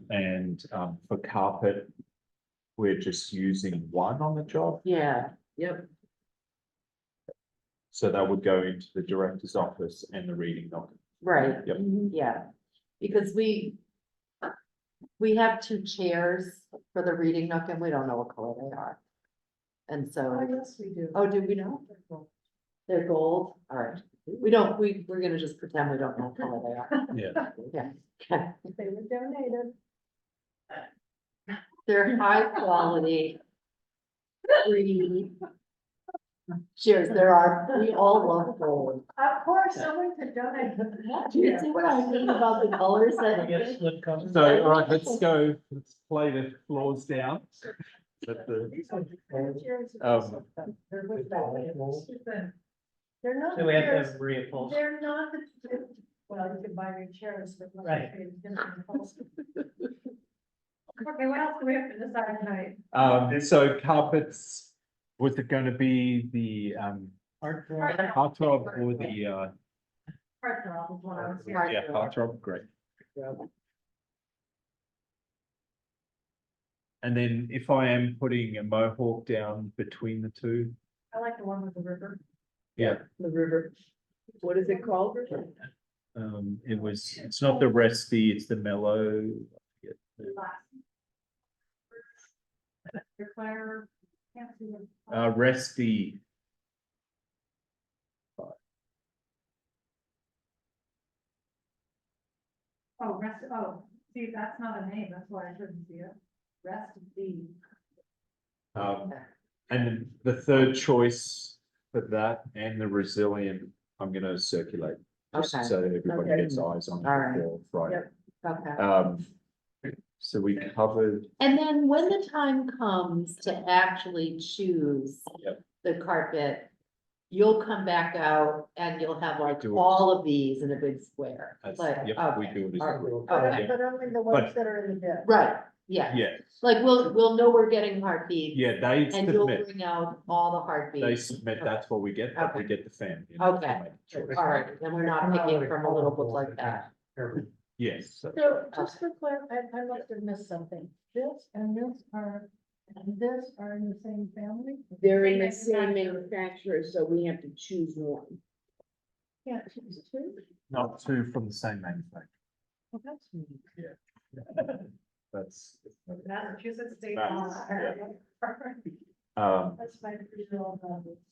And for carpet, we're just using one on the job. yeah, Yep, So that would go into the director's office and the reading nook. right, Yep. yeah. Because we have two chairs for the reading nook and we don't know what color they are. And Oh, so, yes, we do. oh, do we know? They're gold, all right, we don't, we're gonna just pretend we don't know what color they are, Yeah. yeah. They were donated. They're high quality. Free. Cheers, we all love gold. Of course, someone could donate. Do you see what I mean about the colors that? Yes, slip cover. So, all right, let's go, let's play the floors down. Let the, They're with that. They're not. So we have to chairs- have reupholstery. They're not, well, you can buy new chairs, but. not Right. different upholstery. Okay, what else do we have to decide tonight? so carpets, was it gonna be the, heartthrob or the, Heartthrob is what I was Heart- yeah, heartthrob, great. And then if I am putting a mohawk down between the two, I like the one with the river. yeah, the river. What is it called? it's not the resty, it's the mellow. Declare, can't see it. Resty, See, that's not a name, that's why I couldn't see it. Rest of the. and then the third choice for that and the resilient, I'm gonna circulate. Just Okay. so that everybody Okay. gets eyes on All right. it before Friday. Okay. So we covered, And then when the time comes to actually choose Yep. the carpet, you'll come back out and you'll have like Do it. all of these in a big square. as, Like, yep, we okay, do it as a all group. right, But okay. but only the ones that are in the bid. Right, yeah, Yeah, like we'll know we're getting heartbeats. yeah, they And you'll submit, bring out all the they heartbeats. submit, that's what we get, but we Okay. get the fan. you know, to Okay. make the choice. All right, and we're not picking from a little book like that. Yes, so- So just for I must have missed something. This and this are in the same family? They're in the Same same manufacturer. manufacturer, so we have to choose one. Yeah, choose two. not two from the same manufacturer. Well, that's neat. That's. Massachusetts State. Yeah. Law. That's my original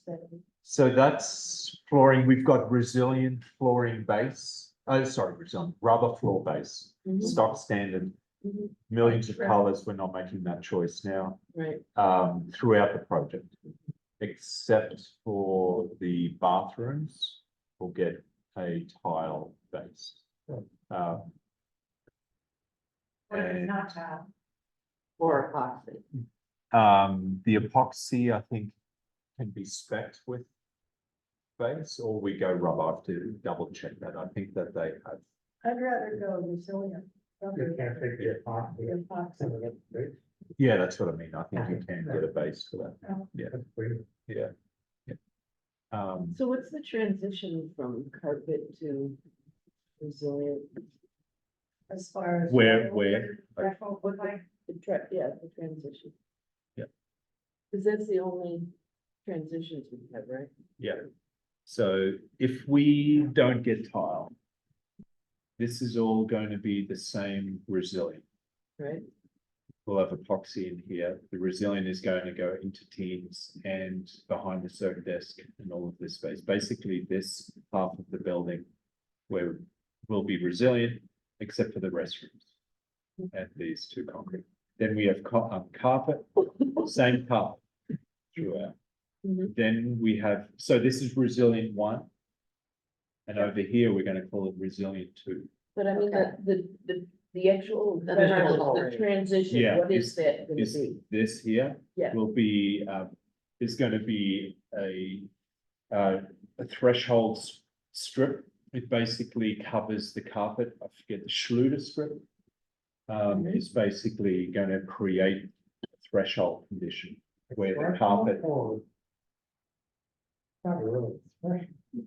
setting. So that's flooring, we've got resilient flooring base, resilient rubber floor base, Mhm. stock standard. Mhm. Millions of colors, we're not making that choice now, Right, throughout the project. Except for the bathrooms, we'll get a tile base. What if it's not tile? Or epoxy. The epoxy, I think, can be spec'd with base, or we go rub. I have to double check that. I think that they have. I'd rather go resilient. You can't take the epoxy. Epoxy. Yeah, that's what I mean. I think you can get a base for that. Oh. Yeah, That's pretty. yeah. Yeah. So what's the transition from carpet to resilient? As far as. Where, Threshold would like. Yeah, the transition. Yeah. Cause that's the only transitions we have, right? yeah. So if we don't get tile, this is all going to be the same resilient. Right? We'll have epoxy in here. The resilient is going to go into teams and behind the circ desk and all of this space. Basically, this half of the building where will be resilient, except for the restrooms and these two concrete. Then we have carpet, same carpet throughout. Mhm. Then we have, so this is resilient 1. And over here, we're going to call it resilient 2. But I mean, the actual, the transition, Yeah, what is that gonna Is be? this here Yeah. will be, is going to be a threshold strip. It basically covers the carpet. I forget the Schluter strip. Is basically going to create a threshold condition where the carpet. Not really.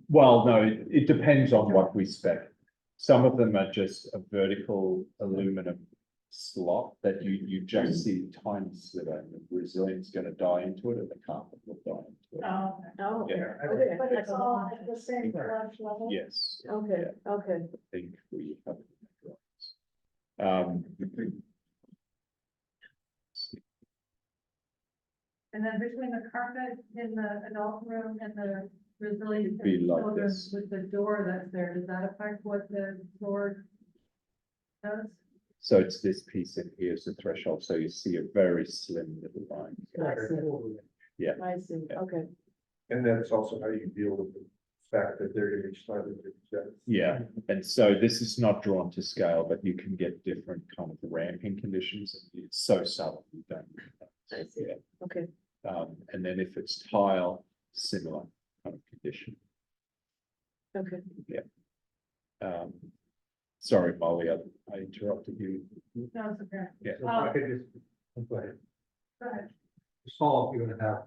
Well, no, it depends on what we spec. Some of them are just a vertical aluminum slot that you just see tiny sliver, and the resilient's going to die into it, and the carpet will die into it. Oh, Oh, Yeah. okay, but it's all at the same flush level. Yes, okay, okay. I think we have. And then between the carpet in the adult room and the resilient. Be like children this. With the door that's there, does that affect what the door does? So it's this piece in here is the threshold, so you see a very slim little line. I see, Yeah. I see, okay. And that's also how you deal with the fact that they're gonna be slightly different. Yeah, and so this is not drawn to scale, but you can get different kind of ramping conditions. It's so subtle, you don't. I see. Yeah. Okay. And then if it's tile, similar kind of condition. Okay. Um, sorry, Molly, I interrupted you. No, it's okay. Yeah. So if I could just, go ahead. Go ahead. Small, you're gonna have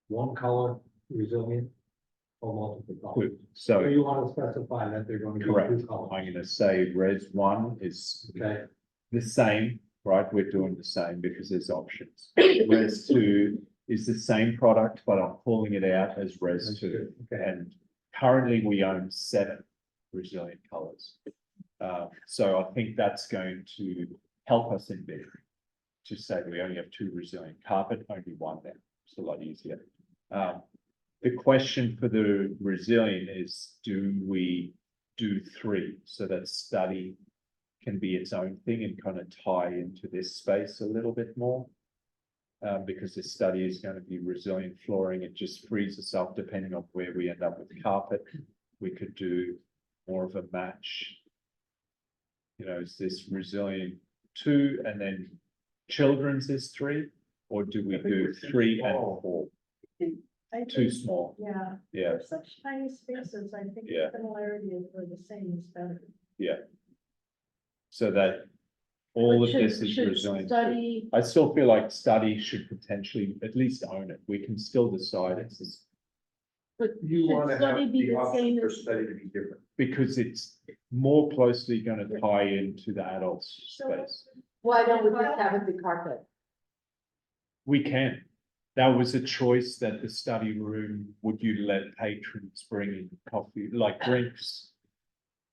one color resilient or multiple colors. So So, you want to specify that they're going to be correct, two I'm colors, gonna say res 1 is okay? the same, right? We're doing the same because there's options. Res 2 is the same product, but I'm calling it out as res 2. Okay, And currently we own 7 resilient colors. So I think that's going to help us in there. To say we only have 2 resilient carpet, only 1 then, it's a lot easier. The question for the resilient is, do we do 3 so that study can be its own thing and kind of tie into this space a little bit more? Because this study is going to be resilient flooring, it just frees us up depending on where we end up with carpet. We could do more of a match. You know, is this resilient 2 and then children's is 3? Or do we do 3 and 4? I Too think, small, yeah, yeah, for such tiny spaces, I think Yeah. the similarity is where the same is better. so that all of Should- this is should resilient. Study, I still feel like study should potentially at least own it. We can still decide it's this, but You should wanna study have be the the option same for as? study to be different. because it's more closely going to tie into the adults space. Why don't we just have it be carpet? We can. That was a choice that the study room, would you let patrons bring in coffee, like drinks?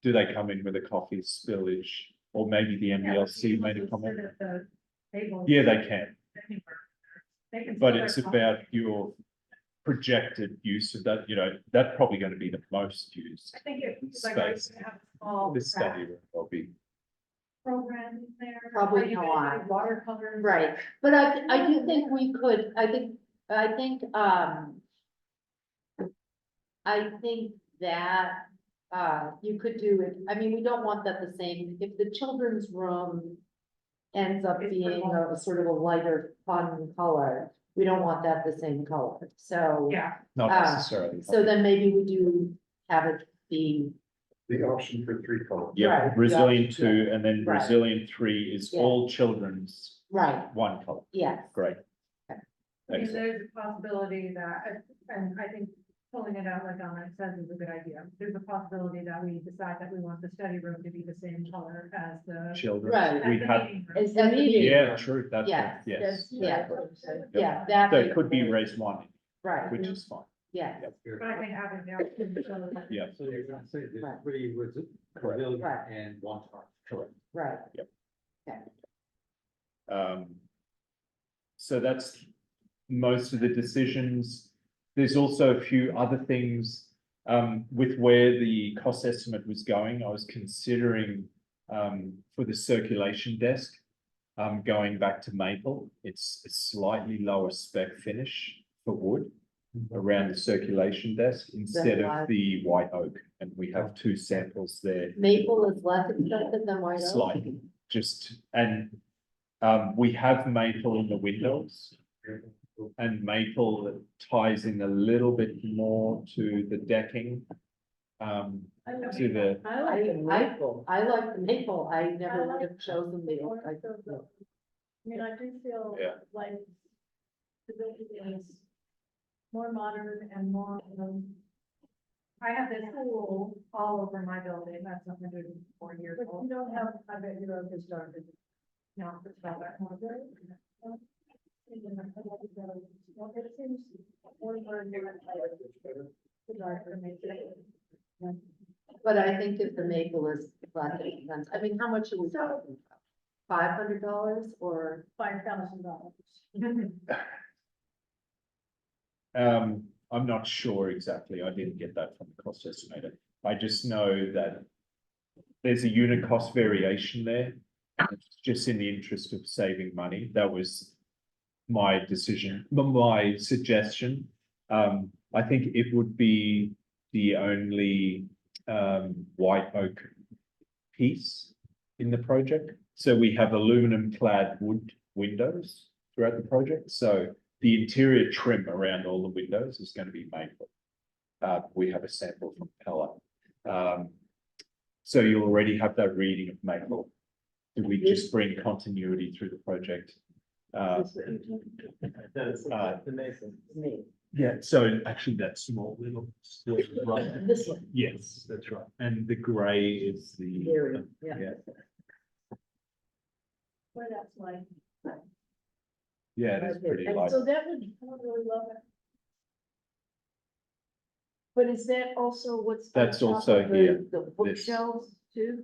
Do they come in with a coffee spillage? Or maybe the MBLC made a comment? Sit at the table Yeah, they can, anywhere. They can but still it's have coffee. about your projected use of that, you know, that's probably going to be the most used. I think it's like, I Space. have a small This study craft room will be, program in there. Probably Are you gonna not. do watercolors? Right, but I do think we could, I think that, you could do it, I mean, we don't want that the same, if the children's room ends up It's being purple. a sort of a lighter fun color, we don't want that the same color, so. Yeah, Not Ah, necessarily. So then maybe we do have it be, The option for 3 colors. Yeah, Right, resilient yeah, two, and then right. resilient three is Yeah. all children's right, one color. yes. Great. I mean, Excellent. there's a possibility that, and I think pulling it out like Dominic says is a good idea. There's a possibility that we decide that we want the study room to be the same color as the. Children, Right. we as the have, meeting room. It's the meeting. yeah, true, that's, Yes, yes. that's- yeah, Yep. yeah, that. So it could be race one, Right, which is fine. yes, But I think having the option to show that. Yeah. So you're gonna say Right. there's 3 Correct. resilient Right. and 1 tar. Correct. right. So that's most of the decisions. There's also a few other things, with where the cost estimate was going. I was considering, for the circulation desk, going back to maple. It's a slightly lower spec finish for wood around the circulation desk instead why? of the white oak. And we have 2 samples there. Maple is less expensive than white oak. Slightly, just, and we have maple in the windows. And maple ties in a little bit more to the decking. To the, I like the maple. I like the maple. I never would have chosen the oak. I mean, I do feel Yeah. like the building is more modern and more, I have this pool all over my building, that's 104 years but you old. don't have, I bet your oak is darker. No, it's not that. It seems more and more the darker makes it. But I think if the maple is less expensive, I mean, how much are we talking about? $500 or? $5,000. I'm not sure exactly. I didn't get that from the cost estimator. I just know that there's a unit cost variation there. And it's just in the interest of saving money. That was my decision, my suggestion. I think it would be the only white oak piece in the project. So we have aluminum clad wood windows throughout the project. So the interior trim around all the windows is going to be maple. We have a sample from Pella. So you already have that reading of maple. Do we just bring continuity through the project? Yeah, so actually that small little split, right? This one. Yes, that's right. And the gray is the. Area, yeah. Well, that's like, Yeah, it is pretty And light. so that would, I don't really love it. but is that also what's? on That's top also of the- here, The bookshelves too?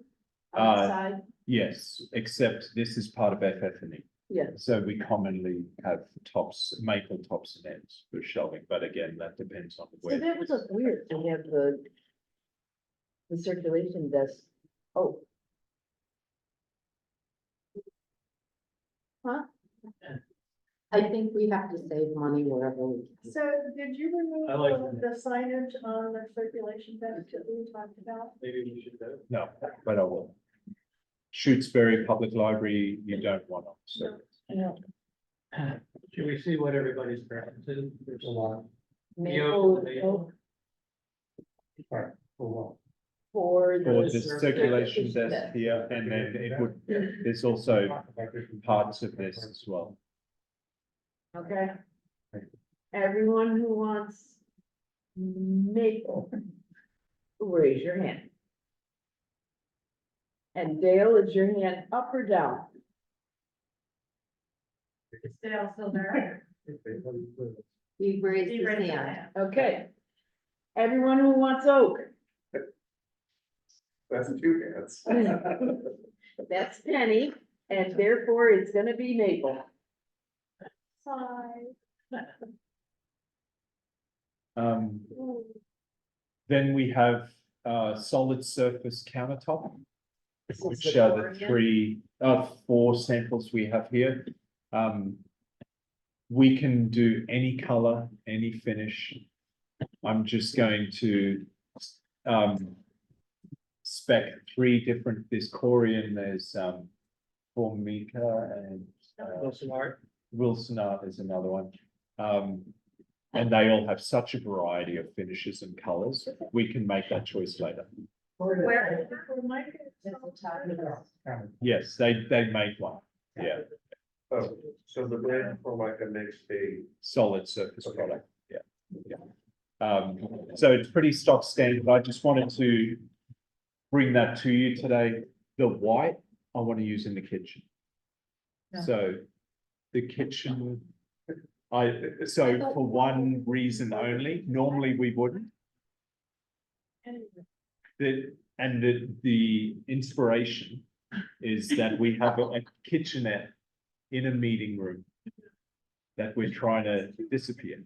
On Uh, the side? Yes, except this is part of FF&E. Yeah. So we commonly have tops, maple tops and ends for shelving, but again, that depends on So where. that was a weird to have the circulation desk. Oh. Huh? I think we have to save money wherever we can. So did you remove I like the signage on the circulation desk that we talked about? Maybe we should do. No, but I will. Shutesbury Public Library, you don't want on, so. Should we see what everybody's preference is? There's a lot. Maple Maple. oak Alright, for what? for For the the circulation desk here, and then it would, there's also parts of this as well. Okay. Everyone who wants maple, raise your hand. And Dale, is your hand up or down? It's still there. He raised He his raised his hand. hand. Okay. Everyone who wants oak, That's 2 hands. that's Penny, and therefore it's gonna be maple. Sorry. Then we have solid surface countertop, This is which the are the Corian. 4 samples we have here. We can do any color, any finish. I'm just going to spec 3 different, there's Corian, there's Formica and Wilson Art. Wilson Art is another one. And they all have such a variety of finishes and colors, we can make that choice later. Where? Yes, they make one, yeah, Oh, so the brand Formica makes a, solid surface product, yeah. So it's pretty stock standard. I just wanted to bring that to you today. The white I want to use in the kitchen. Yeah. So the kitchen, so for one reason only, normally we wouldn't. The inspiration is that we have a kitchenette in a meeting room that we're trying to disappear.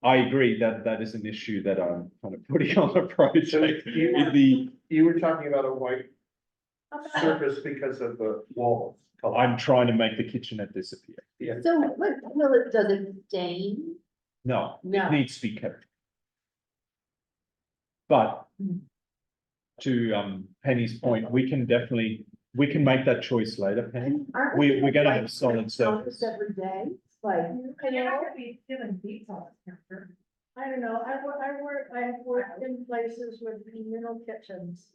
I agree that that is an issue that I'm kind of putting on the project. you were talking about a white surface because of the walls. I'm trying to make the kitchenette disappear. Yeah. So does it stain? No, No. it needs to be kept. But to Penny's point, we can make that choice later, Penny. Aren't We're gonna like have solid surface. Every day, like. You're not gonna be doing beats all this temperature. I don't know, I have worked in places with communal kitchens.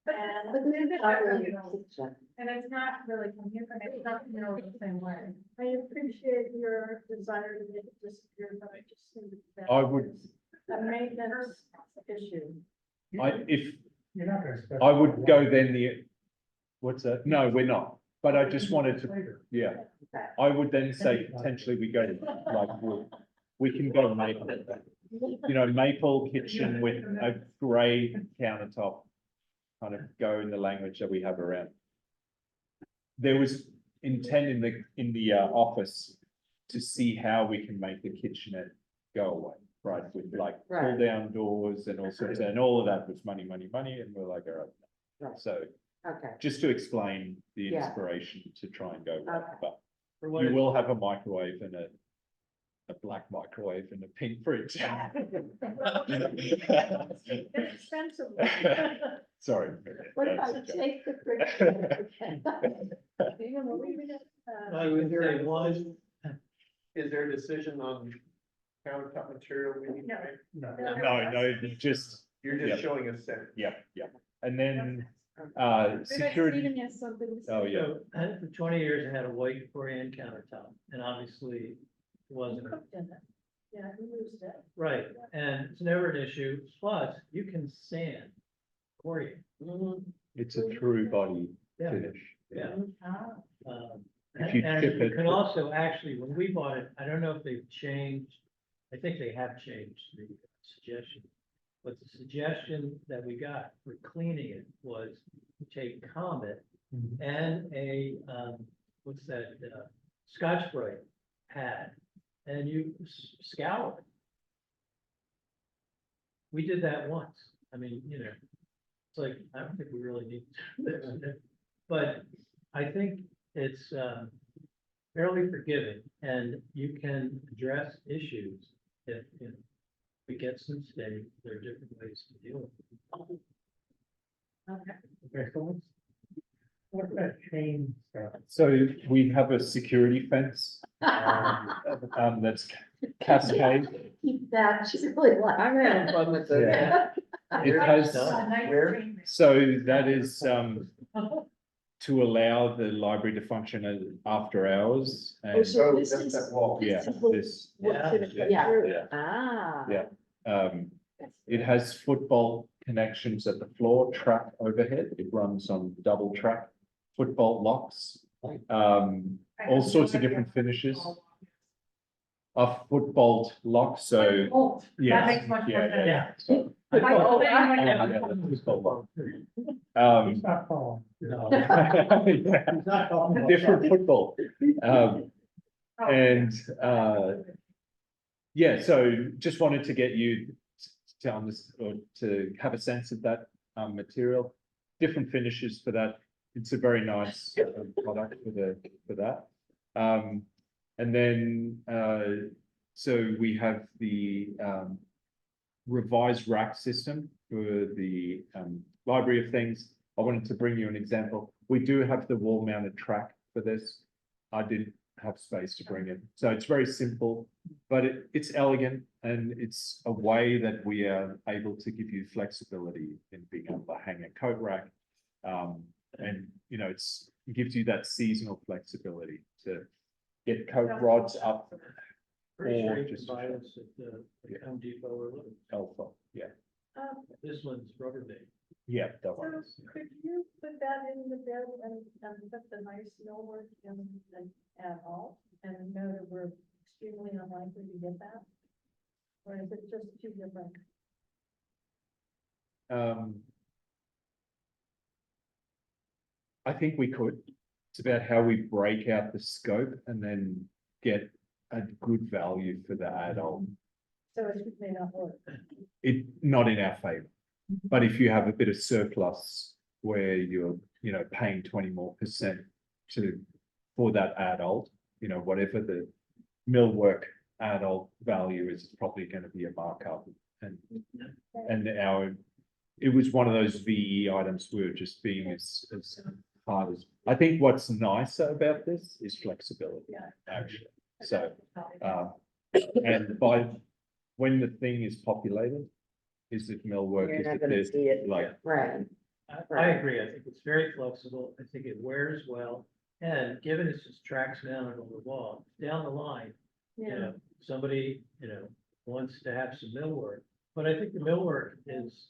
But And it's Not not really really, a kitchen. and it's not really communal, it's not communal the same way. I appreciate your desire to make it disappear, but I just think that. I would- is a maintenance issue. You're not gonna. I would go then what's that? No, we're not. But I just wanted to, yeah. I would then say potentially we go like wood. We can go maple. You know, maple kitchen with a grey countertop. Kind of go in the language that we have around. There was intent in the office to see how we can make the kitchenette go away, right? With like pull down doors and all sorts, and all of that was money, and we're like, all right. Right. So Okay. just to explain the Yeah. inspiration to try and go with it, Okay. but For what you it's- will have a microwave and a black microwave and a pink fridge. It's expensive. Sorry. What if I that's a joke. take the fridge? You know, we did, I would say one, Is there a decision on countertop material we need to make? No. No, just, You're Yeah. just showing us that. yeah. And then, Stephen security, has something to say. oh, yeah. so, for 20 years, I had a white Korean countertop, and obviously it wasn't. cooked in it. Yeah, we used it. Right, and it's never an issue, plus you can sand Korean. It's a true body Yeah. finish. Yeah. Ah, If you And chip you it- can also actually, when we bought it, I don't know if they've changed, I think they have changed the suggestion. But the suggestion that we got for cleaning it was to take Comet and a, what's that, Scotch Brite pad, and you scour it. We did that once. I mean, you know, it's like, I don't think we really need to do this. But I think it's fairly forgiving, and you can address issues if, you know, we get some state, there are different ways to deal with it. Okay, so what's that chain stuff? So we have a security fence, that's cascade. Keep that, she's really like. I'm having fun with it. Yeah. It has, A nice Where? green. so that is, to allow the library to function after hours and, so Oh, this that's is- that wall. yeah, this is what- this, Yeah. yeah. Ah. Yeah. It has football connections at the floor, track overhead. It runs on double track, football locks. All sorts of different finishes. A football lock, so, Oh, yeah. that makes much more yeah, sense. yeah. I thought that you might Yeah, have- the football lock. It's not falling. No. Yeah, It's not falling. different football. Oh, And, yeah, so just wanted to get you to or to have a sense of that material, different finishes for that. It's a very nice product for that. And then, so we have the revised rack system for the library of things. I wanted to bring you an example. We do have the wall mounted track for this. I didn't have space to bring it. So it's very simple, but it's elegant and it's a way that we are able to give you flexibility in being able to hang a coat rack. And you know, it gives you that seasonal flexibility to get coat rods up. Pretty sure Or you can just buy this at the Home Depot or Lowe's. Alpha, yeah, This one's rubber band. yeah, that So one is. could you put that in the bid and put the nice millwork in at all? And know that we're extremely unlikely to get that? Or is it just too different? I think we could. It's about how we break out the scope and then get a good value for the add-on. So it may not work. It, not in our favor. But if you have a bit of surplus where you're, you know, paying 20% more for that adult, you know, whatever the millwork adult value is, it's probably going to be a markup. And it was one of those VE items we were just being as hard as. I think what's nicer about this is flexibility, actually. So, and when the thing is populated, is it millwork, You're is not it gonna this, see it. like, Right. I agree. I think it's very flexible. I think it wears well. And given it's just tracks mounted on the wall, down the line, you know, somebody, you know, wants to have some millwork. But I think the millwork is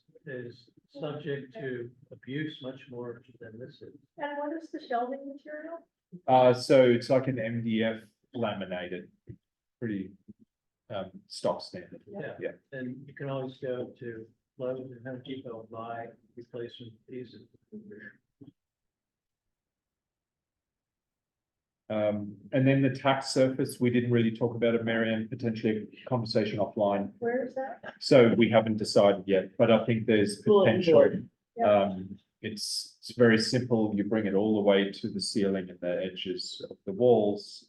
subject to abuse much more than this is. And what is the shelving material? so it's like an MDF laminated, pretty stock standard. Yeah. And you can always go to Lowe's and Home Depot and buy replacement pieces. And then the tax surface, we didn't really talk about it, Marianne, potentially a conversation offline. Where is that? So we haven't decided yet, but I think there's Bulletin potential. board. It's very simple. You bring it all the way to the ceiling and the edges of the walls.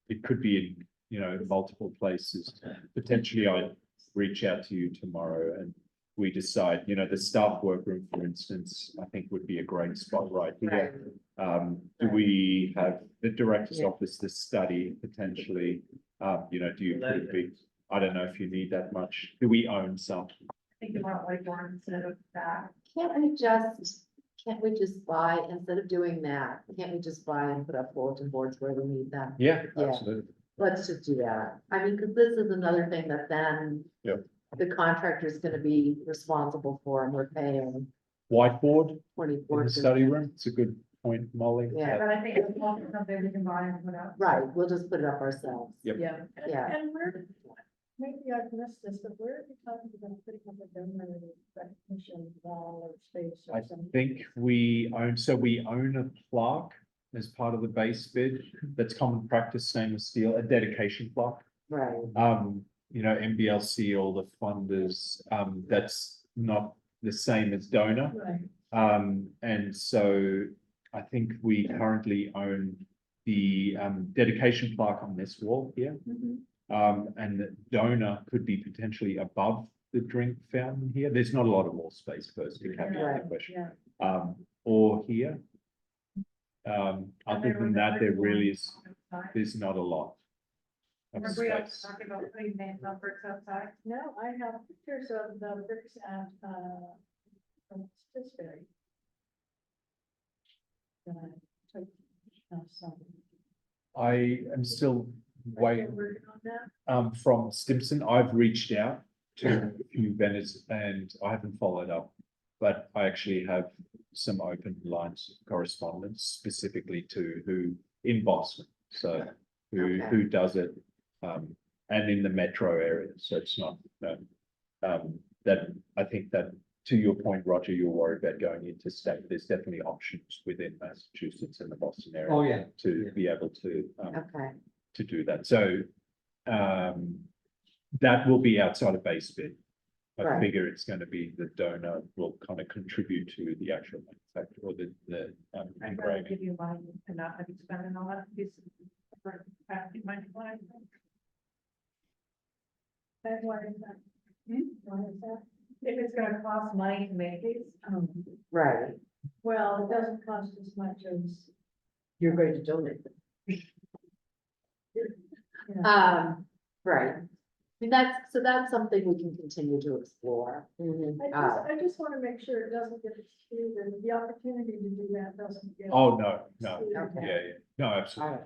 It could be in, you know, multiple places. Potentially, I'd reach out to you tomorrow and we decide, you know, the staff workroom, for instance, I think would be a great spot right here. Do we have the director's office, the study potentially? You know, do you put a big, I don't know if you need that much. Do we own some? I think you want whiteboard instead of that. Can't we just buy, instead of doing that, can't we just buy and put up bulletin boards where we need them? Yeah, Yeah. absolutely. Let's just do that. I mean, because this is another thing that then Yep. the contractor's gonna be responsible for, and we're paying Whiteboard in 24. the study room. It's a good point, Molly. Yeah. But I think it's also something we can buy and put up. Right, we'll just put it up ourselves. Yep. Yeah. Yeah. And where, maybe I've missed this, but where are you talking about putting up a donor recognition wall or space I or something? think we own a plaque as part of the base bid. That's common practice, stainless steel, a dedication plaque. Right, You know, MBLC, all the funders, that's not the same as donor. Right. And so I think we currently own the dedication plaque on this wall here. And the donor could be potentially above the drink fountain here. There's not a lot of wall space first to capture Right. the question. Yeah. Or here. Other than that, there really is, there's not a lot of Remember we also space. talked about putting names on bricks outside? No, I have pictures of the bricks at, from Shutesbury. That I took, some. I am still Are you waiting, working on that? from Stimson. I've reached out to a few vendors and I haven't followed up. But I actually have some open lines of correspondence specifically to who in Boston. So who does it, and in the metro area. So it's not, that, I think that to your point, Roger, you're worried about going interstate. There's definitely options within Massachusetts and the Boston area. Oh, yeah. To be able to, okay, to do that. So, that will be outside of base bid. I Right. figure it's going to be the donor will kind of contribute to the actual manufacture or the I'd rather engraving. give you money and not have you spend it on that piece of money. And why is that? Why is that? If it's gonna cost money to make these, right, Well, it doesn't cost as much as, you're going to donate them. Right. I mean, that's something we can continue to explore. I just want to make sure it doesn't get skewed and the opportunity to do that doesn't get. Oh, no, no, skewed. yeah, yeah, no, All absolutely.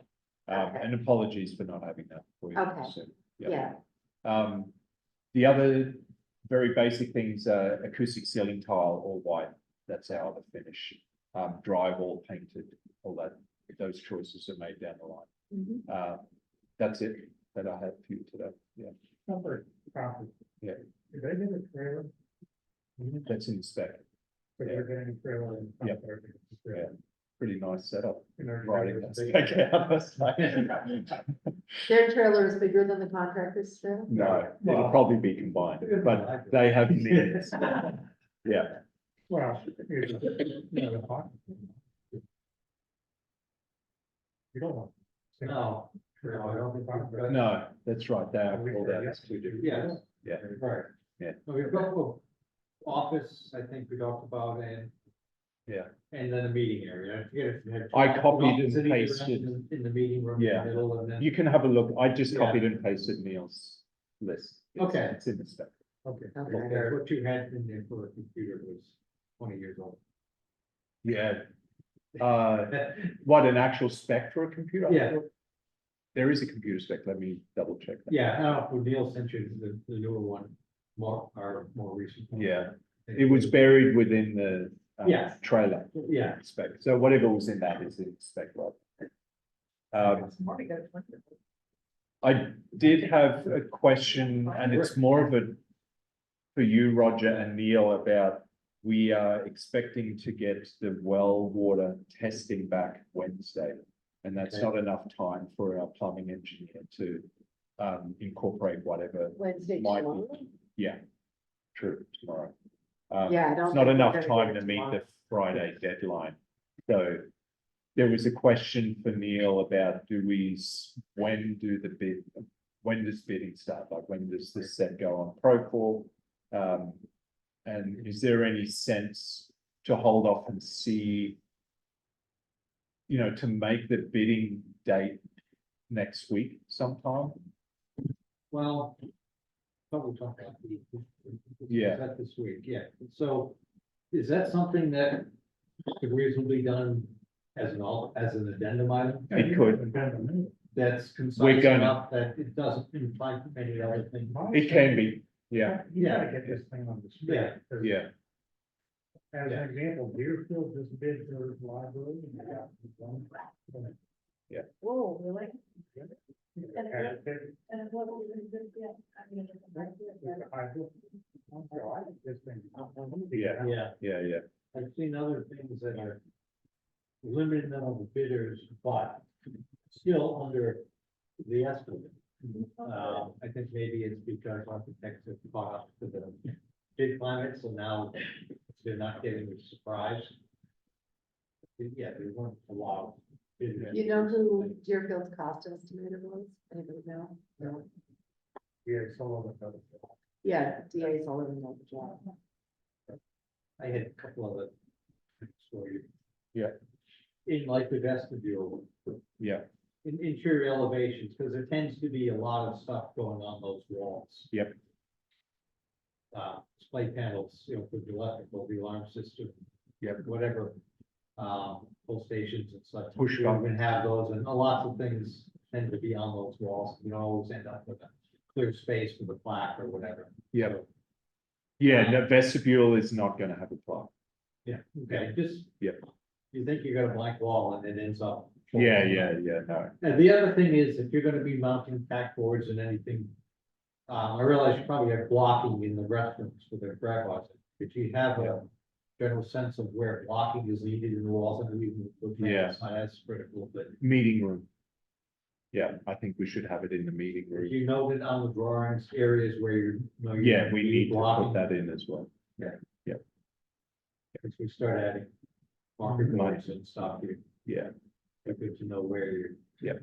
right, okay. And apologies for not having that for you. Okay. soon. Yeah, The other very basic things, acoustic ceiling tile, all white, that's our other finish. Drywall painted, all that, those choices are made down the line. That's it that I have for you today, yeah, Number property. Yeah. Did they get a trailer? that's in the spec, But they're getting a trailer in. Yep. yeah, pretty nice setup. You know, Writing that trailers, spec out, that's like- their trailer is bigger than the contractor's trailer? No, it'll probably be combined, but they have needs, yeah. Well, it's, you know, the hot. You don't want. No, no, I don't think I'm. No, that's right, they are called out as two different. Yes. things. Yeah, Right. Yeah. So we've got the office, I think we talked about, and. Yeah. And then the meeting area. I forget if you had. I copied and Sitting around pasted. In the meeting room in Yeah. the middle and then. you can have a look, I just Yeah. copied and pasted Neil's list. Okay. It's in the spec. Okay. Okay. What you had in there for a computer was 20 years old. Yeah. What, an actual spec for a computer? Yeah. There is a computer spec, let me double check that. Yeah, I don't know if Neil sent you the newer one, more recent. one. Yeah, it was buried within the Yes. trailer Yeah, spec, so whatever was in that is in the spec, right? I did have a question, and it's more of a for you, Roger and Neil, about we are expecting to get the well water testing back Wednesday. And that's Okay. not enough time for our plumbing engineer to incorporate whatever Wednesday, might tomorrow? be. Yeah, true, tomorrow. Yeah, I don't It's not think we're enough gonna time get to it meet tomorrow. the Friday deadline. So there was a question for Neil about when does bidding start? Like, when does this set go on Procore? And is there any sense to hold off and see, to make the bidding date next week sometime? well. Probably talk about. Yeah. That this week, yeah, so is that something that could reasonably be done as an addendum item? It could, That's We're concise gonna- enough that it doesn't imply any other thing. it can be, yeah, You gotta get this thing on the street. Yeah. 'Cause yeah, As an example, Deerfield just bid for his library. And they got one. Whoa, really? And it- And what was it, yeah, I mean. Yeah. yeah. I've seen other things that are limited number of bidders, but still under the estimate. I think maybe it's because architects have caught up to the bid climate, so now they're not getting the surprise. Yeah, there weren't a lot of bidders. You know who Deerfield's cost estimator was? Anybody know? No. Yeah, some of it. Yeah, DA Sullivan knows the job. I had a couple of it for you. Yeah. In like the vestibule, Yeah, in interior elevations, because there tends to be a lot of stuff going on those walls. Yep. Display panels, for the electrical, the alarm system. Yep. Whatever, pull stations and such. Push You button. can have those, and a lot of things tend to be on those walls, you don't always end up with a clear space for the plaque or whatever. Yep. So, yeah, no, vestibule is not gonna have a plaque. Yeah, okay, just. Yep. You think you got a blank wall and it ends up. Yeah, no, And the other thing is, if you're gonna be mounting backboards and anything, I realize you probably have blocking in the restrooms for the grab bars, but you have a general sense of where blocking is needed in the walls and even. Yeah. It's not as critical, but meeting room. Yeah, I think we should have it in the meeting if room. you noted on the drawings, areas where you know. you Yeah, we need to blocking, put that in as well. If we start adding marker boards and stuff, you, Yeah, it's good to know where you're. Yep.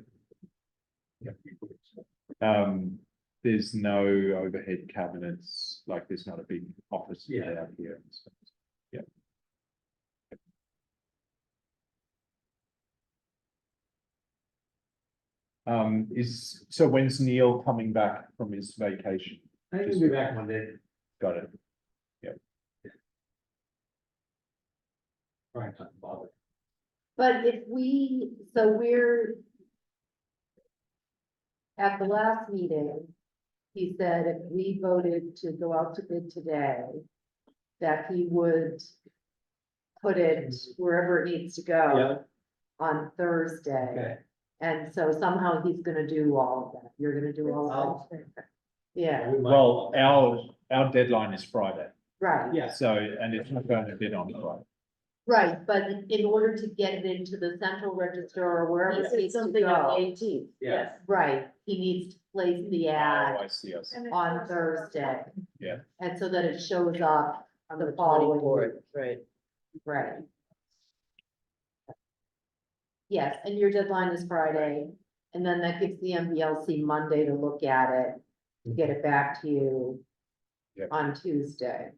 Yeah. there's no overhead cabinets, like there's not a big office fit Yeah. out here and stuff. Yeah. So when's Neil coming back from his vacation? I think we'll be back Monday. Got it. Trying not to bother. But if we, so we're. At the last meeting, he said if we voted to go out to bid today, that he would. Put it wherever it needs to Yeah. go on Thursday. Okay. And so somehow he's gonna do all of that. You're gonna do all of that. Yeah, We might- Well, our deadline is Friday, right. Yeah. so, and it's not going to bid on Friday. Right, but in order to get it into the central register or wherever it needs to go, 18th. Yeah. right, he needs to place the Oh, ad I see, I see. And it on shows- Thursday. Yeah. And so that it shows up On the the following 24th, week. right? Right. Yes, and your deadline is Friday, and then that gives the MBLC Monday to look at it, to get it back to you Yep. on Tuesday.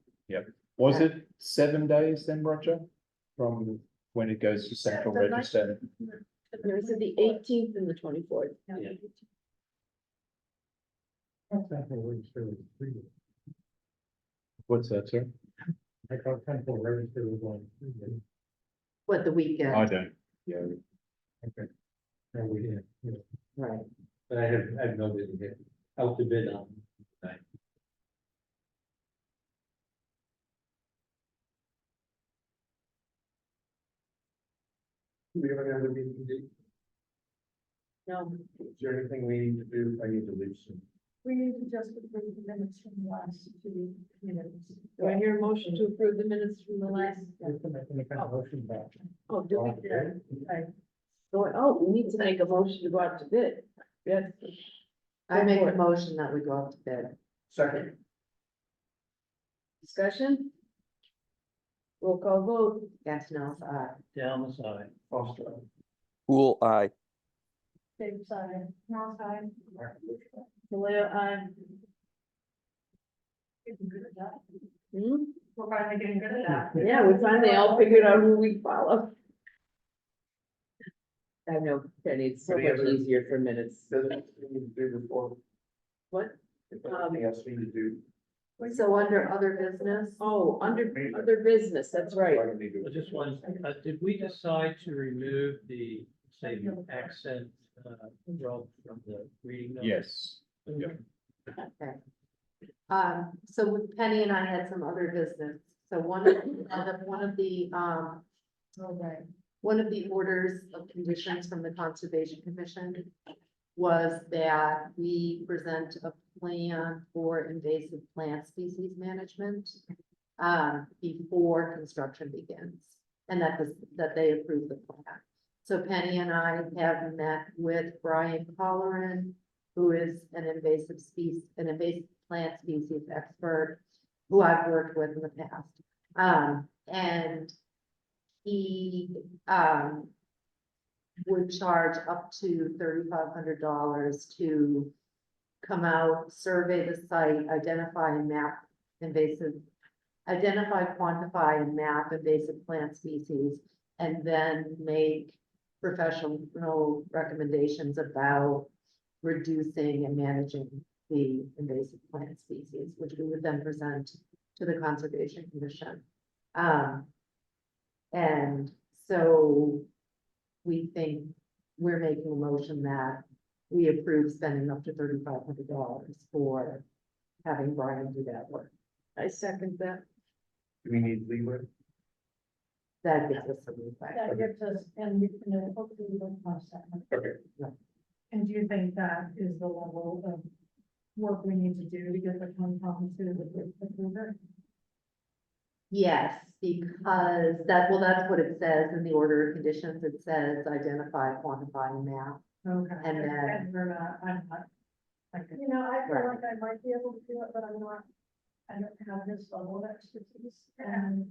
Was it 7 days then, Roger? From when it goes to central the night- register? There's the 18th and the 24th. Yeah. Central register was free. What's that, sir? I thought central register was on free. What, the weekend? I don't, yeah, Okay. No, we didn't. Yeah. Right. But I've noted it out to bid on. Tonight. Do we have any other meeting to do? No, Is there anything we need to do? I need to leave soon. We need to just approve the minutes from the last 2 minutes. do I hear a motion to approve the minutes from the last? We can make any kind of motion back. Oh, do we? Okay. Oh, we need to make a motion to go out to bid. Yes. I make a motion that we go up to bid. Second, Discussion? Roll call vote. Yes, no, Down the side. Foster. Pool eye. Dave side, no side. Malaya, aye. Getting good at that. Hmm? We're finally getting good at that. Yeah, we finally all figured out who we follow. I know, Penny, it's so Any much other- easier for minutes. Business we need to do before. What? Is there anything else we need to do? so under other business, Oh, under other business, that's right. I don't need to- Just one, did we decide to remove the, say, the accent, from the reading? notes? yes. okay. So with Penny and I had some other business, so one of the, Okay. one of the orders of conditions from the Conservation Commission was that we present a plan for invasive plant species management before construction begins, and that they approve the plan. So Penny and I have met with Brian Colleran, who is an invasive plant species expert, who I've worked with in the past. And he, would charge up to $3,500 to come out, survey the site, identify, quantify and map invasive plant species, and then make professional recommendations about reducing and managing the invasive plant species, which we would then present to the Conservation Commission. And so we think we're making a motion that we approve spending up to $3,500 for having Brian do that work. I second that. Do we need leeway? That gives us some leeway. That gives us, and we can hopefully look past that. Okay. And do you think that is the level of work we need to do to get the county compensated with the approval? Yes, because that's what it says in the order of conditions. It says identify, quantify, and map. Okay. And then- And we're not, I'm not. You know, I feel like I might be able to do it, but I'm not, I don't have this level of expertise, and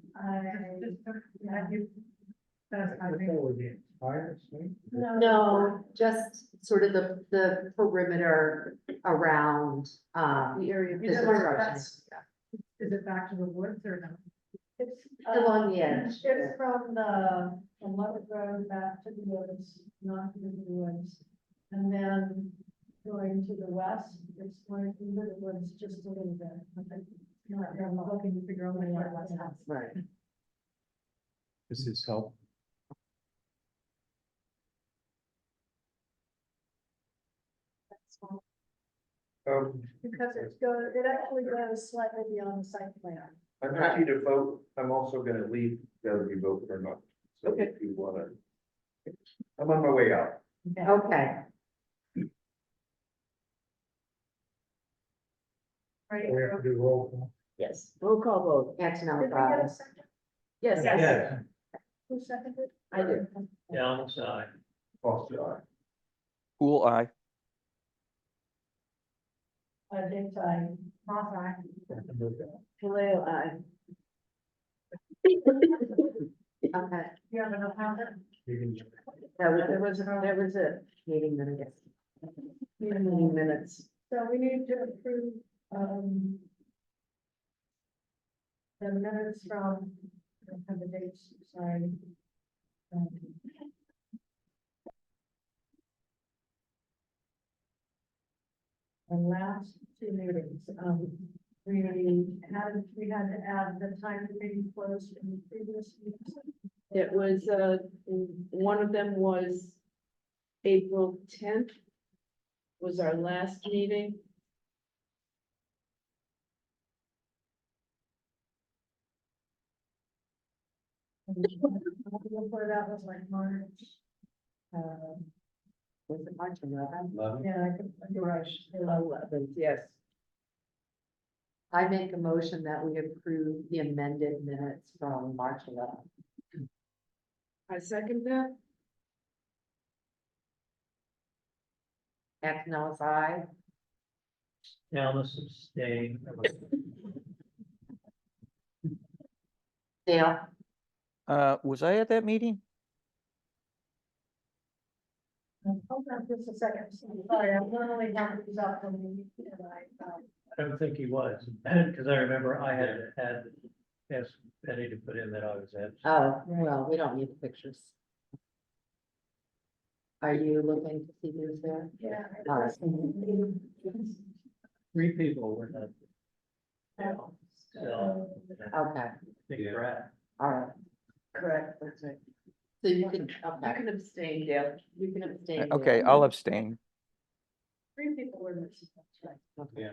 that's, I think. Before we get fired, see? No, just sort of the perimeter around, The area. the Is it like construction. that's- Is it back to the woods or no? It's Along the edge. It's from Levitt Road back to the woods, not to the woods. And then going to the west, it's going to the woods just a little bit. I'm hoping to figure out where the west house. Right. This is help. Because it actually goes slightly beyond the site plan. I'm happy to vote. I'm also gonna leave whether we vote or not. So if you wanna. I'm on my way out. Okay, Right, We have to do roll call. yes, roll call vote, Antonella, Did we get a aye. second? Yes, Yeah. Who seconded? I do. Down side. Foster, aye. Pool eye. James, I. Moss eye. Kaleo, aye. Okay, You have enough pounder? You can- that was it, meeting minutes. Meeting minutes. So we need to approve, the minutes from, I don't have the dates, sorry. The last two meetings, we had to add the time the meeting closed in the previous meetings. It was, one of them was April 10th was our last meeting. Before that was like March. Was it March 11? Yeah, you're right. 11th, yes. I make a motion that we approve the amended minutes from March 11th. I second that. Antonella, aye. Dallas abstain. Dale, Was I at that meeting? Hold on just a second. Sorry, I'm normally not these up when we, I don't think he was, because I remember I had asked Penny to put in that I was absent. oh, well, we don't need the pictures. Are you looking to see who's there? yeah. All right. 3 people were not. So, Okay, I think Brad. all right, Correct, that's right. so you can, You okay, can abstain, Dale. you can abstain. Okay, Dale. I'll abstain. 3 people were missing, that's right. Yeah.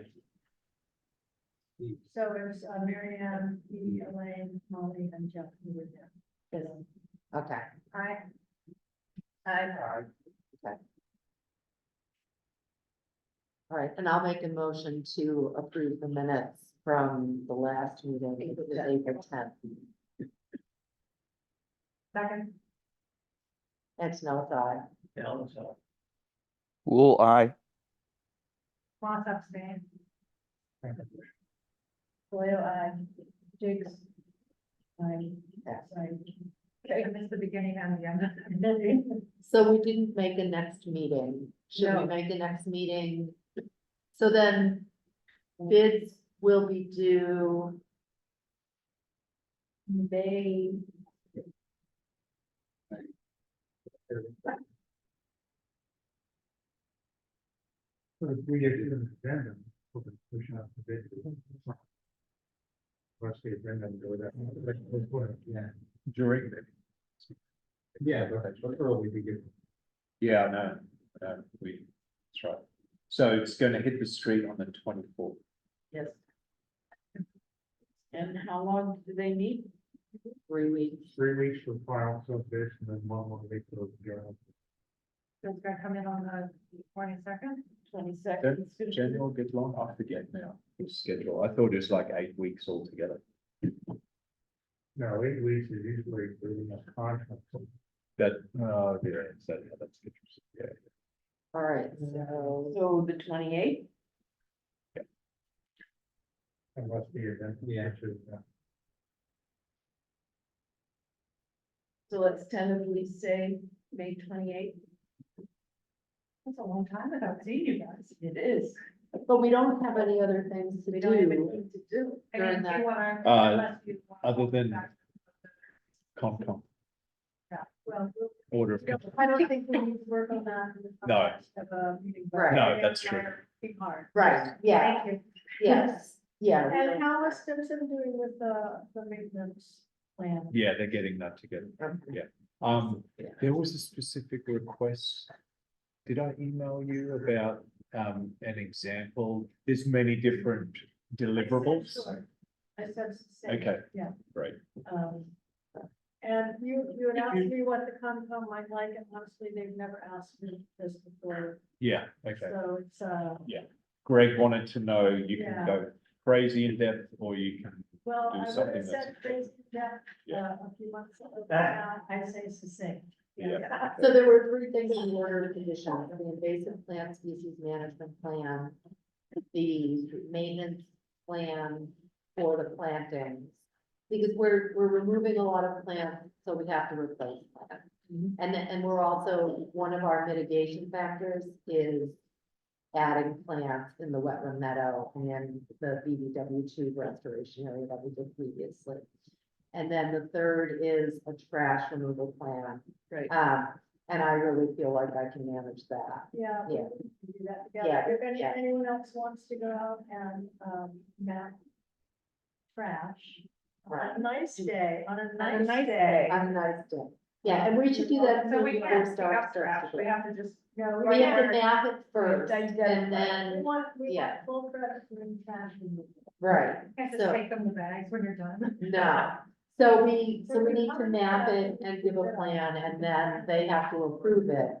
So it was Mary Ann, Dee, Elaine, Molly, and Jeff who were there. Okay, all right, and I'll make a motion to approve the minutes from the last meeting, which was April 10th. Second, Antonella, aye. Dallas, Pool eye. Moss abstain. Leo, I, Jakes. I, Okay, I missed the beginning and the end. So we didn't make a next meeting. Should we No. make a next meeting? So then bids will be due May. But if we get an addendum, we'll be pushing up the bid. Let's see, addendum, go with that. Let's go ahead. Yeah. During the. Yeah, that's what early we get. Yeah, no, that's right. So it's gonna hit the street on the 24th. Yes. And how long do they need? 3 weeks. 3 weeks for final submission and then 1 more week for the journal. So it's gonna come in on the 22nd. 22nd. General get long, I forget now, the schedule. I thought it was like 8 weeks altogether. No, 8 weeks is usually including a contract. That, yeah, so yeah, that's interesting, yeah. All right, so So the 28th? Unless the event. Yeah. So let's tentatively say May 28th. That's a long time without seeing you guys. It is. but we don't have any other things to We don't have do. anything to do. And During if that- you wanna- Uh, unless you wanna other go than- back- Concom, well, or order of. I don't think we need to work on that. in the No. context of a meeting, but Right. No, that's true. Be hard. Right, yeah, Thank you. yes, yeah. And how is Stimson doing with the maintenance plan? Yeah, they're getting that together. Okay. There was a specific request. Did I email you about an example? There's many different deliverables. I said, same. Okay. Yeah. Right. Um, and you had asked me what the Concom might like, and honestly, they've never asked me this before, Yeah, okay. so it's, Greg wanted to know, you can Yeah. go crazy in depth or you can, well, do I would something have that's said crazy, yeah, Yeah. a few months ago, but now I say succinct. Yeah. So there were three things in the order of conditions, the invasive plant species management plan, the maintenance plan for the plantings. Because we're removing a lot of plants, so we have to replace plants. And we're also, one of our mitigation factors is adding plants in the wetland meadow and the BBW2 restoration area that we did previously. And then the third is a trash removal plan. Right. And I really feel like I can manage that. Yeah. we Yeah. can do that Yeah, together. If yeah. anyone else wants to go out and, map trash on a nice day, on a nice day. On a nice day. Yeah, and we should do that So we before can't pick start up trash, we have to just. No, We have to can't. map it first, and We then, want yeah. full credit for the trash removal. right, Can't just So- take them the bags when you're done. no. So we need to map it and give a plan, and then they have to approve it.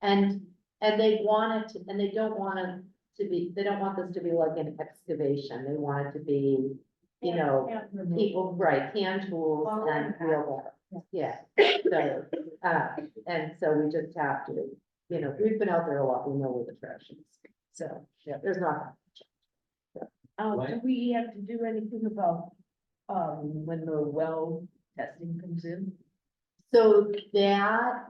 And they want it to, and they don't want it to be, they don't want this to be like an excavation, they want it to be, you know, Can't remove. people, right, hand tools All and impact. wheelbarrow. Yeah, so, and so we just have to, you know, we've been out there a lot, we know where the trash is. So, yeah, there's not. Do we have to do anything about, when the well testing comes in? So that,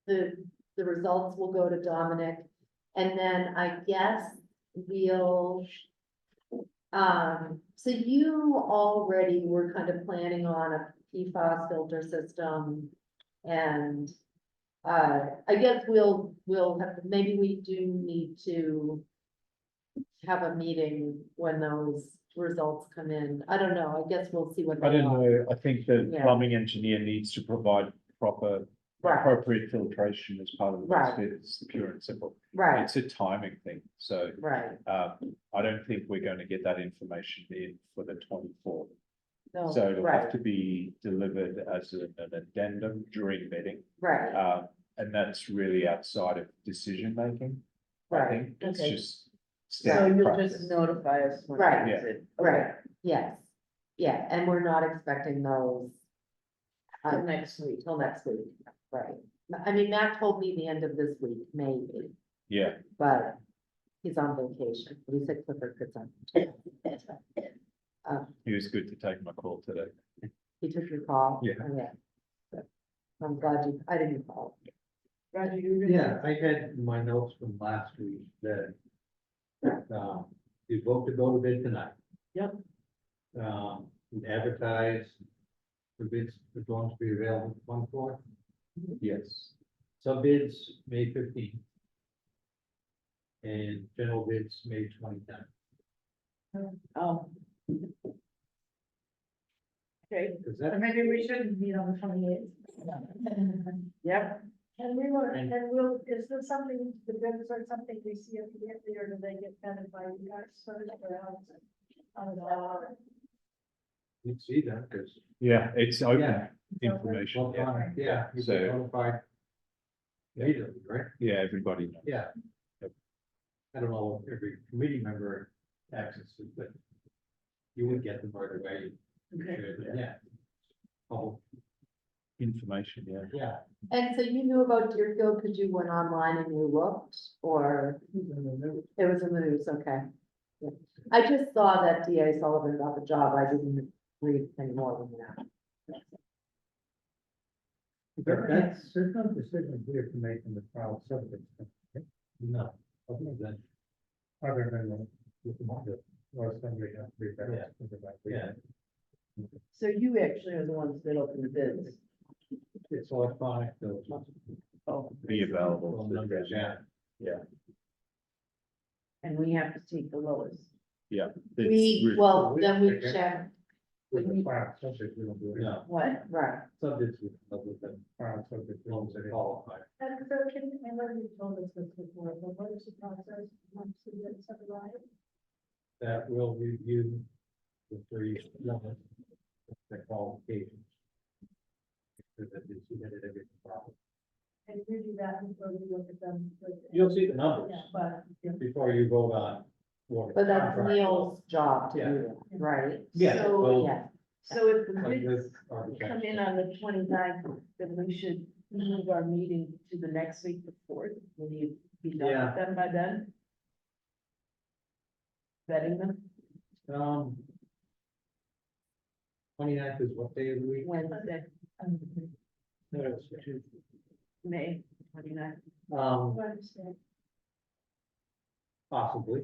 the results will go to Dominic, and then I guess we'll, so you already were kind of planning on a PFAS filter system, and I guess we'll have, maybe we do need to have a meeting when those results come in. I don't know, I guess we'll see what. I they don't are. know, I think the Yeah. plumbing engineer needs to provide proper, Right, appropriate filtration as part of the Right. bid. It's pure and simple. right, It's a timing thing, so right. I don't think we're going to get that information in for the 24th. No, So it'll have right, to be delivered as an addendum during bidding. right, And that's really outside of decision making. I right, think it's okay. just. So standard you'll practice. just notify us. when Right. it's in. right, yes. Yeah, and we're not expecting those. Till next week. Till next week, right. I mean, Matt told me the end of this week, maybe, Yeah, but he's on vacation. He said Clifford could on. he was good to take my call today. He took your call? Yeah. Oh, yeah. So, I'm glad I didn't call. Roger, you. Yeah, I had my notes from last week that, you vote to go to bid tonight. Yep. We advertise the bids, are going to be available on 4th. Yes. Some bids, May 15th. And general bids, May 29th. Oh. Okay, Is So that, maybe we shouldn't meet on the 28th. yep, And we will, and we'll, is this something, the bids are something we see immediately, or do they get vetted by you guys first, or how is it? How does that work? you see that, because. Yeah, it's open Yeah. information. Yeah, Yeah, you So- get notified. Immediately, right? yeah, everybody knows. Yeah. I don't know if every committee member accesses, but you would get them right away. okay. Yeah. Oh, Information, yeah. yeah. And so you knew about Deerfield because you went online and you looked, or it was in the news, okay. Yeah. I just saw that DA Sullivan got the job, I didn't read any more than that. There's no decision here to make in the trial subject. No. Other than, Other than or somebody has to be better. Yeah. Yeah. So you actually are the ones that open the bids. It's electronic, so. Be available. Well, to the numbers, yeah. And we have to take the lowest. Yeah. Well, then we check, With the fire subject, we don't do it. No, What? right, subjects with them, Fire subject, we don't ones say that it. qualify. And so can, I know you told us this before, but what is the process once we get something right? That will review the three levels, the qualifications. So that they submitted everything properly. And you do that before we look at them. You'll see the numbers Yeah, but, yeah. before you vote on. what but that's contract. Neil's job to Yeah. do that, right? Yeah, So, well, Yeah, So if the like bids with come architects. in on the 29th, then we should move our meeting to the next week, the 4th. Will you be done Yeah. with them by then? Vetting them 29th is what day of the week? Wednesday, No, it's Tuesday. May 29th. Wednesday. Possibly.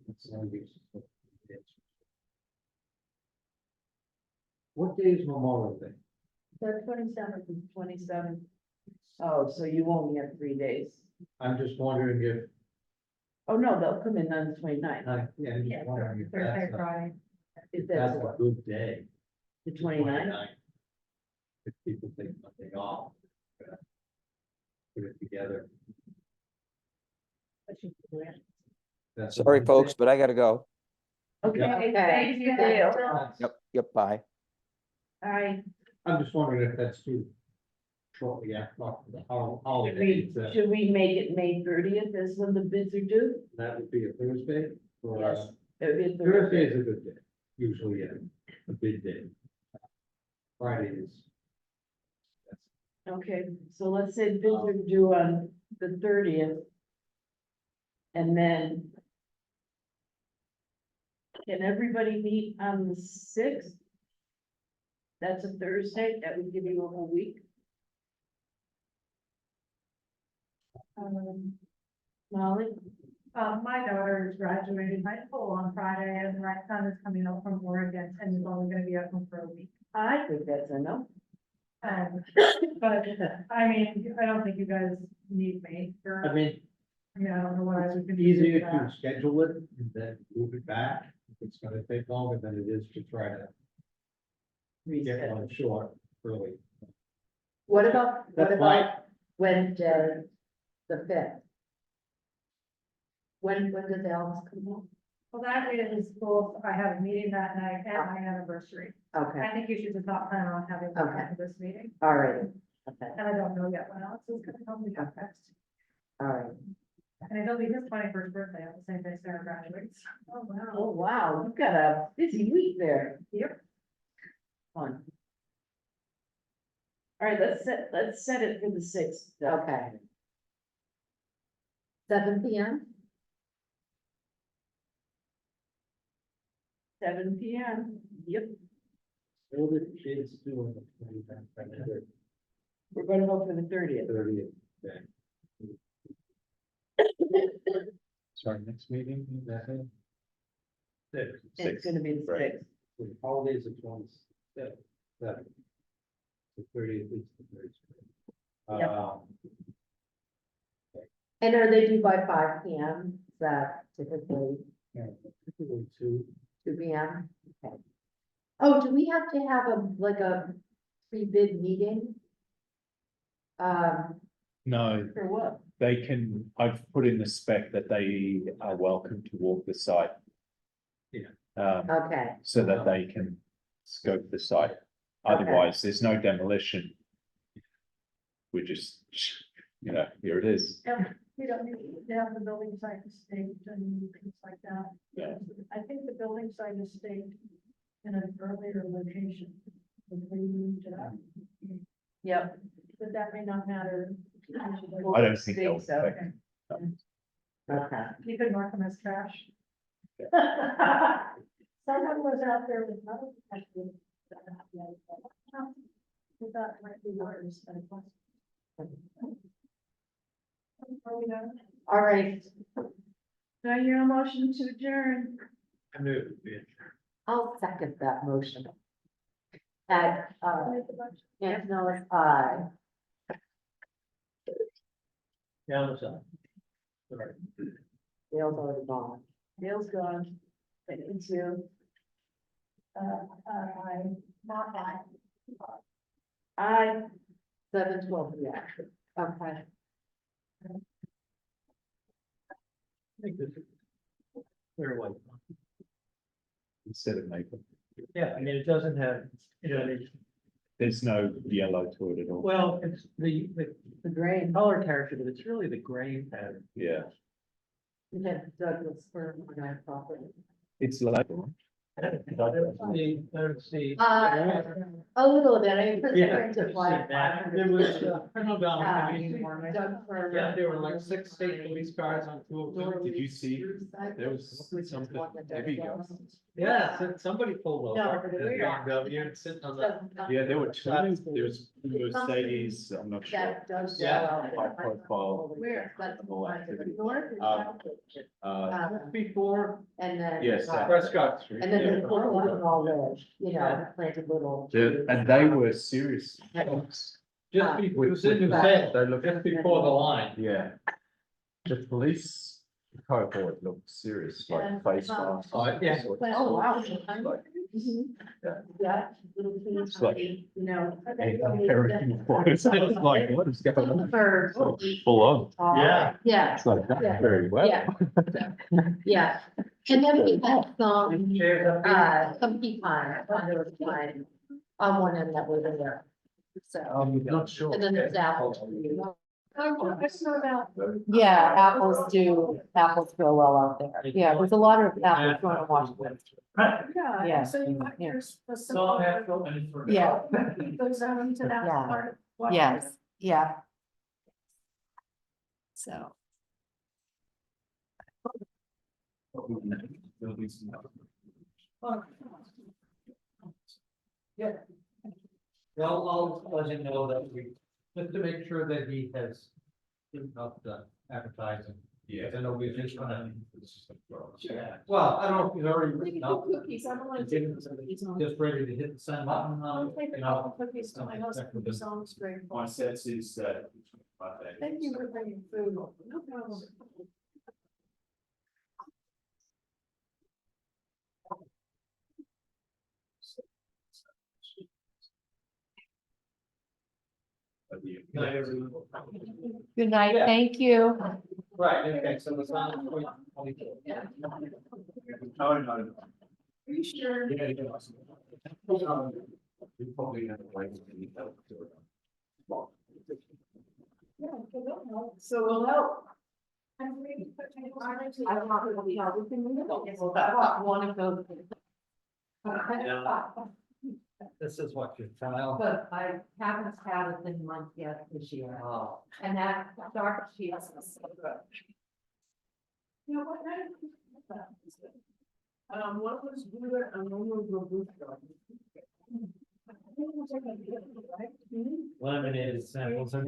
It's only weeks. What day is Memorial Day? The 27th. 27th. Oh, so you only have 3 days. I'm just wondering if, Oh, no, they'll come in on the 29th. yeah, I'm just wondering if Thursday, that's a, Friday. If that's that's a what, good day. the 29th? If people take Monday off. Put it together. That's a Sorry, Wednesday? folks, but I gotta go. Okay, Okay. thank you, Dale. Yep, bye. Aye. I'm just wondering if that's too shortly after the holiday. Should we make it May 30th as when the bids are due? That would be a Thursday? or, Yes. It would be a Thursday Thursday. is a good day, usually, yeah, a big day. Friday is. Okay, so let's say bids are due on the 30th. And then can everybody meet on the 6th? That's a Thursday, that would give you a whole week. Molly? My daughter is graduating high school on Friday and my son is coming up from Oregon and he's only gonna be at home for a week. I think that's enough. But, I mean, I don't think you guys need me for, I mean, I mean, I don't know what I would. it's easier to schedule it and then move it back. If it's gonna take longer than it is to try to get Reset. one short early. what about That's fine. Wednesday, the 5th? When did the Elks come home? Well, that is both, I have a meeting that night and my anniversary. Okay, I think you should just not plan on having one Okay. after this meeting. all right, okay, And I don't know yet when else is gonna come, we have next. all right. And it'll be his 21st birthday on the same day Sarah graduates. Oh, Oh, wow, you've got a busy week there. Yep. Fun. All right, let's set it for the 6th. Okay. 7 p.m.? 7 p.m. Yep, What are the kids doing? The 29th, we're gonna go for the 30th. 30th day? Sorry, next meeting, is that it? Six. It's gonna be the Right. 6th. So the holidays are 27. The 30th is the Thursday. Yep. And are they due by 5 p.m.? Is that typically Typically 2. 2 p.m.? Okay. Oh, do we have to have a pre-bid meeting? No, For what? they can, I've put in the spec that they are welcome to walk the site. Yeah. Okay, So that they can scope the site. Otherwise, there's no demolition. We just, here it is. We don't need to have the building site staked and things like that. Yeah. I think the building site is staked in an earlier location. Before you moved it up, Yep. but that may not matter. I don't think they'll Think so. affect. okay. You could mark them as trash. Someone was out there with another. We thought it might be yours, but it wasn't. Are we done? All right, Now you're a motion to adjourn. I knew it would be. I'll second that motion. At, Antonellis, aye. Yeah, what's up? Sorry. Dale's already gone. Dale's gone. Into. I, not that. Aye. 7:12, yeah, okay. I think this is clear white. Instead of maple, Yeah, I mean, it doesn't have, there's no yellow to it at all. well, it's the grain color character, but it's really the grain pattern. Yeah, We had Douglas for my property. it's label. Let's see. A little bit, I put the Yeah, print of I've like seen that. There was, I know down, I mean, Doug for. yeah, there were like 6 state police cars on 202. Did you see? There was something heavy going. Yeah, somebody pulled No, over. but at we're- BMW, sitting on the. Yeah, there were two, there was Mercedes, I'm not sure. That does. Yeah. High profile. Where? But and all that activity. north or Um, south? Before. And then. Yes. Prescott Street. And then Yeah. they put one all live, you know, planted little. And they were serious. Just before, it was in New Salem, They looked, just before the line. yeah. The police cohort looked serious, like face masks. Oh, yeah. Oh, wow. Mhm. Yeah, little things, It's like- you know. American boys. I was like, what is going on? Birds. Full on. Yeah. Yeah, It's like, Yeah. very well. Yeah. yeah. And then we had some pecan, under pine, on one end that was in there. So, I'm not sure. and then there's apples. Oh, I saw that. Yeah, apples grow well out there. Yeah, there's a lot of apples growing in Washington. Yeah. Yeah. So you might, Yeah. there's the. So I have to- and for- Yeah. Goes out into that Yeah. part. of Washington. Yes, yeah. So. Yeah. I'll let him know that we, just to make sure that he has given up the advertising. Yeah. I know we're just gonna. Well, I don't know if he's already Maybe written up. cookies, I don't like to take cookies on. Just ready to hit the send button, I'll take you a know. couple cookies to my husband, who's on the street. My sense is that. Thank you for bringing food, no problem. Night, everyone. Good night, Yeah. thank you. Right, okay, so the sound. Are you sure? You probably have a way to be helped to it. Yeah, we'll help. So we'll help. I want one of those. This is what your child. But I haven't had a thin month yet this year, Oh. and that dark sheet is so good. You know what, what was good, one was the blue stuff. Lemonade samples. I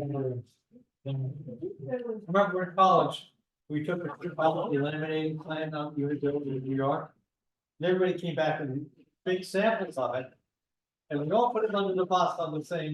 remember in college, we took a trip out to the lemonade plant out in New York. And everybody came back with big samples of it. And we all put it under the bus on the same